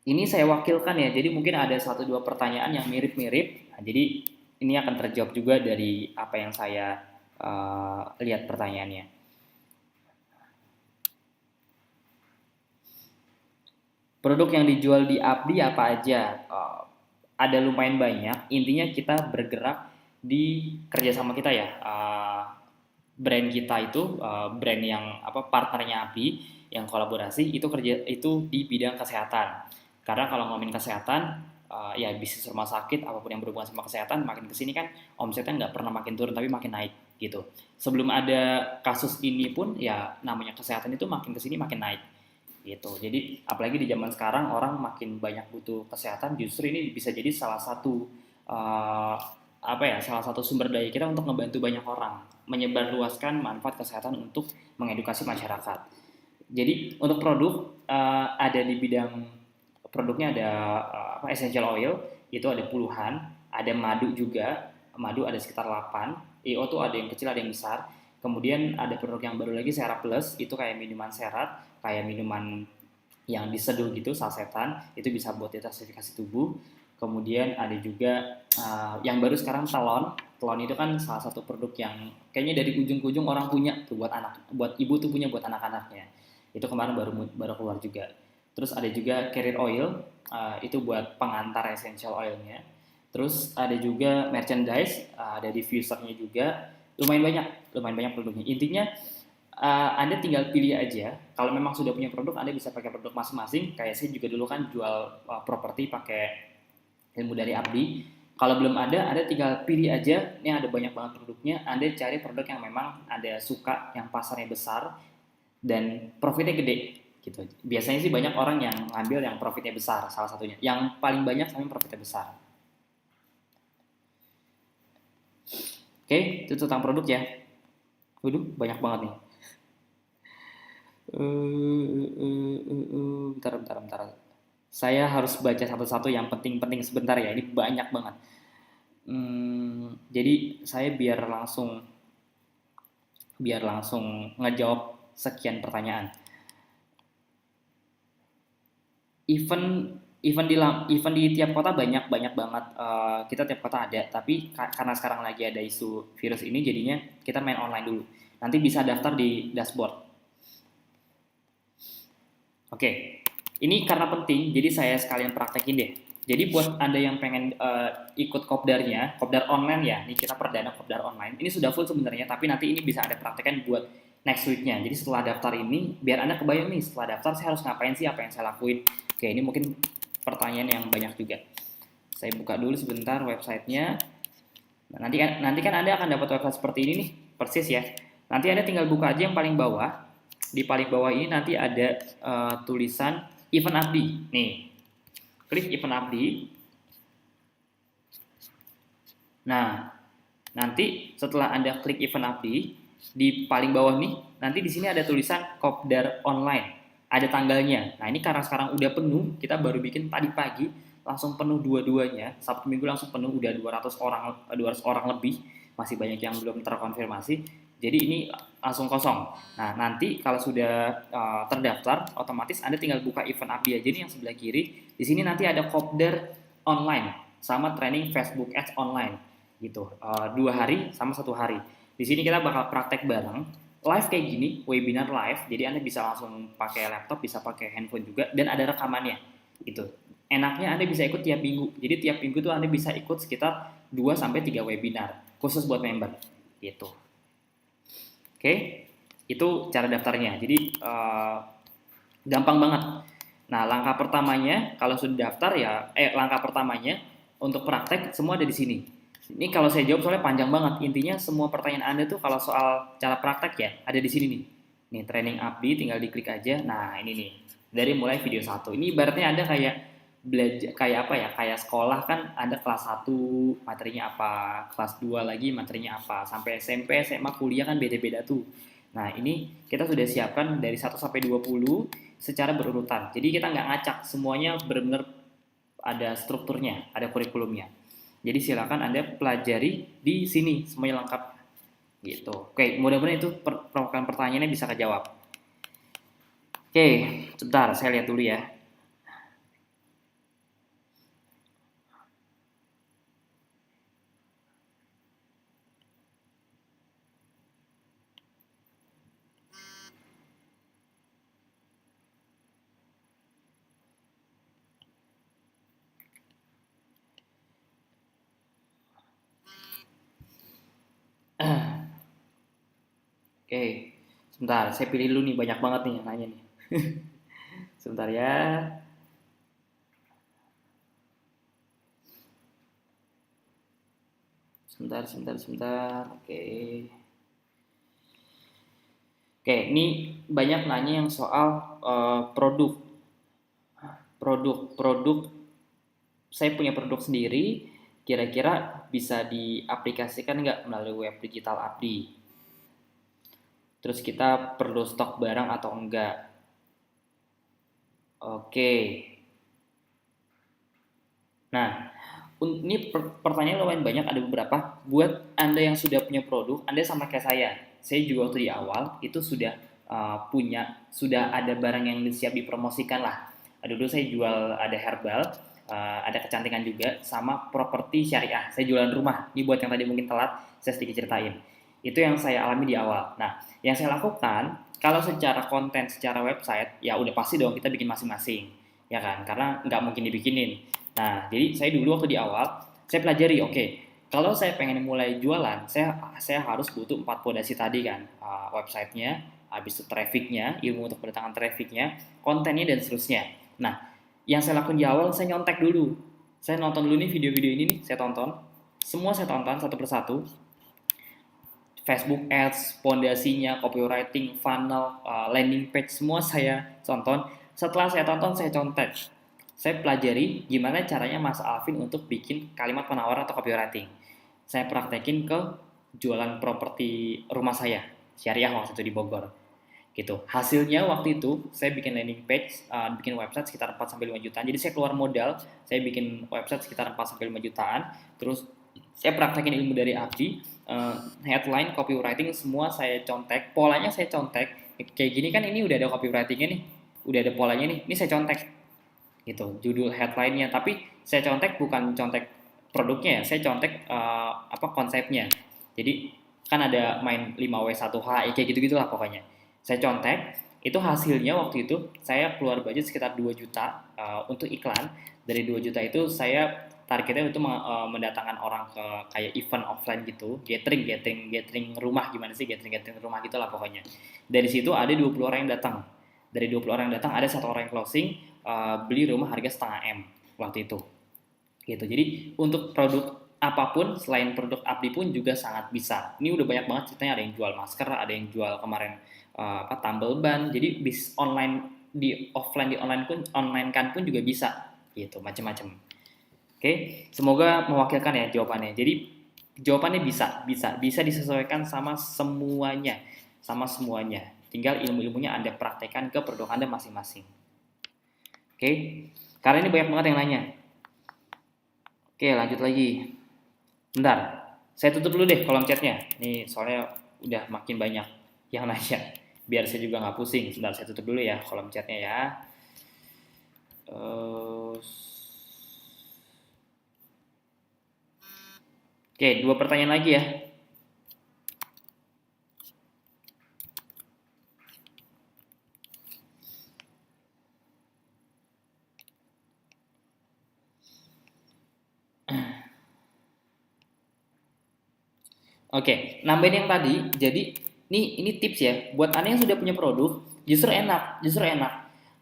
Ini saya wakilkan ya, jadi mungkin ada satu dua pertanyaan yang mirip-mirip. Nah, jadi ini akan terjawab juga dari apa yang saya lihat pertanyaannya. Produk yang dijual di Abdi apa aja? Ada lumayan banyak. Intinya kita bergerak di kerjasama kita ya. Brand kita itu brand yang partnernya Abdi yang kolaborasi itu di bidang kesehatan. Karena kalau ngomongin kesehatan, ya bisnis rumah sakit apapun yang berhubungan sama kesehatan makin kesini kan omsetnya nggak pernah makin turun tapi makin naik gitu. Sebelum ada kasus ini pun ya namanya kesehatan itu makin kesini makin naik gitu. Jadi apalagi di zaman sekarang orang makin banyak butuh kesehatan, justru ini bisa jadi salah satu salah satu sumber daya kita untuk membantu banyak orang menyebarluaskan manfaat kesehatan untuk mengedukasi masyarakat. Jadi untuk produk ada di bidang produknya ada essential oil itu ada puluhan, ada madu juga, madu ada sekitar 8, EO tuh ada yang kecil ada yang besar. Kemudian ada produk yang baru lagi Sera Plus, itu kayak minuman serat, kayak minuman yang diseduh gitu, sasetan, itu bisa buat detoksifikasi tubuh. Kemudian ada juga yang baru sekarang telon. Telon itu kan salah satu produk yang kayaknya dari ujung ke ujung orang punya tuh buat ibu tuh punya buat anak-anaknya. Itu kemarin baru keluar juga. Terus ada juga carrier oil, itu buat pengantar essential oilnya. Terus ada juga merchandise, ada diffusernya juga. Lumayan banyak produknya. Intinya Anda tinggal pilih aja. Kalau memang sudah punya produk, Anda bisa pakai produk masing-masing. Kayak saya juga dulu kan jual properti pakai ilmu dari Abdi. Kalau belum ada, Anda tinggal pilih aja. Ini ada banyak banget produknya. Anda cari produk yang memang Anda suka, yang pasarnya besar dan profitnya gede. Gitu. Biasanya sih banyak orang yang ngambil yang profitnya besar, salah satunya. Yang paling banyak sama profitnya besar. Oke, itu tentang produk ya. Waduh, banyak banget nih. Bentar. Saya harus baca satu-satu yang penting-penting sebentar ya. Ini banyak banget. Jadi saya biar langsung biar langsung ngejawab sekian pertanyaan. Event event di tiap kota banyak banyak banget. Kita tiap kota ada, tapi karena sekarang lagi ada isu virus ini, jadinya kita main online dulu. Nanti bisa daftar di dashboard. Oke, ini karena penting, jadi saya sekalian praktekin deh. Jadi buat Anda yang pengen ikut kopdarnya, kopdar online ya, ini kita perdana kopdar online. Ini sudah full sebenarnya, tapi nanti ini bisa Anda praktekkan buat next week-nya. Jadi setelah daftar ini, biar Anda kebayang nih, setelah daftar saya harus ngapain sih, apa yang saya lakuin. Oke, ini mungkin pertanyaan yang banyak juga. Saya buka dulu sebentar websitenya. Nah, nanti kan Anda akan dapat website seperti ini nih, persis ya. Nanti Anda tinggal buka aja yang paling bawah. Di paling bawah ini nanti ada tulisan event abdi. Nih, klik event abdi. Nah, nanti setelah Anda klik event abdi, di paling bawah nih, nanti di sini ada tulisan kopdar online. Ada tanggalnya. Nah, ini karena sekarang udah penuh, kita baru bikin tadi pagi, langsung penuh dua-duanya. Sabtu Minggu langsung penuh, udah 200 orang lebih. Masih banyak yang belum terkonfirmasi. Jadi ini langsung kosong. Nah, nanti kalau sudah terdaftar, otomatis Anda tinggal buka event abdi aja nih yang sebelah kiri. Di sini nanti ada kopdar online sama training Facebook Ads online gitu. 2 hari sama 1 hari. Di sini kita bakal praktek bareng, live kayak gini, webinar live. Jadi Anda bisa langsung pakai laptop, bisa pakai handphone juga, dan ada rekamannya gitu. Enaknya Anda bisa ikut tiap minggu. Jadi tiap minggu tuh Anda bisa ikut sekitar 2 sampai 3 webinar khusus buat member gitu. Oke, itu cara daftarnya. Jadi gampang banget. Nah, langkah pertamanya kalau sudah daftar ya, langkah pertamanya untuk praktek semua ada di sini. Ini kalau saya jawab soalnya panjang banget. Intinya semua pertanyaan Anda tuh kalau soal cara praktek ya ada di sini nih. Nih training abdi, tinggal diklik aja. Nah, ini nih. Dari mulai video 1. Ini ibaratnya Anda kayak belajar kayak apa ya? Kayak sekolah kan ada kelas 1 materinya apa, kelas 2 lagi materinya apa, sampai SMP, SMA, kuliah kan beda-beda tuh. Nah, ini kita sudah siapkan dari 1 sampai 20 secara berurutan. Jadi kita nggak ngacak, semuanya benar-benar ada strukturnya, ada kurikulumnya. Jadi silakan Anda pelajari di sini semuanya lengkap gitu. Oke, mudah-mudahan itu pertanyaannya bisa kejawab. Oke, sebentar saya lihat dulu ya. Oke, sebentar saya pilih dulu nih, banyak banget nih yang nanya nih. Sebentar ya. Sebentar. Oke, ini banyak nanya yang soal produk. Saya punya produk sendiri, kira-kira bisa diaplikasikan nggak melalui web digital abdi? Terus kita perlu stok barang atau enggak? Oke. Nah, ini pertanyaan lumayan banyak, ada beberapa. Buat Anda yang sudah punya produk, Anda sama kayak saya. Saya juga waktu di awal itu sudah sudah ada barang yang siap dipromosikan lah. Dulu saya jual ada herbal, ada kecantikan juga, sama properti syariah. Saya jualan rumah. Ini buat yang tadi mungkin telat, saya sedikit ceritain. Itu yang saya alami di awal. Nah, yang saya lakukan, kalau secara konten, secara website, ya udah pasti dong kita bikin masing-masing. Ya kan? Karena nggak mungkin dibikinin. Nah, jadi saya dulu waktu di awal, saya pelajari, oke, kalau saya pengen mulai jualan, saya harus butuh 4 fondasi tadi kan, websitenya, habis itu trafficnya, ilmu untuk mendatangkan trafficnya, kontennya, dan seterusnya. Nah, yang saya lakukan di awal, saya nyontek dulu. Saya nonton dulu nih video-video ini nih, saya tonton. Semua saya tonton satu persatu. Facebook Ads, fondasinya, copywriting, funnel, landing page, semua saya tonton. Setelah saya tonton, saya contek. Saya pelajari gimana caranya Mas Alvin untuk bikin kalimat penawaran atau copywriting. Saya praktekin ke jualan properti rumah saya, syariah waktu itu di Bogor. Gitu. Hasilnya waktu itu saya bikin landing page, bikin website sekitar 4 sampai 5 jutaan. Jadi saya keluar modal, saya bikin website sekitar 4 sampai 5 jutaan, terus Saya praktekin ilmu dari Abdi, headline, copywriting semua saya contek, polanya saya contek. Kayak gini kan ini udah ada copywritingnya nih, udah ada polanya nih, ini saya contek gitu, judul headline-nya. Tapi saya contek bukan contek produknya ya, saya contek konsepnya. Jadi kan ada main 5W1H kayak gitu-gitulah pokoknya. Saya contek, itu hasilnya waktu itu saya keluar budget sekitar 2 juta untuk iklan. Dari 2 juta itu saya targetnya itu mendatangkan orang ke kayak event offline gitu, gathering rumah, gimana sih, gathering rumah gitulah pokoknya. Dari situ ada 20 orang yang datang. Dari 20 orang yang datang ada 1 orang yang closing, beli rumah harga setengah M waktu itu. Gitu. Jadi untuk produk apapun selain produk Abdi pun juga sangat bisa. Ini udah banyak banget ceritanya, ada yang jual masker, ada yang jual kemarin tambal ban. Jadi bis online di offline, di online kan pun juga bisa gitu, macam-macam. Oke, semoga mewakilkan ya jawabannya. Jadi jawabannya bisa disesuaikan sama semuanya, Tinggal ilmu-ilmunya Anda praktekkan ke produk Anda masing-masing. Oke, karena ini banyak banget yang nanya. Oke, lanjut lagi. Bentar, saya tutup dulu deh kolom chatnya. Nih soalnya udah makin banyak yang nanya. Biar saya juga nggak pusing. Sebentar, saya tutup dulu ya kolom chatnya ya. Oke, 2 pertanyaan lagi ya. Oke, nambahin yang tadi. Jadi ini tips ya buat Anda yang sudah punya produk, justru enak.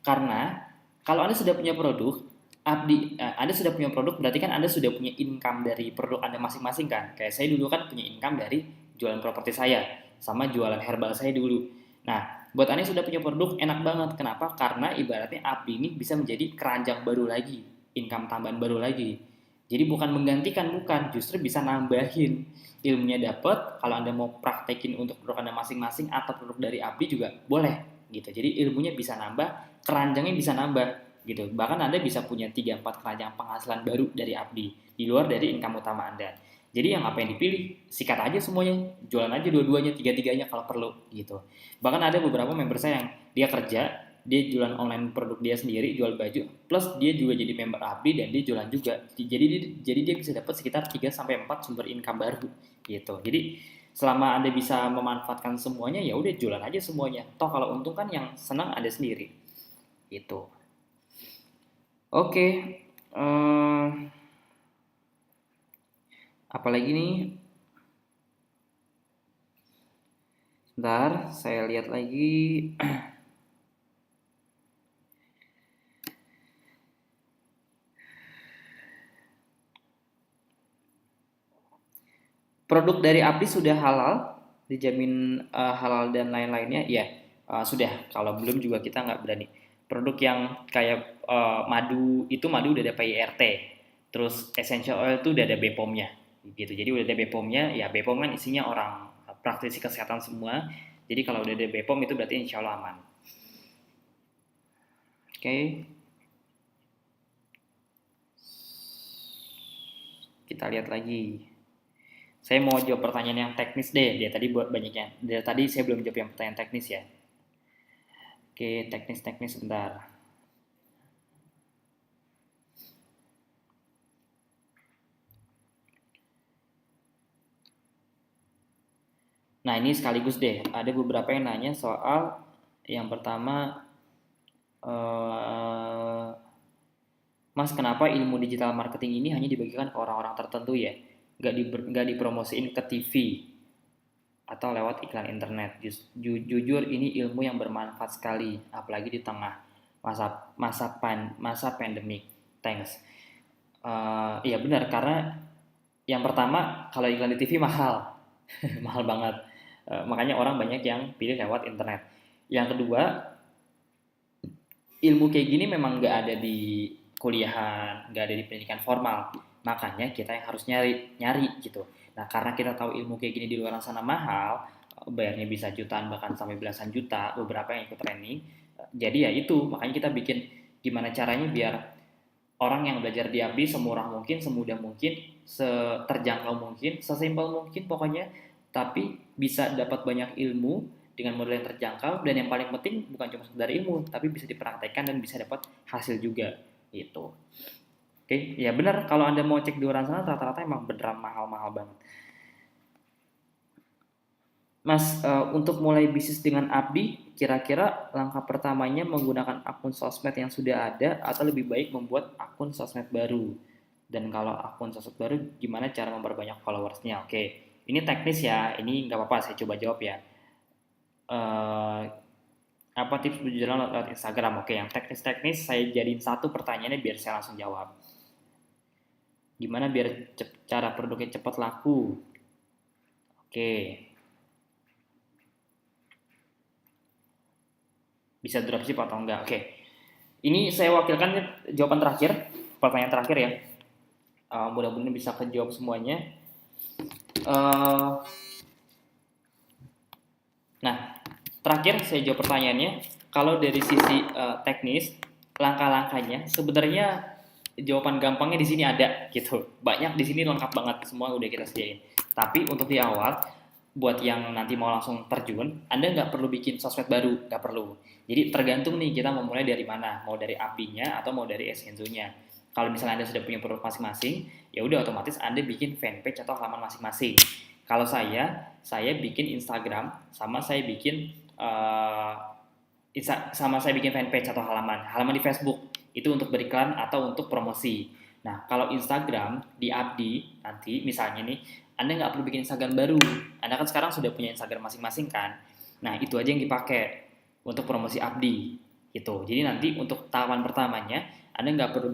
Karena kalau Anda sudah punya produk, Anda sudah punya produk berarti kan Anda sudah punya income dari produk Anda masing-masing kan. Kayak saya dulu kan punya income dari jualan properti saya sama jualan herbal saya dulu. Nah, buat Anda yang sudah punya produk enak banget. Kenapa? Karena ibaratnya Abdi ini bisa menjadi keranjang baru lagi, income tambahan baru lagi. Jadi bukan menggantikan, justru bisa nambahin. Ilmunya dapat, kalau Anda mau praktekin untuk produk Anda masing-masing atau produk dari Abdi juga boleh gitu. Jadi ilmunya bisa nambah, keranjangnya bisa nambah gitu. Bahkan Anda bisa punya 3-4 keranjang penghasilan baru dari Abdi di luar dari income utama Anda. Jadi yang apa yang dipilih, sikat aja semuanya, jualan aja dua-duanya, tiga-tiganya kalau perlu gitu. Bahkan ada beberapa member saya yang dia kerja, dia jualan online produk dia sendiri, jual baju, plus dia juga jadi member Abdi dan dia jualan juga. Jadi dia bisa dapat sekitar 3-4 sumber income baru gitu. Jadi selama Anda bisa memanfaatkan semuanya, ya udah jualan aja semuanya. Toh kalau untung kan yang senang Anda sendiri. Gitu. Oke. Apalagi nih? Bentar, saya lihat lagi. Produk dari Abdi sudah halal, dijamin halal dan lain-lainnya, ya sudah. Kalau belum juga kita nggak berani. Produk yang kayak madu udah ada PIRT, terus essential oil itu udah ada BPOM-nya, gitu. Jadi udah ada BPOM-nya, ya BPOM kan isinya orang praktisi kesehatan semua. Jadi kalau udah ada BPOM itu berarti insya Allah aman. Oke. Kita lihat lagi. Saya mau jawab pertanyaan yang teknis deh. Dia tadi buat banyaknya. Dari tadi saya belum jawab yang pertanyaan teknis ya. Oke, teknis sebentar. Nah, ini sekaligus deh. Ada beberapa yang nanya soal yang pertama, Mas, kenapa ilmu digital marketing ini hanya dibagikan ke orang-orang tertentu ya? Nggak dipromosiin ke TV atau lewat iklan internet. Jujur ini ilmu yang bermanfaat sekali, apalagi di tengah masa pandemik. Thanks. Iya benar, karena yang pertama kalau iklan di TV mahal, mahal banget. Makanya orang banyak yang pilih lewat internet. Yang kedua, ilmu kayak gini memang nggak ada di kuliahan, nggak ada di pendidikan formal. Makanya kita yang harus nyari gitu. Nah, karena kita tahu ilmu kayak gini di luar sana mahal, bayarnya bisa jutaan bahkan sampai belasan juta, beberapa yang ikut training. Jadi ya itu, makanya kita bikin gimana caranya biar orang yang belajar di Abdi semurah mungkin, semudah mungkin, seterjangkau mungkin, sesimpel mungkin pokoknya, tapi bisa dapat banyak ilmu dengan modal yang terjangkau, dan yang paling penting bukan cuma sekedar ilmu, tapi bisa dipraktekkan dan bisa dapat hasil juga gitu. Oke, ya benar, kalau Anda mau cek di luar sana rata-rata emang beneran mahal-mahal banget. Mas, untuk mulai bisnis dengan Abdi, kira-kira langkah pertamanya menggunakan akun sosmed yang sudah ada atau lebih baik membuat akun sosmed baru? Dan kalau akun sosmed baru, gimana cara memperbanyak followersnya? Oke, ini teknis ya, ini nggak apa-apa, saya coba jawab ya. Eh, apa tips berjualan lewat Instagram? Oke, yang teknis-teknis saya jadiin satu pertanyaannya biar saya langsung jawab. Gimana biar cara produknya cepat laku? Oke, bisa dropship atau enggak? Oke, ini saya wakilkan jawaban terakhir, pertanyaan terakhir ya. Mudah-mudahan bisa kejawab semuanya. Nah, terakhir saya jawab pertanyaannya. Kalau dari sisi teknis, langkah-langkahnya sebenarnya jawaban gampangnya di sini ada gitu. Banyak di sini lengkap banget, semua udah kita sediain. Tapi untuk di awal, buat yang nanti mau langsung terjun, Anda nggak perlu bikin sosmed baru, nggak perlu. Jadi tergantung nih kita mau mulai dari mana, mau dari API-nya atau mau dari Essenzo-nya. Kalau misalnya Anda sudah punya produk masing-masing, ya udah otomatis Anda bikin fanpage atau halaman masing-masing. Kalau saya bikin Instagram, sama saya bikin fanpage atau halaman di Facebook. Itu untuk beriklan atau untuk promosi. Nah, kalau Instagram di Abdi nanti misalnya nih, Anda nggak perlu bikin Instagram baru. Anda kan sekarang sudah punya Instagram masing-masing kan. Nah, itu aja yang dipakai untuk promosi Abdi gitu. Jadi nanti untuk tahapan pertamanya, Anda nggak perlu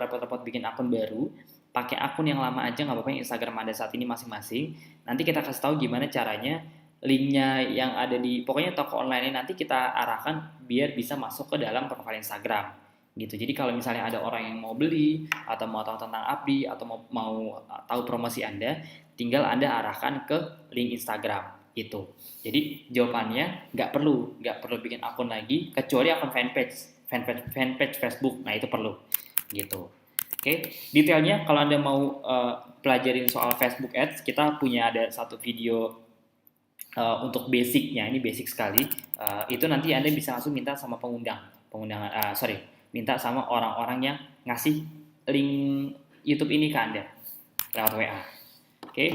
repot-repot bikin akun baru. Pakai akun yang lama aja nggak apa-apa, yang Instagram Anda saat ini masing-masing. Nanti kita kasih tahu gimana caranya, linknya yang ada di pokoknya toko online nanti kita arahkan biar bisa masuk ke dalam profil Instagram gitu. Jadi kalau misalnya ada orang yang mau beli atau mau tahu tentang Abdi atau mau tahu promosi Anda, tinggal Anda arahkan ke link Instagram gitu. Jadi jawabannya nggak perlu bikin akun lagi kecuali akun fanpage Facebook. Nah, itu perlu gitu. Oke, detailnya kalau Anda mau pelajarin soal Facebook Ads, kita punya ada satu video untuk basicnya, ini basic sekali. Itu nanti Anda bisa langsung minta sama minta sama orang-orang yang ngasih link YouTube ini ke Anda lewat WA. Oke.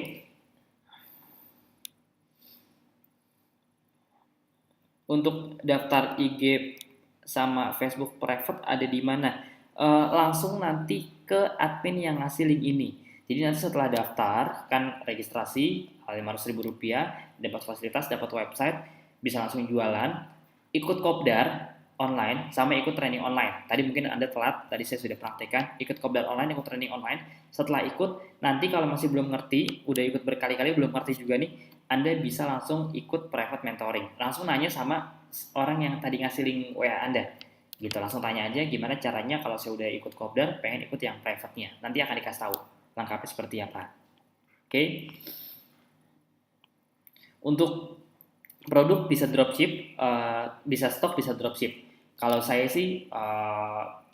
Untuk daftar IG sama Facebook private ada di mana? Langsung nanti ke admin yang ngasih link ini. Jadi nanti setelah daftar, kan registrasi Rp500.000, dapat fasilitas, dapat website, bisa langsung jualan, ikut kopdar online, sama ikut training online. Tadi mungkin Anda telat, tadi saya sudah praktekkan, ikut kopdar online, ikut training online. Setelah ikut, nanti kalau masih belum ngerti, udah ikut berkali-kali belum ngerti juga nih, Anda bisa langsung ikut private mentoring. Langsung nanya sama orang yang tadi ngasih link WA Anda. Gitu, langsung tanya aja gimana caranya kalau saya udah ikut kopdar, pengen ikut yang private-nya. Nanti akan dikasih tahu lengkapnya seperti apa. Oke. Untuk produk bisa dropship, bisa stok, bisa dropship. Kalau saya sih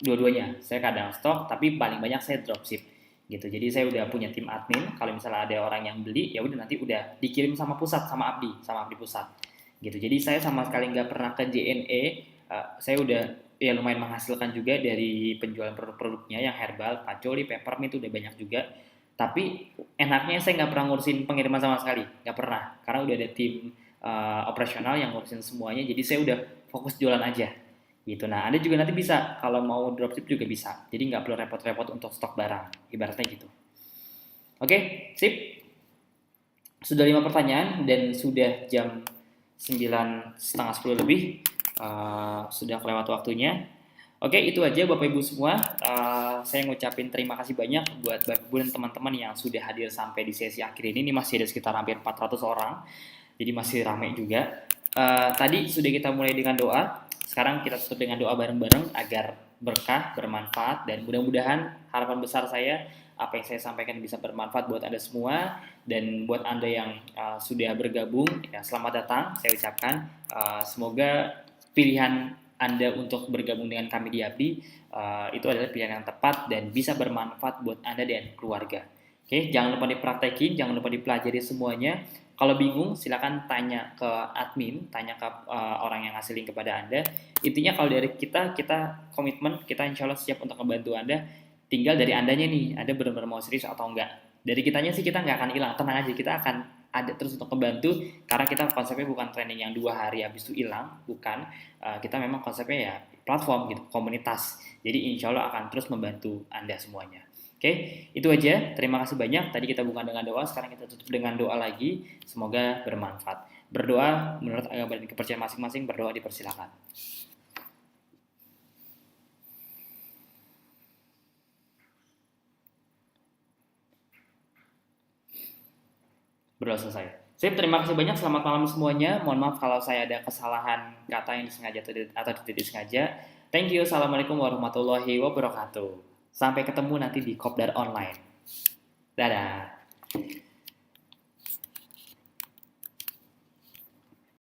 dua-duanya. Saya kadang stok, tapi paling banyak saya dropship gitu. Jadi saya udah punya tim admin. Kalau misalnya ada orang yang beli, ya udah nanti udah dikirim sama pusat, sama Abdi pusat gitu. Jadi saya sama sekali nggak pernah ke JNE. Saya udah ya lumayan menghasilkan juga dari penjualan produk-produknya yang herbal, patchouli, peppermint itu udah banyak juga. Tapi enaknya saya nggak pernah ngurusin pengiriman sama sekali, nggak pernah. Karena udah ada tim operasional yang ngurusin semuanya, jadi saya udah fokus jualan aja gitu. Nah, Anda juga nanti bisa kalau mau dropship juga bisa, jadi nggak perlu repot-repot untuk stok barang, ibaratnya gitu. Oke, sip. Sudah 5 pertanyaan dan sudah jam 9:30 lebih, sudah kelewat waktunya. Oke, itu aja Bapak Ibu semua. Saya ngucapin terima kasih banyak buat Bapak Ibu dan teman-teman yang sudah hadir sampai di sesi akhir ini. Ini masih ada sekitar hampir 400 orang. Jadi masih ramai juga. Tadi sudah kita mulai dengan doa. Sekarang kita tutup dengan doa bareng-bareng agar berkah, bermanfaat, dan mudah-mudahan harapan besar saya apa yang saya sampaikan bisa bermanfaat buat Anda semua. Dan buat Anda yang sudah bergabung, ya, selamat datang. Saya ucapkan semoga pilihan Anda untuk bergabung dengan kami di Abdi, itu adalah pilihan yang tepat dan bisa bermanfaat buat Anda dan keluarga. Oke, jangan lupa dipraktekin, jangan lupa dipelajari semuanya. Kalau bingung, silakan tanya ke admin, tanya ke orang yang ngasih link kepada Anda. Intinya kalau dari kita komitmen, kita insya Allah siap untuk membantu Anda. Tinggal dari Andanya nih, Anda benar-benar mau serius atau enggak. Dari kitanya sih kita nggak akan hilang, tenang aja, kita akan ada terus untuk membantu, karena kita konsepnya bukan training yang 2 hari habis itu hilang, bukan. Kita memang konsepnya ya platform gitu, komunitas. Jadi insya Allah akan terus membantu Anda semuanya. Oke, itu aja. Terima kasih banyak. Tadi kita bukan dengan doa, sekarang kita tutup dengan doa lagi. Semoga bermanfaat. Berdoa menurut agama dan kepercayaan masing-masing, berdoa dipersilakan. Berdoa selesai. Sip, terima kasih banyak. Selamat malam semuanya. Mohon maaf kalau saya ada kesalahan kata yang disengaja atau tidak disengaja. Thank you. Assalamualaikum warahmatullahi wabarakatuh. Sampai ketemu nanti di Kopdar Online. Dadah.